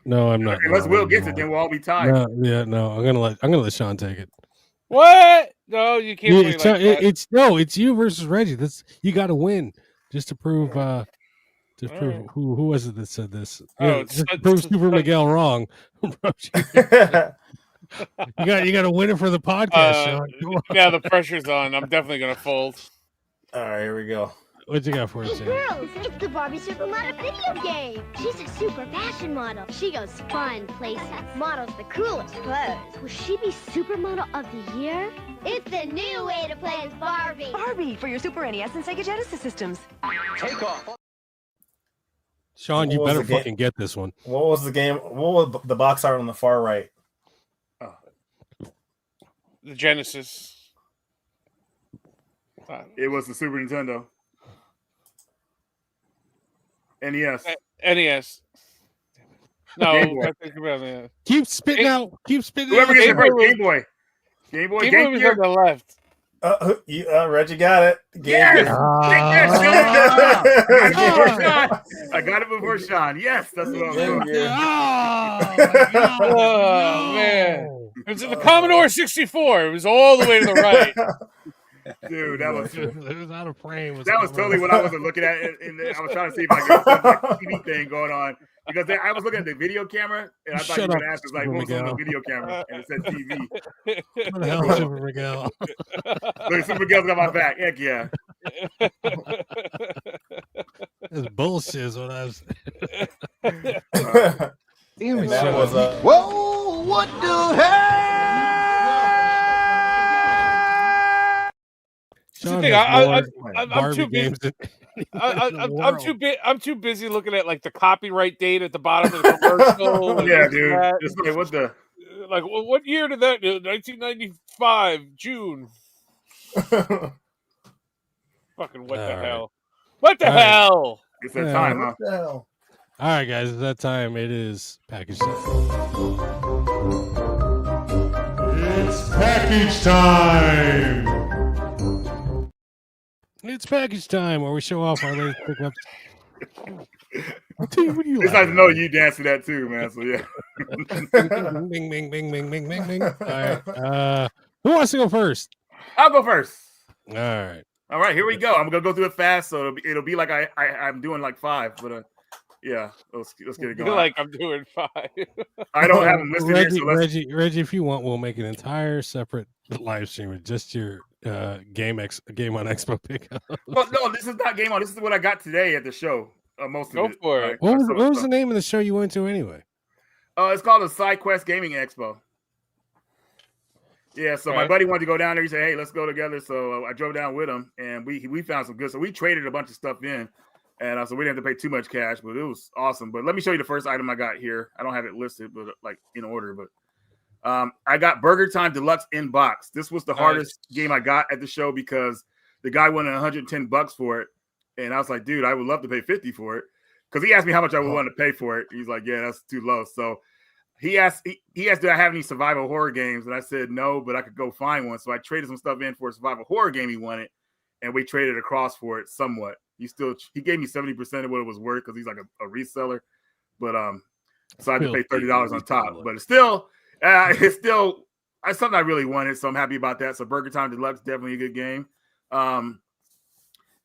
No, I'm not. Okay, Will gets it, then we'll all be tied. No. I'm gonna let Sean take it. What? No, you can't. Play like that. It's you versus Reggie. You got to win just to prove. Who was it that said this? Just to prove Super Miguel wrong. You got to win it for the podcast, Sean. Now the pressure's on. I'm definitely gonna fold. All right, here we go. What you got for us, Hey girls, it's the Barbie Supermodel video game. She's a super fashion model. She goes fun places, models the coolest clothes. Will she be Supermodel of the Year? It's the new way to play as Barbie. Barbie for your Super NES and Sega Genesis systems. Take off. Sean, you better fucking get this one. What was the game? What was the box art on the far right? The Genesis. It was the Super Nintendo. NES. NES. No, I think about it. Keep spitting out. Whoever gets it first, Game Boy. Game Boy. Game Boy was on the left. Reggie got it. Yes! I got it before Sean. Yes, that's what I was doing. Oh, man. It was the Commodore 64. It was all the way to the right. Dude, that was it was out of frame. That was totally what I wasn't looking at. And I was trying to see if I could get some TV thing going on. Because I was looking at the video camera, and I thought you were going to ask us, like, what was on the video camera? And it said TV. What the hell, Super Miguel? Look, Super Miguel's got my back. Heck yeah. That's bullshit is what I was... Whoa, what the hell? Sean I'm too busy looking at like the copyright date at the bottom of the commercial. Yeah, dude. Just like what the what year did that do? 1995 June. Fucking what the hell? What the hell? It's that time, huh? What the hell? All right, guys, it's that time. It is package time. It's package time. It's package time where we show off our latest pickups. Dude, what are you it's nice to know you dance to that too, man. So yeah. Bing, bing, bing, bing, bing, bing, bing. All right. Who wants to go first? I'll go first. All right. All right, here we go. I'm gonna go through it fast, so it'll be like I'm doing like 5, but yeah, let's get it going. Like I'm doing 5. I don't have them listed Reggie, here. So Reggie, if you want, we'll make an entire separate live stream with just your Game on Expo pickup. Well, no, this is not Game On. This is what I got today at the show. Most of it. For it. What was the name of the show you went to anyway? It's called the SideQuest Gaming Expo. Yeah, so my buddy wanted to go down there. He said, "Hey, let's go together." So I drove down with him, and we found some good. So we traded a bunch of stuff in, and so we didn't have to pay too much cash, but it was awesome. But let me show you the first item I got here. I don't have it listed, but like in order. But I got Burger Time Deluxe in box. This was the hardest game I got at the show because the guy wanted $110 for it, and I was like, "Dude, I would love to pay $50 for it," because he asked me how much I would want to pay for it. He's like, "Yeah, that's too low." So he asked, "Do I have any survival horror games?" And I said, "No, but I could go find one." So I traded some stuff in for a survival horror game he wanted, and we traded across for it somewhat. He gave me 70% of what it was worth because he's like a reseller, but so I had to pay $30 on top. But it's still something I really wanted, so I'm happy about that. So Burger Time Deluxe, definitely a good game.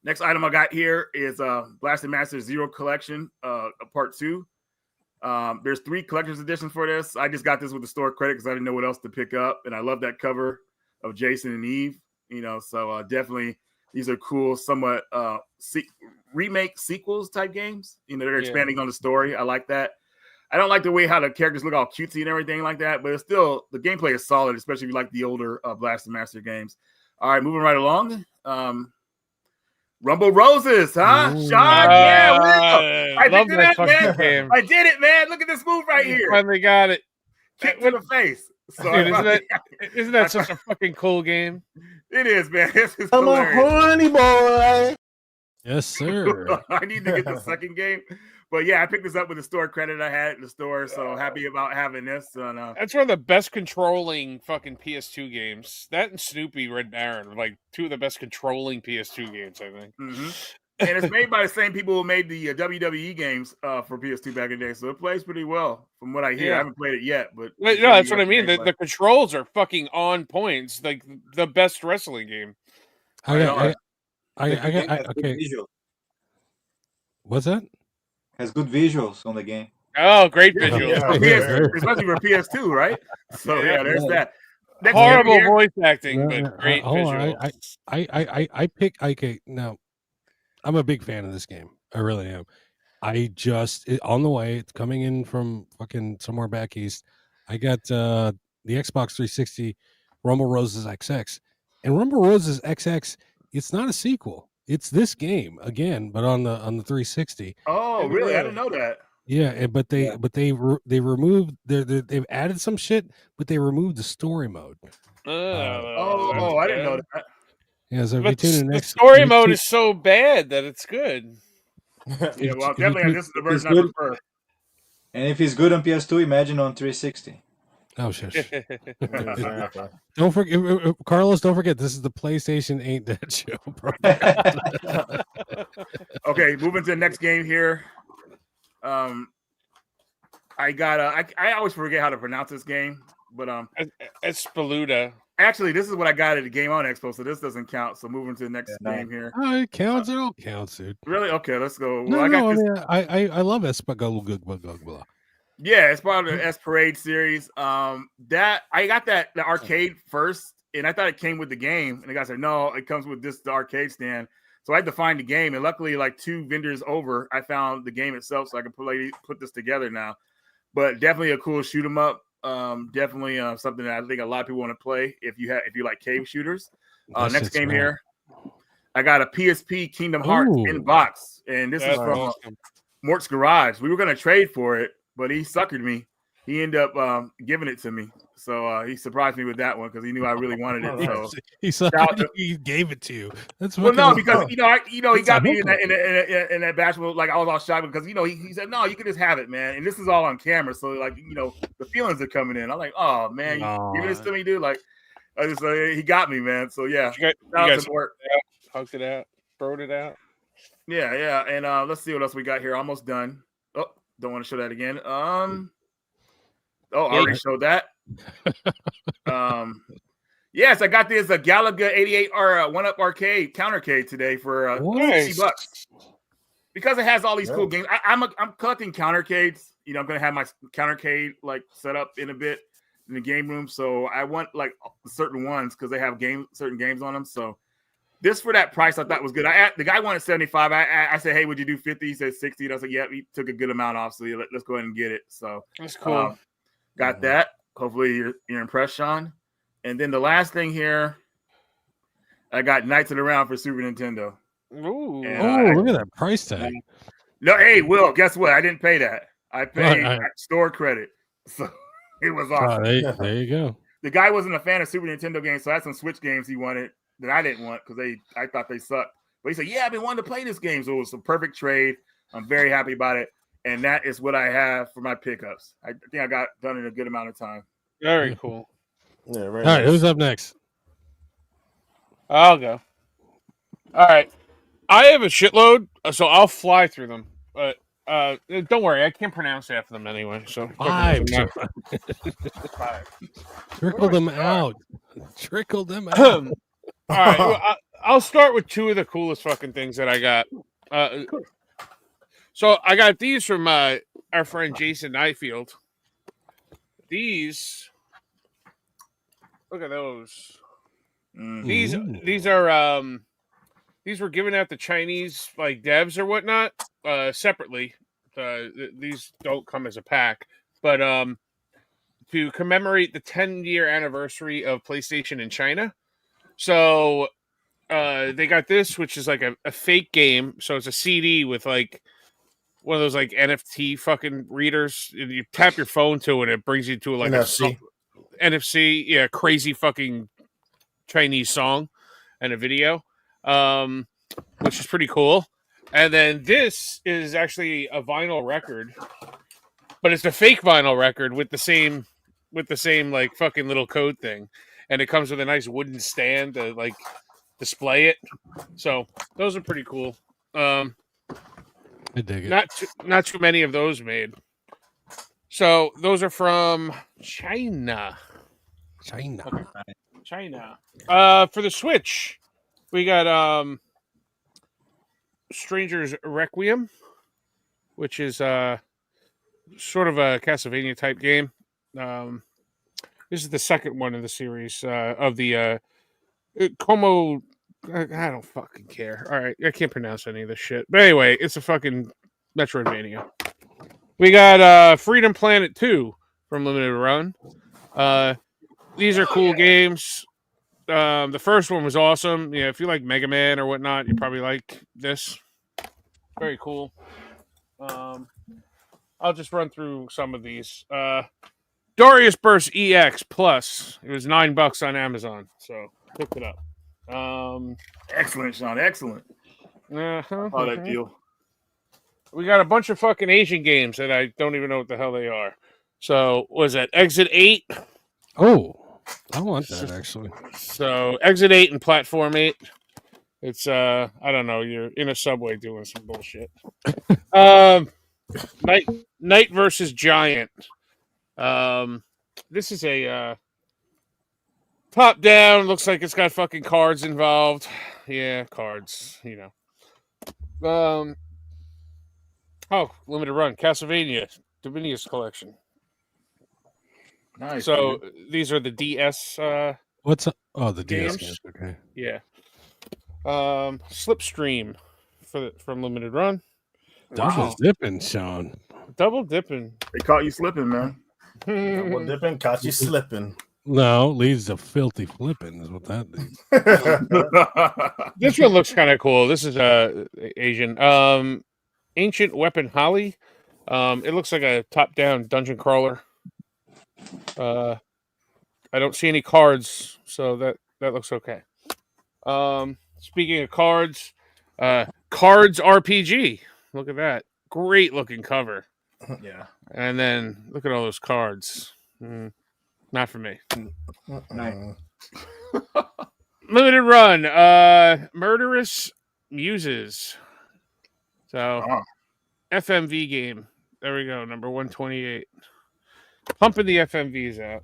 Next item I got here is Blasted Master Zero Collection, Part 2. There's 3 collector's editions for this. I just got this with the store credit because I didn't know what else to pick up, and I love that cover of Jason and Eve. So definitely these are cool, somewhat remake sequels type games. They're expanding on the story. I like that. I don't like the way how the characters look all cutesy and everything like that, but it's still, the gameplay is solid, especially if you like the older Blasted Master games. All right, moving right along. Rumble Roses, huh? Ooh. Sean, yeah, Will. I love did that it, fucking man. game. I did it, man. Look at this move right here. Finally got it. Kick to the face. So Dude, isn't that such a fucking cool game? It is, man. This is I'm hilarious. a horny boy. Yes, sir. I need to get the second game. But yeah, I picked this up with the store credit I had at the store, so happy about having this. That's one of the best controlling fucking PS2 games. That and Snoopy Red Baron are like 2 of the best controlling PS2 games, I think. Mm-hmm. And it's made by the same people who made the WWE games for PS2 back in the day, so it plays pretty well from what I hear. I haven't played it yet, but no, that's what I mean. The controls are fucking on point. It's like the best wrestling game. Okay. Visuals. What's that? Has good visuals on the game. Oh, great visuals. Especially for PS2, right? So yeah, there's that. Next horrible voice acting, but great hold visuals. I pick. Okay, now I'm a big fan of this game. I really am. On the way, it's coming in from fucking somewhere back east. I got the Xbox 360 Rumble Roses XX, and Rumble Roses XX. It's not a sequel. It's this game again, but on the 360. Oh, really? I didn't know that. Yeah, but they removed they've added some shit, but they removed the story mode. I didn't know that. Yeah, so but the story mode is so bad that it's good. Yeah, well, definitely this is the version I prefer. And if it's good on PS2, imagine on 360. Oh shit! Don't forget, Carlos. Don't forget, this is the PlayStation Ain't Dead show, bro. Okay, moving to the next game here. I got I always forget how to pronounce this game, but Espeluna. Actually, this is what I got at the Game On Expo, so this doesn't count. So moving to the next game here. Oh, it counts. It all counts, dude. Really? Okay, let's go. No, I love Espeluna. Yeah, it's part of the S Parade series. That I got the arcade first, and I thought it came with the game. And the guy said, no, it comes with the arcade stand. So I had to find the game, and luckily, like 2 vendors over, I found the game itself, so I could put this together now. But definitely a cool shoot 'em up. Definitely something that I think a lot of people want to play if you like cave shooters. Next game here, I got a PSP Kingdom Hearts in box, and this is from Mort's Garage. We were gonna trade for it, but he suckered me. He ended up giving it to me, so he surprised me with that one because he knew I really wanted it. So he gave it to you. That's well, no, because he got me in that bashful. Like I was all shocked because he said no, you can just have it, man. And this is all on camera, so like the feelings are coming in. I'm like, oh man, you giving this to me, dude? Like I just he got me, man. So yeah, you guys hugged it out, throwed it out. Yeah, and let's see what else we got here. Almost done. Oh, don't want to show that again. I already showed that. Yes, I got this Galaga 88 or 1-Up arcade countercade today for $60 because it has all these cool games. I'm collecting countercades. I'm gonna have my countercade like set up in a bit in the game room. So I want like certain ones because they have certain games on them. So this for that price I thought was good. The guy wanted 75. I said, hey, would you do 50? He said 60. And I was like, yeah, he took a good amount off. So let's go ahead and get it. So that's cool. Got that. Hopefully you're impressed, Sean. And then the last thing here, I got Knights of the Round for Super Nintendo. Ooh. Look at that price tag. No, hey, Will, guess what? I didn't pay that. I paid store credit. So it was awesome. There you go. The guy wasn't a fan of Super Nintendo games, so I had some Switch games he wanted that I didn't want because I thought they sucked. But he said, yeah, I've been wanting to play this game. So it was a perfect trade. I'm very happy about it. And that is what I have for my pickups. I think I got done in a good amount of time. Very cool. Yeah, all right, who's up next? I'll go. All right. I have a shitload, so I'll fly through them. But Don't worry, I can't pronounce half of them anyway. So Five. Five. Trickle them out. Trickle them out. All right, well, I'll start with two of the coolest fucking things that I got. So I got these from our friend Jason Nyfield. These, look at those. These are these were given out to Chinese like devs or whatnot separately. These don't come as a pack, but to commemorate the 10-year anniversary of PlayStation in China. So they got this, which is like a fake game. So it's a CD with like one of those like NFT fucking readers. You tap your phone to it, and it brings you to like NFC. NFC, yeah, crazy fucking Chinese song and a video, which is pretty cool. And then this is actually a vinyl record, but it's a fake vinyl record with the same like fucking little code thing, and it comes with a nice wooden stand to like display it. So those are pretty cool. I dig it. Not too many of those made. So those are from China. China. For the Switch, we got Stranger's Requiem, which is sort of a Castlevania type game. This is the second one in the series of the Como. I don't fucking care. All right, I can't pronounce any of this shit. But anyway, it's a fucking Metroidvania. We got Freedom Planet 2 from Limited Run. These are cool games. The first one was awesome. Yeah, if you like Mega Man or whatnot, you probably like this. Very cool. I'll just run through some of these. Darius Burst EX Plus. It was $9 on Amazon, so picked it up. Excellent, Sean. Excellent. Oh, that deal. We got a bunch of fucking Asian games that I don't even know what the hell they are. So, was that Exit 8? Oh, I want that actually. So, Exit 8 and Platform 8. It's, I don't know, you're in a subway doing some bullshit. Knight versus Giant. This is a top down. Looks like it's got fucking cards involved. Yeah, cards. You know. Limited run. Castlevania, Divinius Collection. Nice. So dude. these are the DS. What's up? Oh, the DS games. games. Okay. Yeah. Slipstream from Limited Run. Double dipping, Sean. Double dipping. They caught you slipping, man. Double dipping, caught you slipping. No, leads to filthy flipping is what that leads. This one looks kind of cool. This is Asian. Ancient Weapon Holly. It looks like a top-down dungeon crawler. I don't see any cards, so that looks okay. Speaking of cards, Cards RPG. Look at that. Great looking cover. Yeah. And then look at all those cards. Not for me. Limited run. Murderous Muses. So FMV game. There we go. Number 128. Pumping the FMVs out.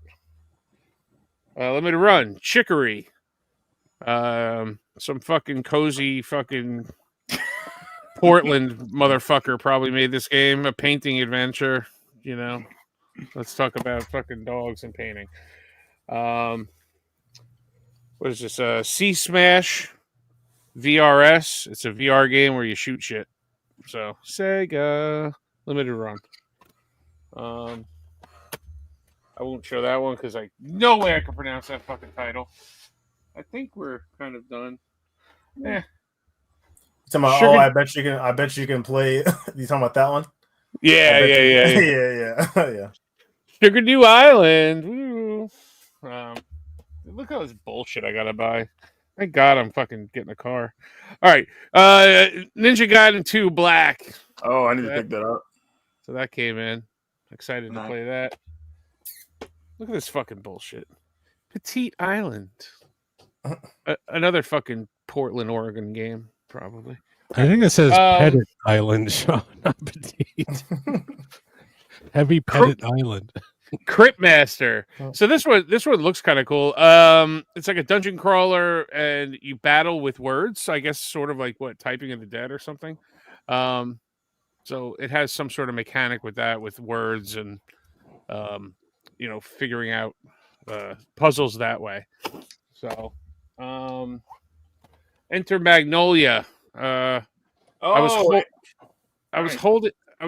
Limited run. Chicory. Some fucking cozy fucking Portland motherfucker probably made this game. A painting adventure. You know. Let's talk about fucking dogs and painting. What is this? Sea Smash VRS. It's a VR game where you shoot shit. So Sega Limited Run. I won't show that one because no way I can pronounce that fucking title. I think we're kind of done. Yeah. I bet you can play. You talking about that one? Yeah. Yeah. Sugar Dew Island. Woo. Look at all this bullshit I gotta buy. Thank God I'm fucking getting a car. All right. Ninja Gaiden 2 Black. Oh, I need to pick that up. So that came in. Excited to play that. Look at this fucking bullshit. Petite Island. Another fucking Portland, Oregon game, probably. I think it says Um, Pettit Island, Sean. Not petite. Heavy Pettit Island. Crypt Master. So this one looks kind of cool. It's like a dungeon crawler, and you battle with words. I guess sort of like what, Typing of the Dead or something. So it has some sort of mechanic with that, with words and figuring out puzzles that way. So, enter Magnolia. I was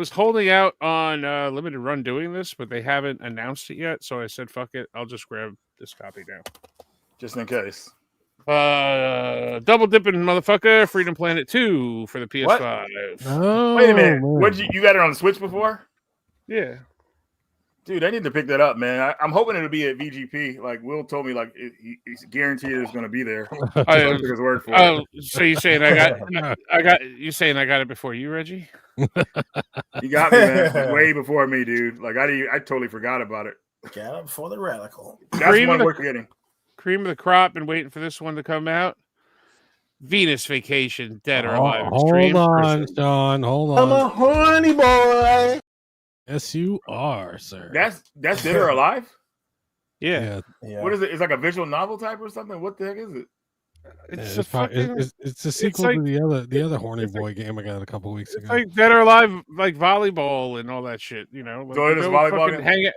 holding out on limited run doing this, but they haven't announced it yet. So I said, "Fuck it, I'll just grab this copy now, just in case." Double dipping, motherfucker! Freedom Planet 2 for the PS5. Oh, wait a minute, what you got it on the Switch before? Yeah. Dude, I need to pick that up, man. I'm hoping it'll be at VGP. Like Will told me, like he's guaranteed it's going to be there. I took his word for it. So you saying I got it before you, Reggie? You got me, man. Way before me, dude. Like I totally forgot about it. Got it before the radical. That's one worth getting. Cream of the crop, and waiting for this one to come out. Venus Vacation, Dead or Alive. Hold on, Sean. Hold on. I'm a horny boy. Yes, you are, sir. That's Dead or Alive? Yeah. What is it? It's like a visual novel type or something? What the heck is it? It's a sequel to the other horny boy game I got a couple weeks ago. It's like Dead or Alive, like volleyball and all that shit. Like, so it is volleyball game?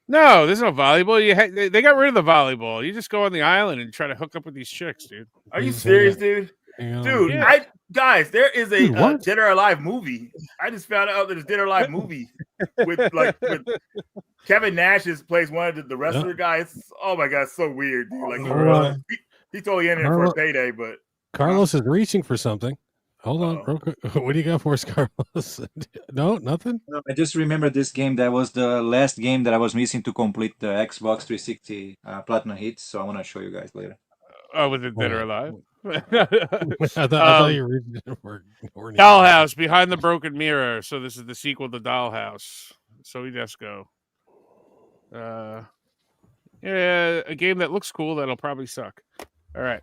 No, there's no volleyball. They got rid of the volleyball. You just go on the island and try to hook up with these chicks, dude. Are you serious, dude? Dude, yeah. Guys, there is a Dead or Alive movie. I just found out there's a Dead or Alive movie with Kevin Nash plays one of the wrestler guys. Oh my god, it's so weird, dude. Like he totally in it for a payday, but Carlos is reaching for something. Hold on, real quick. What do you got for us, Carlos? No, nothing. No, I just remember this game. That was the last game that I was missing to complete the Xbox 360 Platinum Hits. So I want to show you guys later. Oh, with it Dead or Alive? I thought you were reading for Dollhouse, Behind the Broken Mirror. So this is the sequel to Dollhouse. So just go. Yeah, a game that looks cool that'll probably suck. All right.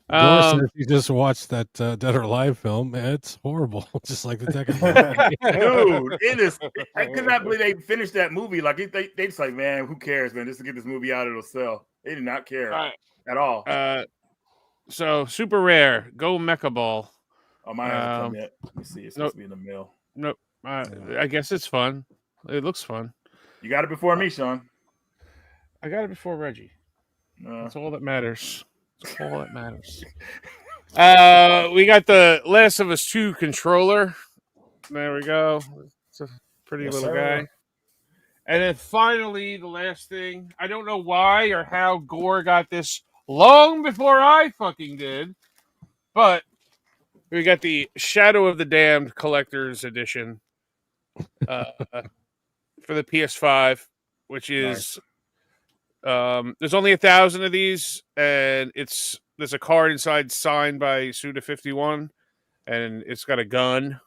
If you just watched that Dead or Alive film, it's horrible. Just like the Tekken. Dude, it is. I could not believe they finished that movie. Like they just like, man, who cares, man? Just to get this movie out, it'll sell. They did not care at all. So super rare. Go Mecha Ball. Oh, mine hasn't come yet. Let me see. It's supposed to be in the mail. Nope. I guess it's fun. It looks fun. You got it before me, Sean. I got it before Reggie. That's all that matters. That's all that matters. We got the Last of Us 2 controller. There we go. It's a pretty little guy. And then finally, the last thing. I don't know why or how Gore got this long before I fucking did, but we got the Shadow of the Damned Collector's Edition for the PS5, which is there's only 1,000 of these, and there's a card inside signed by Suda51, and it's got a gun,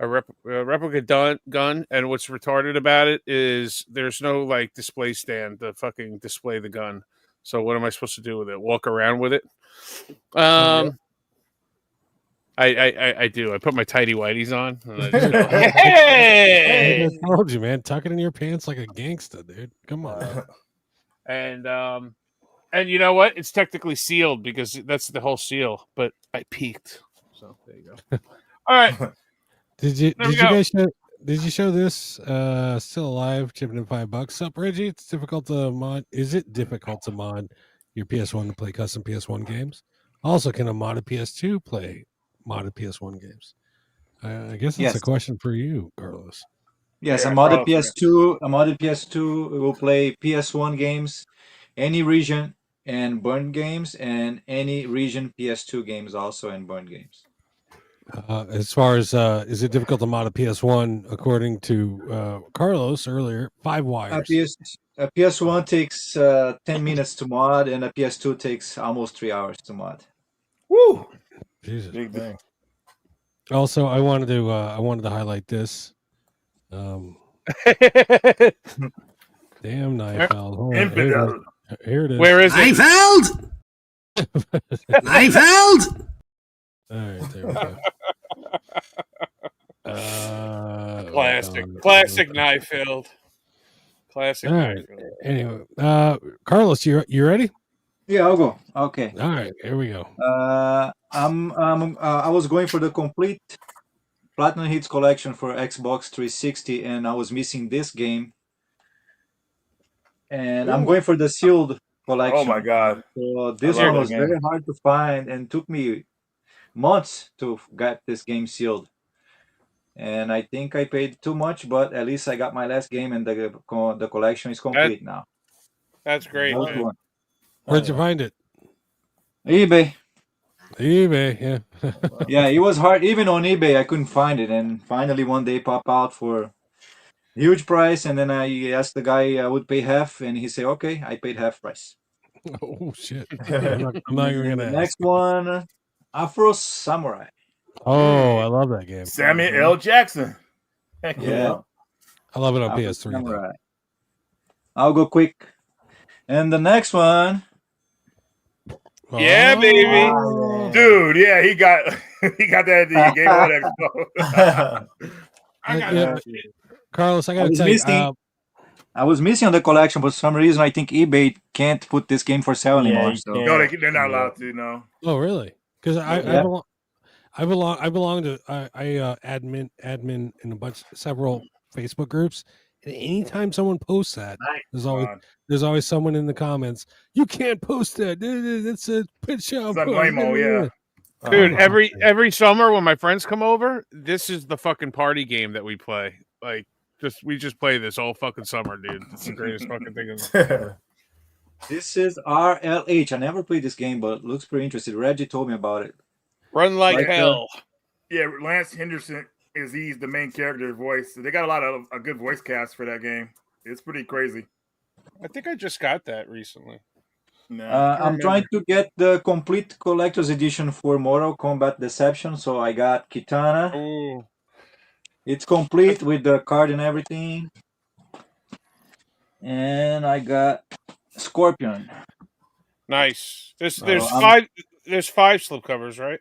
a replica gun, and what's retarded about it is there's no like display stand to fucking display the gun. So what am I supposed to do with it? Walk around with it? I do. I put my tighty whities on. And I just go, hey! I told you, man. Tuck it in your pants like a gangsta, dude. Come on. And you know what? It's technically sealed because that's the whole seal. But I peeked, so there you go. All right. Did you guys show? Did you show this? Still alive, chipping in $5. Up, Reggie. It's difficult to mod. Is it difficult to mod your PS1 to play custom PS1 games? Also, can a modded PS2 play modded PS1 games? I guess that's a question for you, Carlos. Yes, a modded PS2 will play PS1 games, any region, and burn games, and any region PS2 games also and burn games. As far as is it difficult to mod a PS1? According to Carlos earlier, 5 wires. A PS1 takes 10 minutes to mod, and a PS2 takes almost 3 hours to mod. Woo! Jesus. Big thing. Also, I wanted to highlight this. Damn Neifeld. Here it is. Where is it? Neifeld! Neifeld! All right, there we go. Classic Nyfield. Classic All right. Nyfield. Anyway, Carlos, you ready? Yeah, I'll go. Okay. All right, here we go. I was going for the complete Platinum Hits collection for Xbox 360, and I was missing this game. And I'm going for the sealed collection. Oh my god! So this one was very hard to find, and took me months to get this game sealed. And I think I paid too much, but at least I got my last game, and the collection is complete now. That's great. Where'd you find it? eBay. eBay, yeah. Yeah, it was hard. Even on eBay, I couldn't find it. And finally, one day, pop out for huge price. And then I asked the guy I would pay half, and he said, "Okay, I paid half price." Oh shit! I'm not even gonna. Next one, Afro Samurai. Oh, I love that game. Samuel L. Jackson. Heck Yeah, I love it on Afro PS3. Samurai. I'll go quick. And the next one. Yeah, baby, dude. Yeah, he got that at the Game On Expo. Carlos, I gotta tell you, I was missing on the collection for some reason. I think eBay can't put this game for sale anymore. So. No, they're not allowed to. No. Oh, really? Because I belong to I admin in several Facebook groups, and anytime someone posts that, there's always someone in the comments. You can't post that. It's a picture. Yeah. Dude, every summer when my friends come over, this is the fucking party game that we play. Like, we just play this all fucking summer, dude. It's the greatest fucking thing ever. This is RLH. I never played this game, but looks pretty interesting. Reggie told me about it. Run like hell. Yeah, Lance Henderson he's the main character voice. So they got a lot of a good voice cast for that game. It's pretty crazy. I think I just got that recently. No, I'm trying to get the complete collector's edition for Mortal Kombat Deception, so I got Kitana. Ooh. It's complete with the card and everything. And I got Scorpion. Nice. There's 5 slipcovers, right?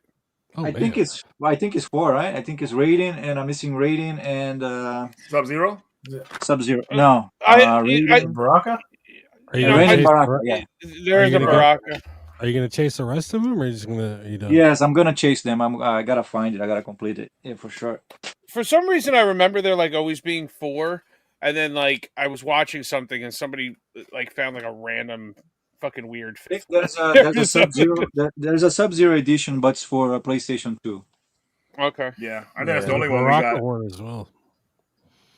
I think it's 4, right? I think it's Raiden, and I'm missing Raiden and Sub-Zero. Sub-Zero. No. Baraka. Raiden Baraka. Yeah. There is a Baraka. Are you gonna chase the rest of them, or are you just gonna? Yes, I'm gonna chase them. I gotta find it. I gotta complete it. Yeah, for sure. For some reason, I remember there like always being 4, and then like I was watching something and somebody like found like a random fucking weird. There's a Sub-Zero. There's a Sub-Zero edition, but it's for PlayStation 2. Okay. Yeah, I think that's the only one we got. One as well.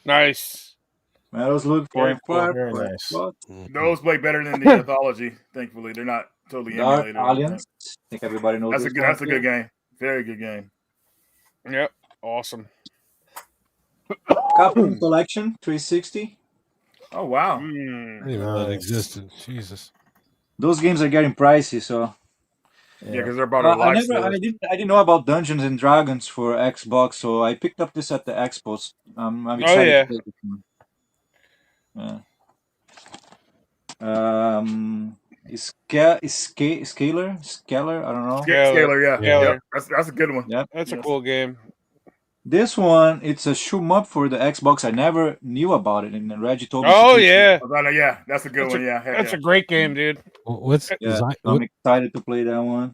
Nice. Medals look very nice. Those play better than the Anthology. Thankfully, they're not totally Dark emulated. Alliance. I think everybody knows. That's a good game. Very good game. Yep. Awesome. Capcom Collection 360. Oh wow. I didn't even know that existed. Jesus. Those games are getting pricey, so. Yeah, because they're about a life. I didn't know about Dungeons and Dragons for Xbox, so I picked up this at the Expos. I'm excited to play this one. Scalar, I don't know. Scalar, yeah. Yep. That's a good one. Yep. That's a cool game. This one, it's a shoot 'em up for the Xbox. I never knew about it, and Reggie told me. Oh yeah, yeah, that's a good one. Yeah, that's a great game, dude. I'm excited to play that one.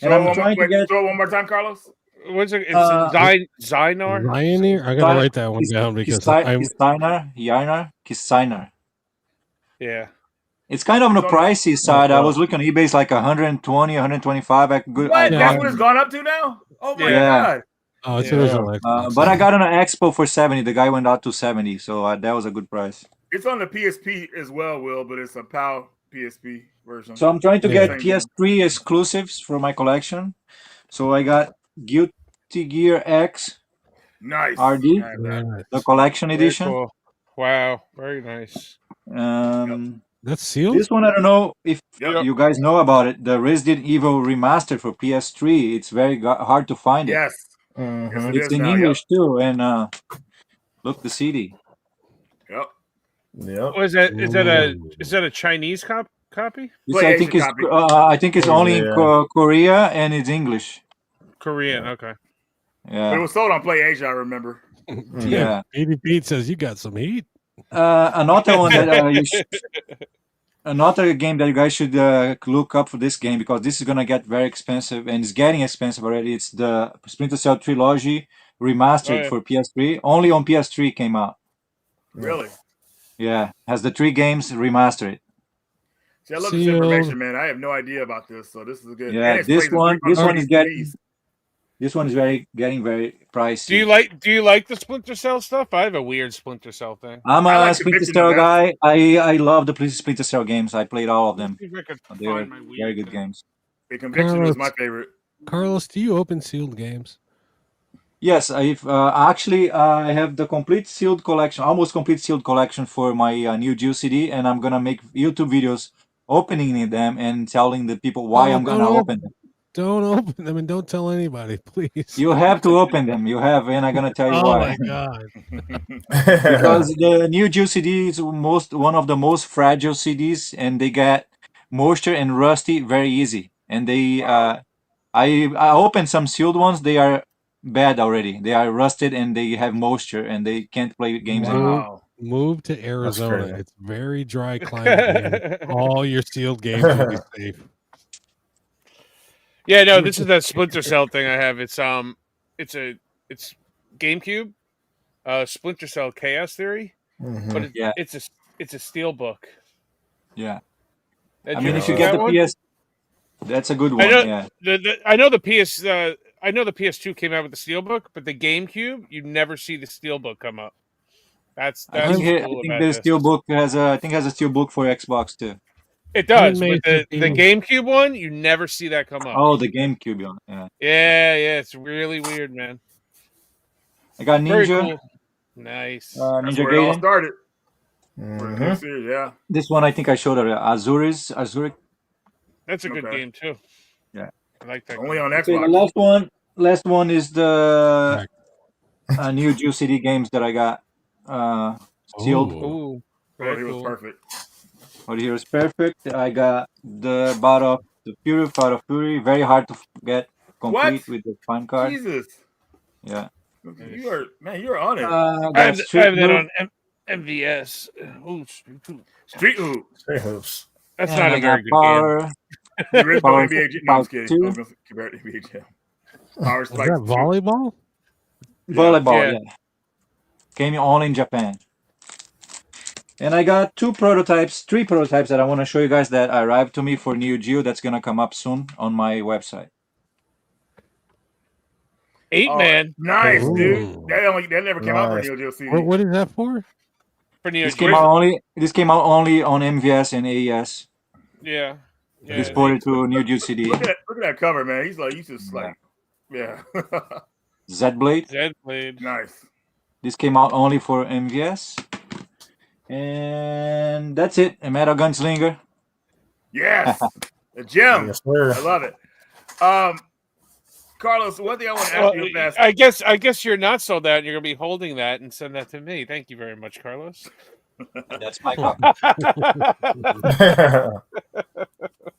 And I'm trying to get. Throw it one more time, Carlos. What's it? It's Zynar. Ryanair. I gotta write that one down because Kisainar. Yeah. It's kind of on the pricey side. I was looking on eBay, it's like 120, 125. That's what it's gone up to now? Oh my god. Oh, it's original. But I got on an Expo for 70. The guy went out to 70, so that was a good price. It's on the PSP as well, Will, but it's a PAL PSP version. So I'm trying to get PS3 exclusives for my collection. So I got Guilty Gear X. Nice. RD, the collection edition. Cool. Wow, very nice. That's sealed. This one I don't know if you guys know about it. The Resident Evil remaster for PS3. It's very hard to find it. Yes. It's in English too, and look the CD. Yep. Oh, is that a Chinese copy? I think it's only in Korea and it's English. Korean, okay. But it was sold on PlayStation, I remember. Yeah. Baby Pete says you got some heat. Another one that another game that you guys should look up for this game, because this is gonna get very expensive and it's getting expensive already. It's the Splinter Cell Trilogy remastered for PS3. Only on PS3 came out. Really? Yeah, has the 3 games remastered. See, I love this information, man. I have no idea about this, so this is a good. Yeah, this one is getting. This one is getting very pricey. Do you like the Splinter Cell stuff? I have a weird Splinter Cell thing. I'm a Splinter Cell guy. I love the Splinter Cell games. I played all of them. They are very good games. The Conviction was my favorite. Carlos, do you open sealed games? Yes, actually I have the complete sealed collection, almost complete sealed collection for my new Geo CD, and I'm gonna make YouTube videos opening them and telling the people why I'm gonna open them. Don't open them and don't tell anybody, please. You have to open them. You have, and I'm gonna tell you why. Oh my god! Because the new Geo CD is one of the most fragile CDs, and they get moisture and rusty very easy. And they, I opened some sealed ones. They are bad already. They are rusted and they have moisture and they can't play games anymore. Move to Arizona. It's very dry climate. All your sealed games will be safe. Yeah, no, this is that Splinter Cell thing I have. It's GameCube, Splinter Cell Chaos Theory, but it's a steel book. Yeah, I mean, if you get the PS, that's a good one. I know the PS2 came out with the steelbook, but the GameCube, you never see the steelbook come up. I think the steelbook has a steelbook for Xbox too. It does, but the GameCube one, you never see that come up. Oh, the GameCube one, yeah. Yeah, it's really weird, man. I got Ninja. Cool. Nice. That's Ninja where it all Gaiden. started. Yeah. This one I think I showed her. Azure. That's a good game too. Yeah, I like that. Only on Okay, Xbox. the last one is the new Geo CD games that I got sealed. Ooh, he was perfect. But here is perfect. I got the Battle of the Fury, Part of Fury. Very hard to get complete with the fun card. Jesus. Yeah. You're on it. I have that on MVS. Ooh, Street Hoops. That's And not I a very got good Power. game. The original Power NBA Jam. No, I'm just kidding. two. I was going to compare it to NBA Jam. Power Is Spike. that volleyball? Volleyball, yeah. Came only in Japan. And I got three prototypes that I want to show you guys that arrived to me for Neo Geo. That's gonna come up soon on my website. 8-man. Nice, dude. That never came out for Neo Geo CD. What is that for? For Neo This Geo. came out only on MVS and AES. Yeah. It's ported to Neo Geo CD. Look at that cover, man. He's just like, yeah. Z-Blade. Z-Blade. Nice. This came out only for MVS. And that's it. A Metal Gunslinger. Yes. A gem. Yes, sir. I love it. Carlos, one thing I want to ask you fast. I guess you're not sold out. You're gonna be holding that and send that to me. Thank you very much, Carlos. That's my copy.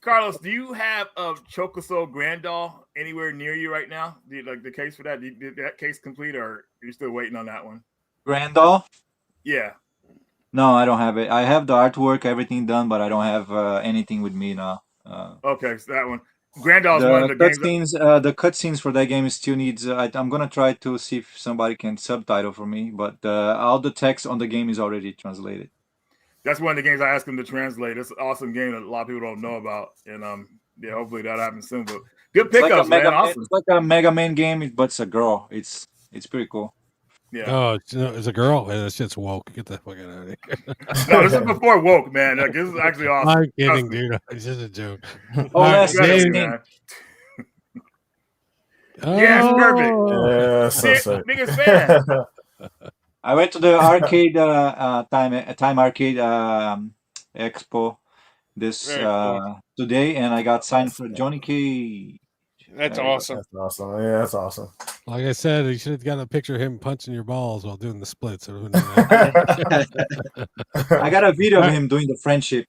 Carlos, do you have a Chocoso Grandal anywhere near you right now? Like the case for that? Did that case complete, or are you still waiting on that one? Grandal? Yeah. No, I don't have it. I have the artwork, everything done, but I don't have anything with me now. Okay, so that one. Grandal's one of the games. The cutscenes for that game still needs. I'm gonna try to see if somebody can subtitle for me, but all the text on the game is already translated. That's one of the games I asked him to translate. It's an awesome game that a lot of people don't know about, and yeah, hopefully that happens soon. But good pickups, man. Awesome. It's like a Mega Man game, but it's a girl. It's pretty cool. Yeah. Oh, it's a girl. That shit's woke. Get the fuck out of here. No, this is before woke, man. Like, this is actually awesome. I'm kidding, dude. It's just a joke. Oh, that's man. Yes, perfect. Yeah, so sick. Biggest fan. I went to the arcade time arcade expo this today, and I got signed for Johnny Cage. That's awesome. That's awesome. Yeah, that's awesome. Like I said, you should have got a picture of him punching your balls while doing the splits. I got a video of him doing the friendship.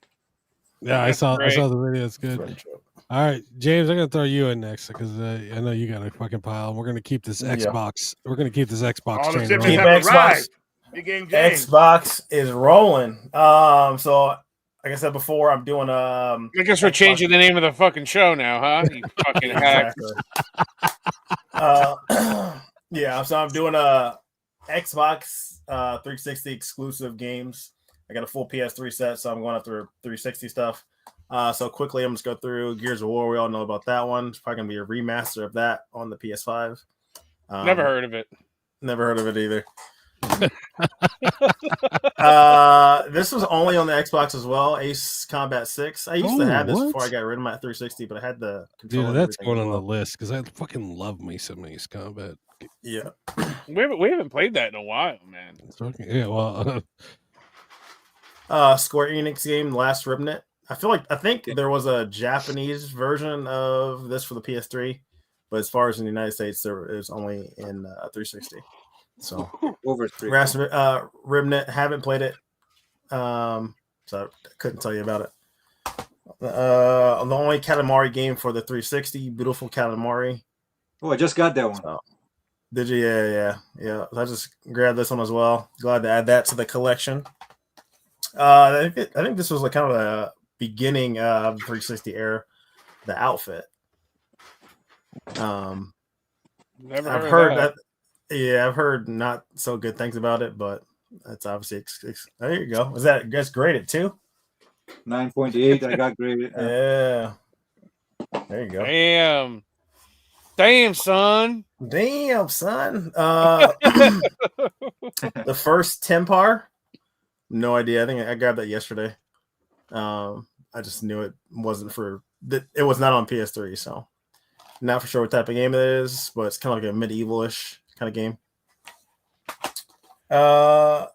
Yeah, I saw the video. It's good. All right, James, I'm gonna throw you in next because I know you got a fucking pile. We're gonna keep this Xbox. We're gonna keep this Xbox All the chain shipments rolling. have arrived. Big game James. Xbox is rolling. So like I said before, I'm doing I guess we're changing the name of the fucking show now, huh? You fucking hack. Yeah, so I'm doing a Xbox 360 exclusive games. I got a full PS3 set, so I'm going after 360 stuff. So quickly, I'm just go through Gears of War. We all know about that one. It's probably gonna be a remaster of that on the PS5. Never heard of it. Never heard of it either. This was only on the Xbox as well. Ace Combat 6. I used to have this before I got rid of my 360, but I had the controller. Dude, that's going on the list because I fucking love me some Ace Combat. Yeah, we haven't played that in a while, man. Yeah, well, Square Enix game, Last Remnant. I think there was a Japanese version of this for the PS3, but as far as in the United States, there is only in 360. So over 3. Remnant, haven't played it, so I couldn't tell you about it. The only Katamari game for the 360, Beautiful Katamari. Oh, I just got that one. So, did you? Yeah. I just grabbed this one as well. Glad to add that to the collection. I think this was like kind of a beginning of the 360 era, the outfit. Never I've heard heard that. Yeah, I've heard not so good things about it, but that's obviously. There you go. Was that just graded too? 9.8. I got graded. Yeah. There you go. Damn, son. The first Tempar. No idea. I think I grabbed that yesterday. I just knew it wasn't for. It was not on PS3, so not for sure what type of game it is, but it's kind of like a medieval-ish kind of game. I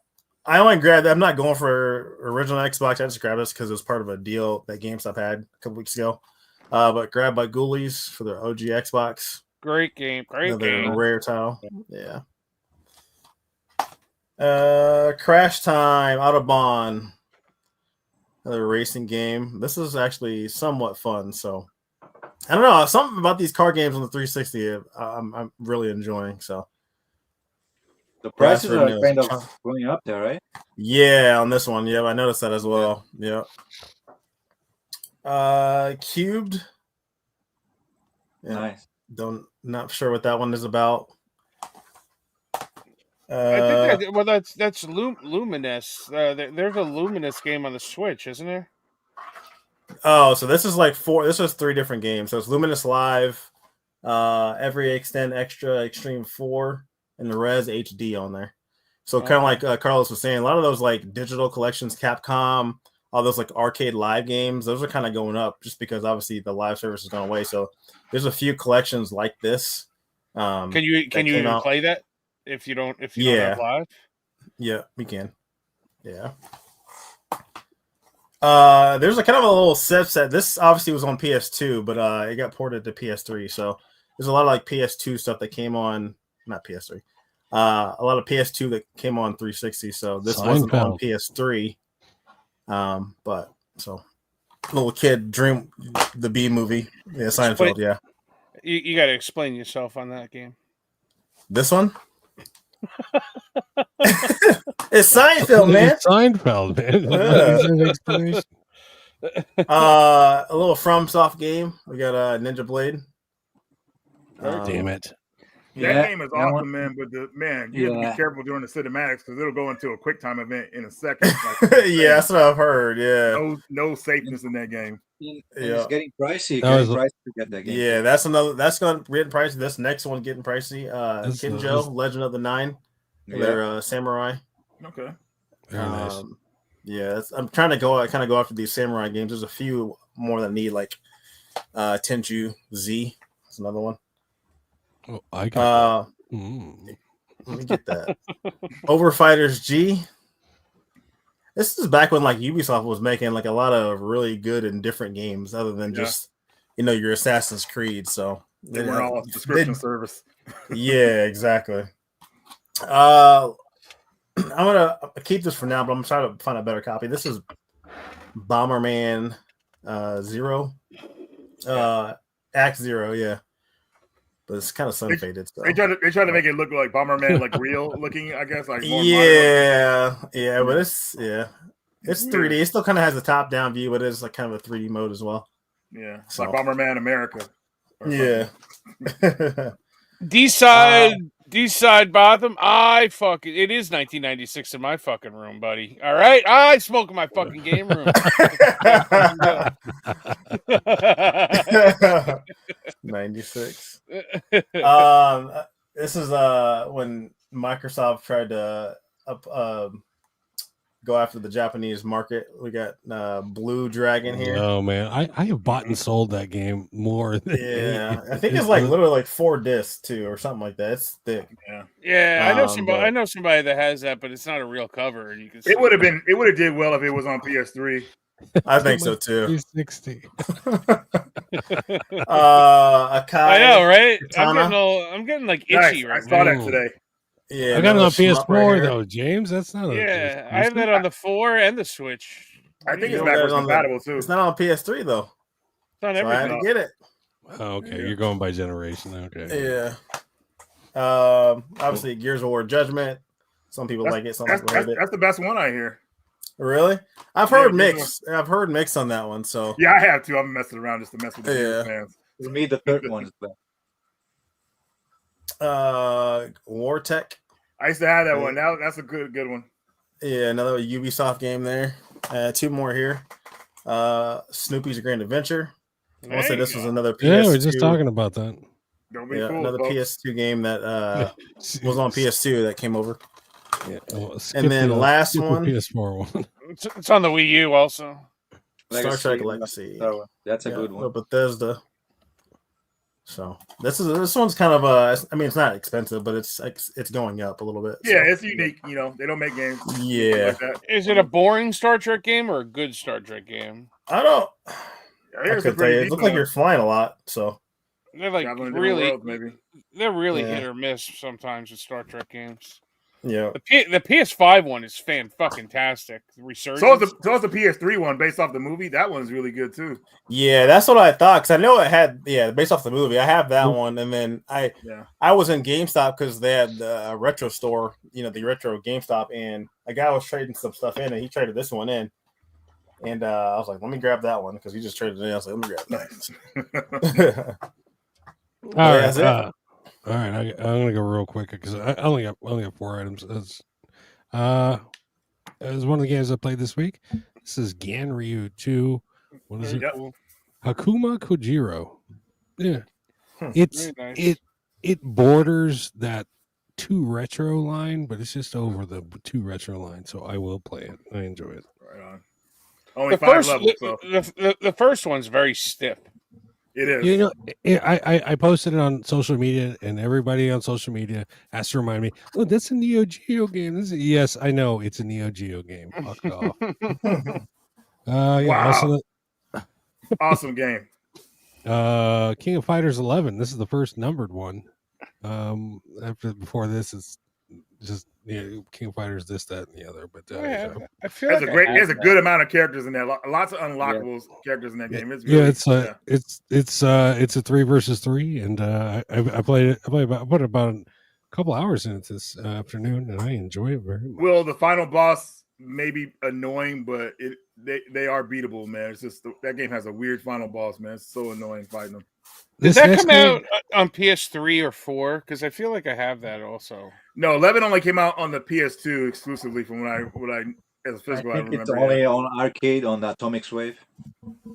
only grabbed. I'm not going for original Xbox. I just grabbed this because it was part of a deal that GameStop had a couple weeks ago. But grabbed by Ghoulies for their OG Xbox. Great game. Another rare title. Yeah. Crash Time, Autobahn. Another racing game. This is actually somewhat fun. So I don't know. Something about these car games on the 360 I'm really enjoying. So the prices are kind of going up there, right? Yeah, on this one. Yeah, I noticed that as well. Yeah. Cubed. Yeah. Nice. Not sure what that one is about. I think that's Luminous. There's a Luminous game on the Switch, isn't there? Oh, so this is like 4. This is 3 different games. So it's Luminous Live, Every Extend Extra, Extreme 4, and the Res HD on there. So kind of like Carlos was saying, a lot of those like digital collections, Capcom, all those like arcade live games, those are kind of going up just because obviously the live service has gone away. So there's a few collections like this. Can you even play that if you don't have live? Yeah, we can. Yeah. There's a kind of a little subset. This obviously was on PS2, but it got ported to PS3. So there's a lot of like PS2 stuff that came on, not PS3. A lot of PS2 that came on 360. So this wasn't on PS3. But so little kid dream the B movie. Yeah, Seinfeld. Yeah. You got to explain yourself on that game. This one. It's Seinfeld, man. It's Seinfeld, man. A little FromSoft game. We got a Ninja Blade. Damn it. That game is awesome, man. But you have to be careful during the cinematics because it'll go into a quick time event in a second. Yeah, that's what I've heard. Yeah, no safeness in that game. It's getting pricey. Pricey to get that game. Yeah, that's going to get pricey. This next one getting pricey. Kinjo, Legend of the Nine. They're samurai. Okay. Very nice. Yeah, I'm trying to go after these samurai games. There's a few more that need like Tenchu Z. That's another one. Oh, I got let me get that. Overfighters G. This is back when like Ubisoft was making like a lot of really good and different games other than just your Assassin's Creed. So they weren't all subscription service. Yeah, exactly. I'm gonna keep this for now, but I'm trying to find a better copy. This is Bomberman 0. Act Zero, yeah. But it's kind of sun faded. So. They try to make it look like Bomberman, like real looking. I guess like more yeah, but it's 3D. It still kind of has a top down view, but it's like kind of a 3D mode as well. Yeah, it's like Bomberman America. Yeah. D-side bottom. It is 1996 in my fucking room, buddy. All right, I smoke in my fucking game room. 96. This is when Microsoft tried to go after the Japanese market. We got Blue Dragon here. Oh man, I have bought and sold that game more than I think it's like literally like 4 discs too, or something like that. It's thick. I know somebody that has that, but it's not a real cover. You can. It would have did well if it was on PS3. I think so too. 360. I know, right? I'm getting like itchy right I saw that today. Yeah, I got it on PS4 though, James. That's not. I have that on the 4 and the Switch. I think it's backwards compatible too. It's not on PS3 though. It's on everything. So I had to get it. Oh, okay, you're going by generation. Okay. Yeah. Obviously, Gears of War Judgment. Some people like it. Some people hate it. That's the best one I hear. Really? I've heard mixed. I've heard mixed on that one. So yeah, I have to. I'm messing around just to mess with the fans. For me, the third one is best. War Tech. I used to have that one. Now that's a good one. Yeah, another Ubisoft game there. 2 more here. Snoopy's Grand Adventure. I want to say this was another PS2. Yeah, we were just talking about that. Don't be fooled, another folks. PS2 game that was on PS2 that came over. Yeah, and then the last one, PS4 one. It's on the Wii U also. Star Trek Legacy. That's a good one. Bethesda. So this one's kind of I mean, it's not expensive, but it's going up a little bit. So. Yeah, it's unique. You know, they don't make games. Yeah. Like that. Is it a boring Star Trek game or a good Star Trek game? I don't. I could tell you. It looks like you're flying a lot. So they're like really, worlds, maybe. They're really hit or miss sometimes with Star Trek games. Yeah, the PS5 one is fan-fucking-tastic. Resurgence. So is the PS3 one based off the movie. That one's really good too. Yeah, that's what I thought because I know it had based off the movie. I have that one, and then I was in GameStop because they had a retro store, the retro GameStop, and a guy was trading some stuff in, and he traded this one in, and I was like, let me grab that one because he just traded it in. I was like, let me grab that. All right, I'm gonna go real quick because I only got 4 items. As one of the games I played this week. This is Ganryu 2. What is it? Hakuma Kojiro. Yeah, it's nice. It borders that 2 retro line, but it's just over the 2 retro line. So I will play it. I enjoy it. Right on. Only 5 levels. So. The first one's very stiff. It is. I posted it on social media, and everybody on social media has to remind me, oh, that's a Neo Geo game. Yes, I know it's a Neo Geo game. Fuck off. Wow. Awesome game. King of Fighters 11. This is the first numbered one. Before this is just King of Fighters, this, that, and the other. But I feel there's a good amount of characters in there. Lots of unlockables characters in that game. It's really, it's a 3 versus 3, and I played it. I put about a couple hours in it this afternoon, and I enjoy it very much. Well, the final boss may be annoying, but they are beatable, man. It's just that game has a weird final boss, man. It's so annoying fighting them. Did that come out on PS3 or 4? Because I feel like I have that also. No, 11 only came out on the PS2 exclusively from what I as a physical. I think it's only on arcade on the Atomic Wave.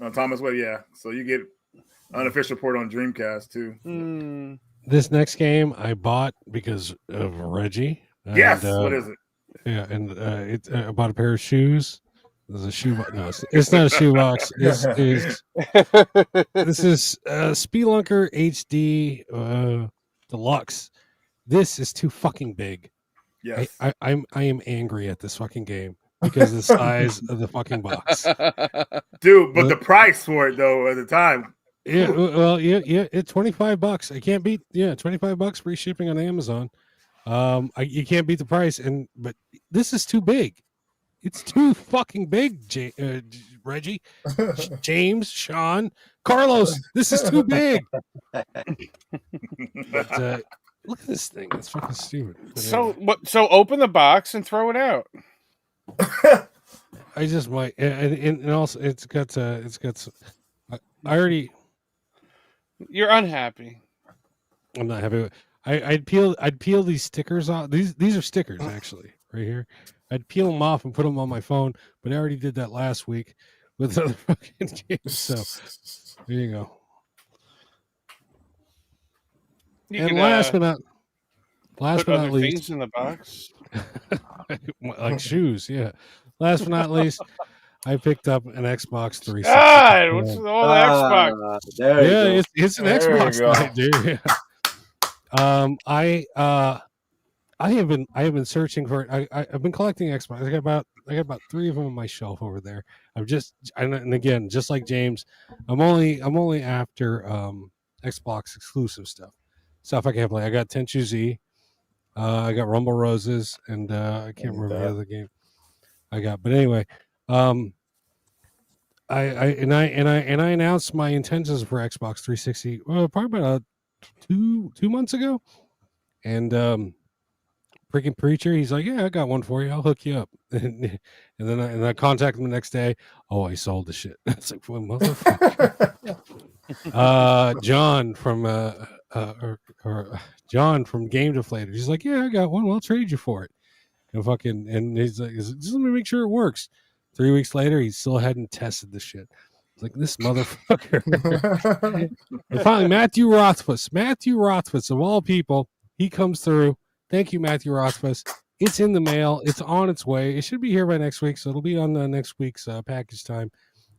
On Thomas Wave, yeah. So you get unofficial port on Dreamcast too. This next game I bought because of Reggie. Yes. What is it? Yeah, and I bought a pair of shoes. There's a shoe box. No, it's not a shoe box. This is Spelunker HD Deluxe. This is too fucking big. Yes. I am angry at this fucking game because of the size of the fucking box. Dude, but the price for it though at the time. Yeah, well, it's $25. I can't beat $25 free shipping on Amazon. You can't beat the price, but this is too big. It's too fucking big, Reggie, James, Sean, Carlos. This is too big. But look at this thing. It's fucking stupid. But So what? So open the box and throw it out. I just might, and also it's got. I already. You're unhappy. I'm not happy with. I'd peel these stickers off. These are stickers actually, right here. I'd peel them off and put them on my phone, but I already did that last week with other fucking games. So there you go. And last but not least, things in the box, like shoes. Yeah. Last but not least, I picked up an Xbox 360. God, what's with all the Xbox? There you go. It's an Xbox night, dude. Yeah. I have been searching for it. I've been collecting Xbox. I got about 3 of them on my shelf over there. And again, just like James, I'm only after Xbox exclusive stuff I can play. I got Tenchu Z, I got Rumble Roses, and I can't remember the other game I got. But anyway, I announced my intentions for Xbox 360 probably about 2 months ago, and freaking preacher, he's like, yeah, I got one for you, I'll hook you up. And then I contacted him the next day. Oh, I sold the shit. It's like, well, motherfucker. John from John from Game Deflator, he's like, yeah, I got one, I'll trade you for it. And he's like, just let me make sure it works. 3 weeks later, he still hadn't tested the shit. It's like, this motherfucker. And finally, Matthew Rothfuss of all people, he comes through. Thank you, Matthew Rothfuss. It's in the mail. It's on its way. It should be here by next week, so it'll be on next week's package time.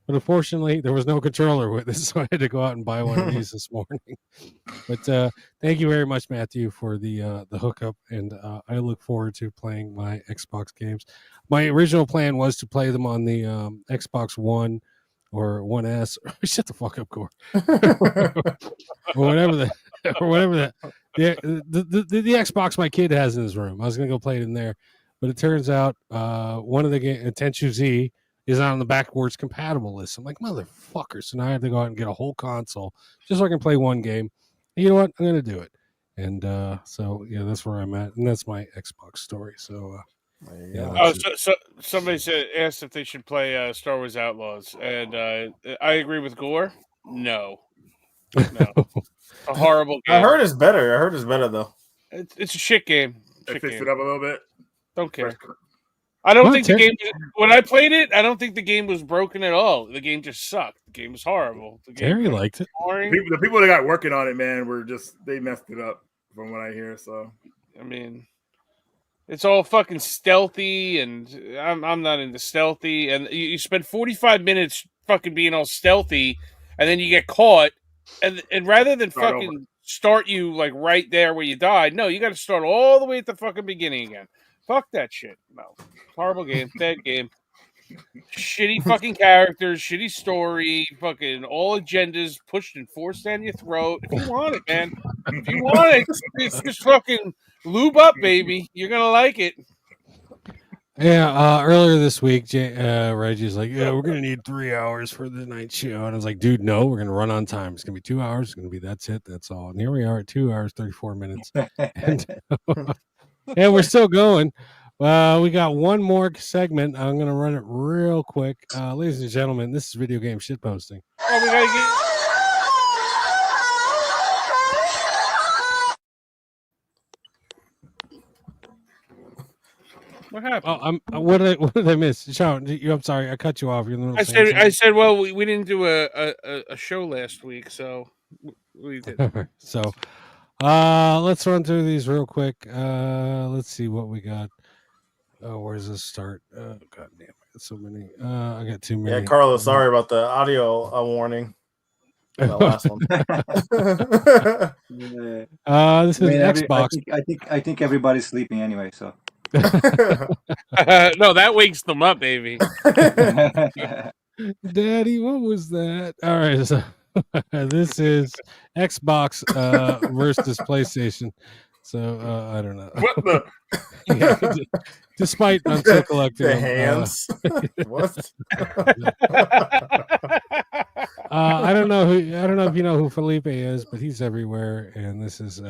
But unfortunately, there was no controller with it, so I had to go out and buy one of these this morning. But thank you very much, Matthew, for the hookup, and I look forward to playing my Xbox games. My original plan was to play them on the Xbox One or 1S. Shut the fuck up, Gore. or whatever that. The Xbox my kid has in his room. I was gonna go play it in there, but it turns out one of the game, Tenchu Z, is on the backwards compatible list. I'm like, motherfucker. So now I have to go out and get a whole console just so I can play one game. And you know what? I'm gonna do it. And so yeah, that's where I'm at, and that's my Xbox story. So yeah. So somebody asked if they should play Star Wars Outlaws, and I agree with Gore. No. A horrible game. I heard it's better though. It's a shit game. They fixed it up a little bit. Don't care. I don't think the game. When I played it, I don't think the game was broken at all. The game just sucked. The game was horrible. The game Terry liked it. The people that got working on it, man, they messed it up from what I hear. So I mean, it's all fucking stealthy, and I'm not into stealthy. And you spend 45 minutes fucking being all stealthy, and then you get caught. And rather than start you like right there where you died, no, you got to start all the way at the fucking beginning again. Fuck that shit. No, horrible game, bad game, shitty fucking characters, shitty story, fucking all agendas pushed and forced down your throat. If you want it, man, if you want it, it's just fucking lube up, baby. You're gonna like it. Yeah, earlier this week, Reggie's like, yeah, we're going to need 3 hours for the night show. And I was like, dude, no, we're going to run on time. It's going to be 2 hours. It's going to be, that's it. That's all. And here we are at 2 hours, 34 minutes. And we're still going. We got one more segment. I'm going to run it real quick. Ladies and gentlemen, this is Video Game Shitposting. Oh, we got to get... What happened? Oh, what did I miss? Sean, I'm sorry, I cut you off. You're in the middle of I said, well, we didn't do a show last week, so we did. So, let's run through these real quick. Let's see what we got. Oh, where's this start? God damn, I got so many. I got too many. Yeah, Carlos, sorry about the audio warning. The last one. This is Xbox. I think everybody's sleeping anyway, so. No, that wakes them up, baby. Daddy, what was that? All right, so this is Xbox versus PlayStation. So I don't know. What the? Despite I'm still collecting the them. hams. What? I don't know if you know who Felipe is, but he's everywhere, and this is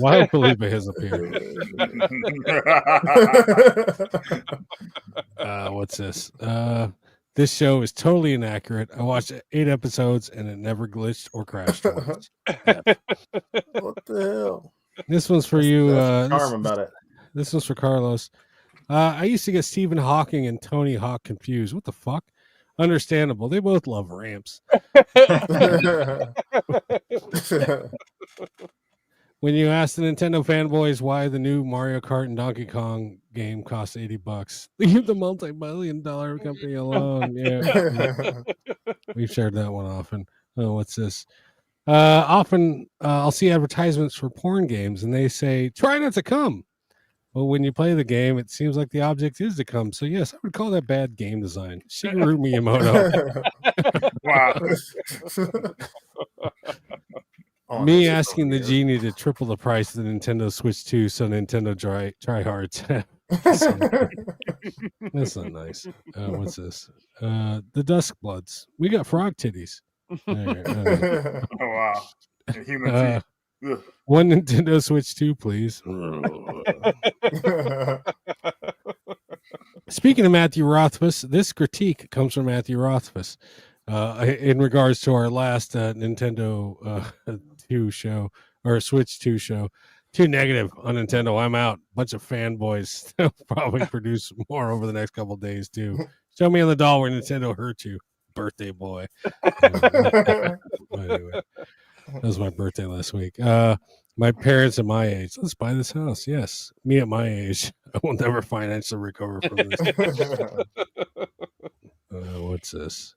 why Felipe has appeared. What's this? This show is totally inaccurate. I watched 8 episodes and it never glitched or crashed once. What the hell? This one's for you. Charm about it. This one's for Carlos. I used to get Stephen Hawking and Tony Hawk confused. What the fuck? Understandable. They both love ramps. When you ask the Nintendo fanboys why the new Mario Kart and Donkey Kong game costs $80, leave the multi-billion-dollar company alone. Yeah. We've shared that one often. Oh, what's this? Often I'll see advertisements for porn games and they say, try not to come. Well, when you play the game, it seems like the object is to come. So, yes, I would call that bad game design. Shigeru Miyamoto. Wow. Me asking the genie to triple the price of the Nintendo Switch 2 so Nintendo tryhards. That's not nice. What's this? The Dusk Bloods. We got frog titties. Oh, wow. And human teeth. One Nintendo Switch 2, please. Speaking of Matthew Rothfuss, this critique comes from Matthew Rothfuss in regards to our last Nintendo 2 show or Switch 2 show. Too negative on Nintendo. I'm out. Bunch of fanboys. They'll probably produce more over the next couple of days too. Show me on the doll where Nintendo hurt you, birthday boy. Anyway. That was my birthday last week. My parents at my age. Let's buy this house. Yes. Me at my age. I will never financially recover from this. What's this?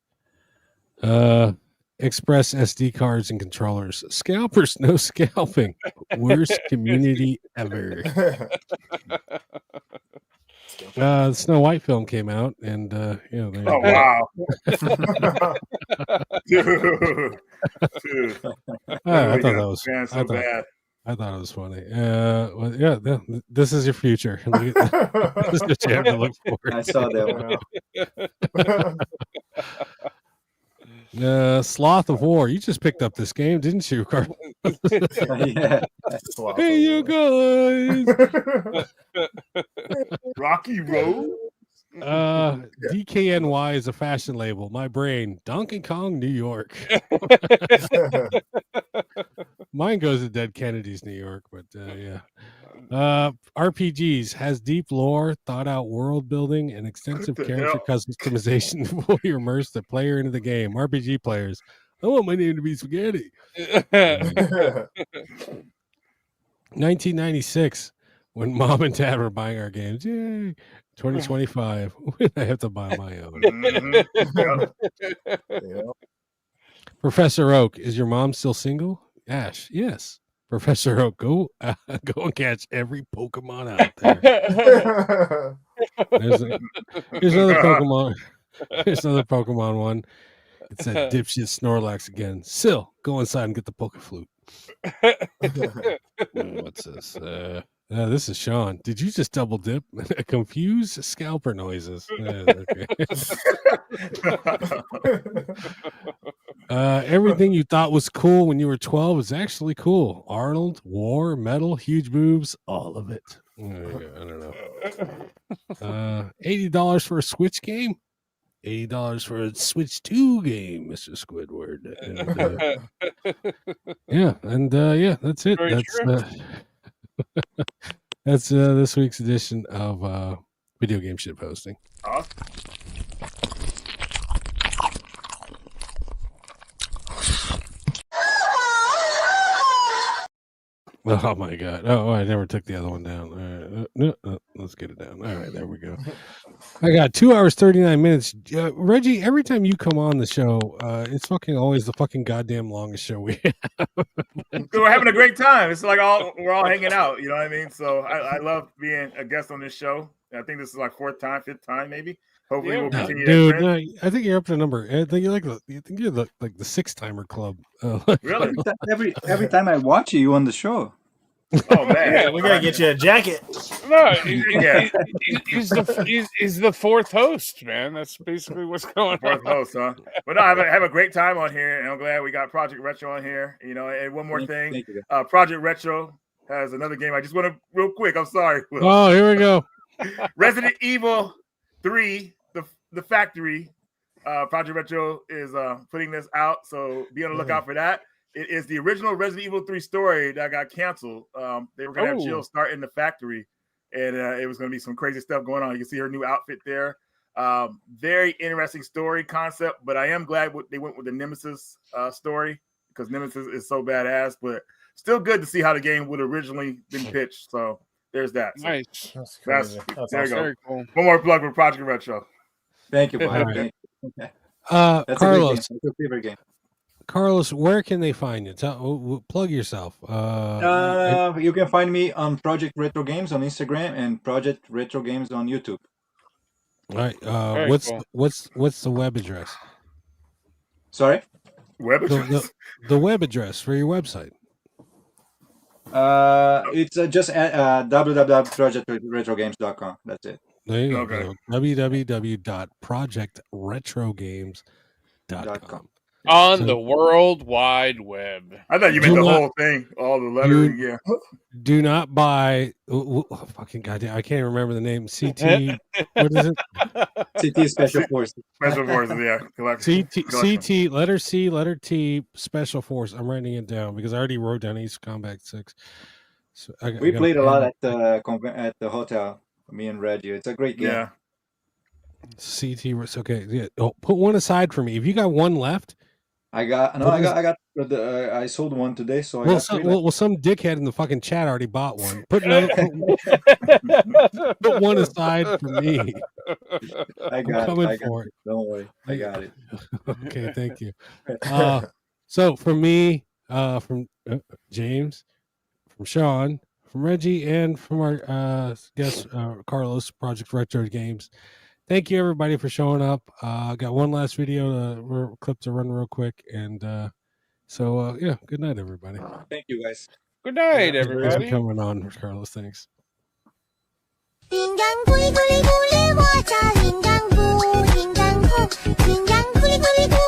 Express SD cards and controllers. Scalpers, no scalping. Worst community ever. The Snow White film came out, and oh wow, dude. I thought that was bad. I thought it was funny. Well, yeah, this is your future. This is what you have to look for. I saw that one. Sloth of War. You just picked up this game, didn't you, Carl? Yeah. Hey, you guys. Rocky Road. DKNY is a fashion label. My brain, Donkey Kong, New York. Mine goes to Dead Kennedys, New York, but yeah. RPGs has deep lore, thought out world building, and extensive character customization to fully immerse the player into the game. RPG players, I want my name to be Spaghetti. 1996, when mom and dad were buying our games. Yay. 2025, when I have to buy my own. Professor Oak, is your mom still single? Ash, yes. Professor Oak, go and catch every Pokemon out there. Here's another Pokemon. Here's another Pokemon one. It's that dipshit Snorlax again. Sil, go inside and get the Pokeflute. What's this? This is Sean. Did you just double dip? Confuse scalper noises. Everything you thought was cool when you were 12 is actually cool. Arnold, war, metal, huge boobs, all of it. I don't know. $80 for a Switch game? $80 for a Switch 2 game, Mr. Squidward. And yeah, that's it. That's this week's edition of Video Game Shitposting. Oh my god! Oh, I never took the other one down. All right. No, let's get it down. All right, there we go. I got 2 hours 39 minutes. Reggie, every time you come on the show, it's fucking always the fucking goddamn longest show we have. So we're having a great time. It's like we're all hanging out. You know what I mean? So I love being a guest on this show. I think this is like 4th time, 5th time, maybe. Hopefully we'll continue. Dude, no, I think you're up to a number. I think you're like the 6-timer club. Really? Every time I watch you on the show. Oh man, Yeah, We gotta get you a jacket. No, Yeah. he's the fourth host, man. That's basically what's going Fourth on. host, huh? But no, I have a great time on here, and I'm glad we got Project Retro on here. You know, and one more thing, Thank you. Project Retro has another game. I just want to real quick. I'm sorry. Will. Oh, here we go. Resident Evil 3, the factory. Project Retro is putting this out, so be on the lookout for that. It is the original Resident Evil 3 story that got canceled. They were going to have Jill start in the factory, and it was going to be some crazy stuff going on. You can see her new outfit there. Very interesting story concept, but I am glad they went with the Nemesis story because Nemesis is so badass, but still good to see how the game would originally been pitched. So there's that. So Nice. That's crazy. That's there you awesome. go. Very cool. One more plug for Project Retro. Thank you, All buddy. right. Thank you. That's Carlos, a great game. That's your favorite game. Carlos, where can they find you? Plug yourself. You can find me on Project Retro Games on Instagram and Project Retro Games on YouTube. All right. Very cool. What's the web address? Sorry? Web address? The web address for your website. It's just at www.projectretrogames.com. That's it. There you go. Okay. www.projectretrogames.com. On the World Wide Web. I thought you meant the whole thing, all the lettering. Yeah. Do not buy. Fucking goddamn! I can't remember the name. CT. What is it? CT Special Forces. Special Forces. Yeah. CT. Letter C. Letter T. Special Force. I'm writing it down because I already wrote down Ace Combat 6. So We played a lot at the hotel. Me and Reggie. It's a great game. Yeah. CT was okay. Yeah. Oh, put one aside for me. If you got one left, I sold one today, so some dickhead in the fucking chat already bought one. Put one aside for me. I got it. Don't worry, I got it. Okay, thank you. So from me, from James, from Sean, from Reggie, and from our guest Carlos, Project Retro Games. Thank you, everybody, for showing up. Got one last clip to run real quick. And yeah, good night, everybody. Thank you, guys. Good night, Thanks everybody. for coming on, Carlos. Thanks. 银钢咕哩咕哩咕哩，我叫银钢布，银钢裤，银钢咕哩咕哩咕。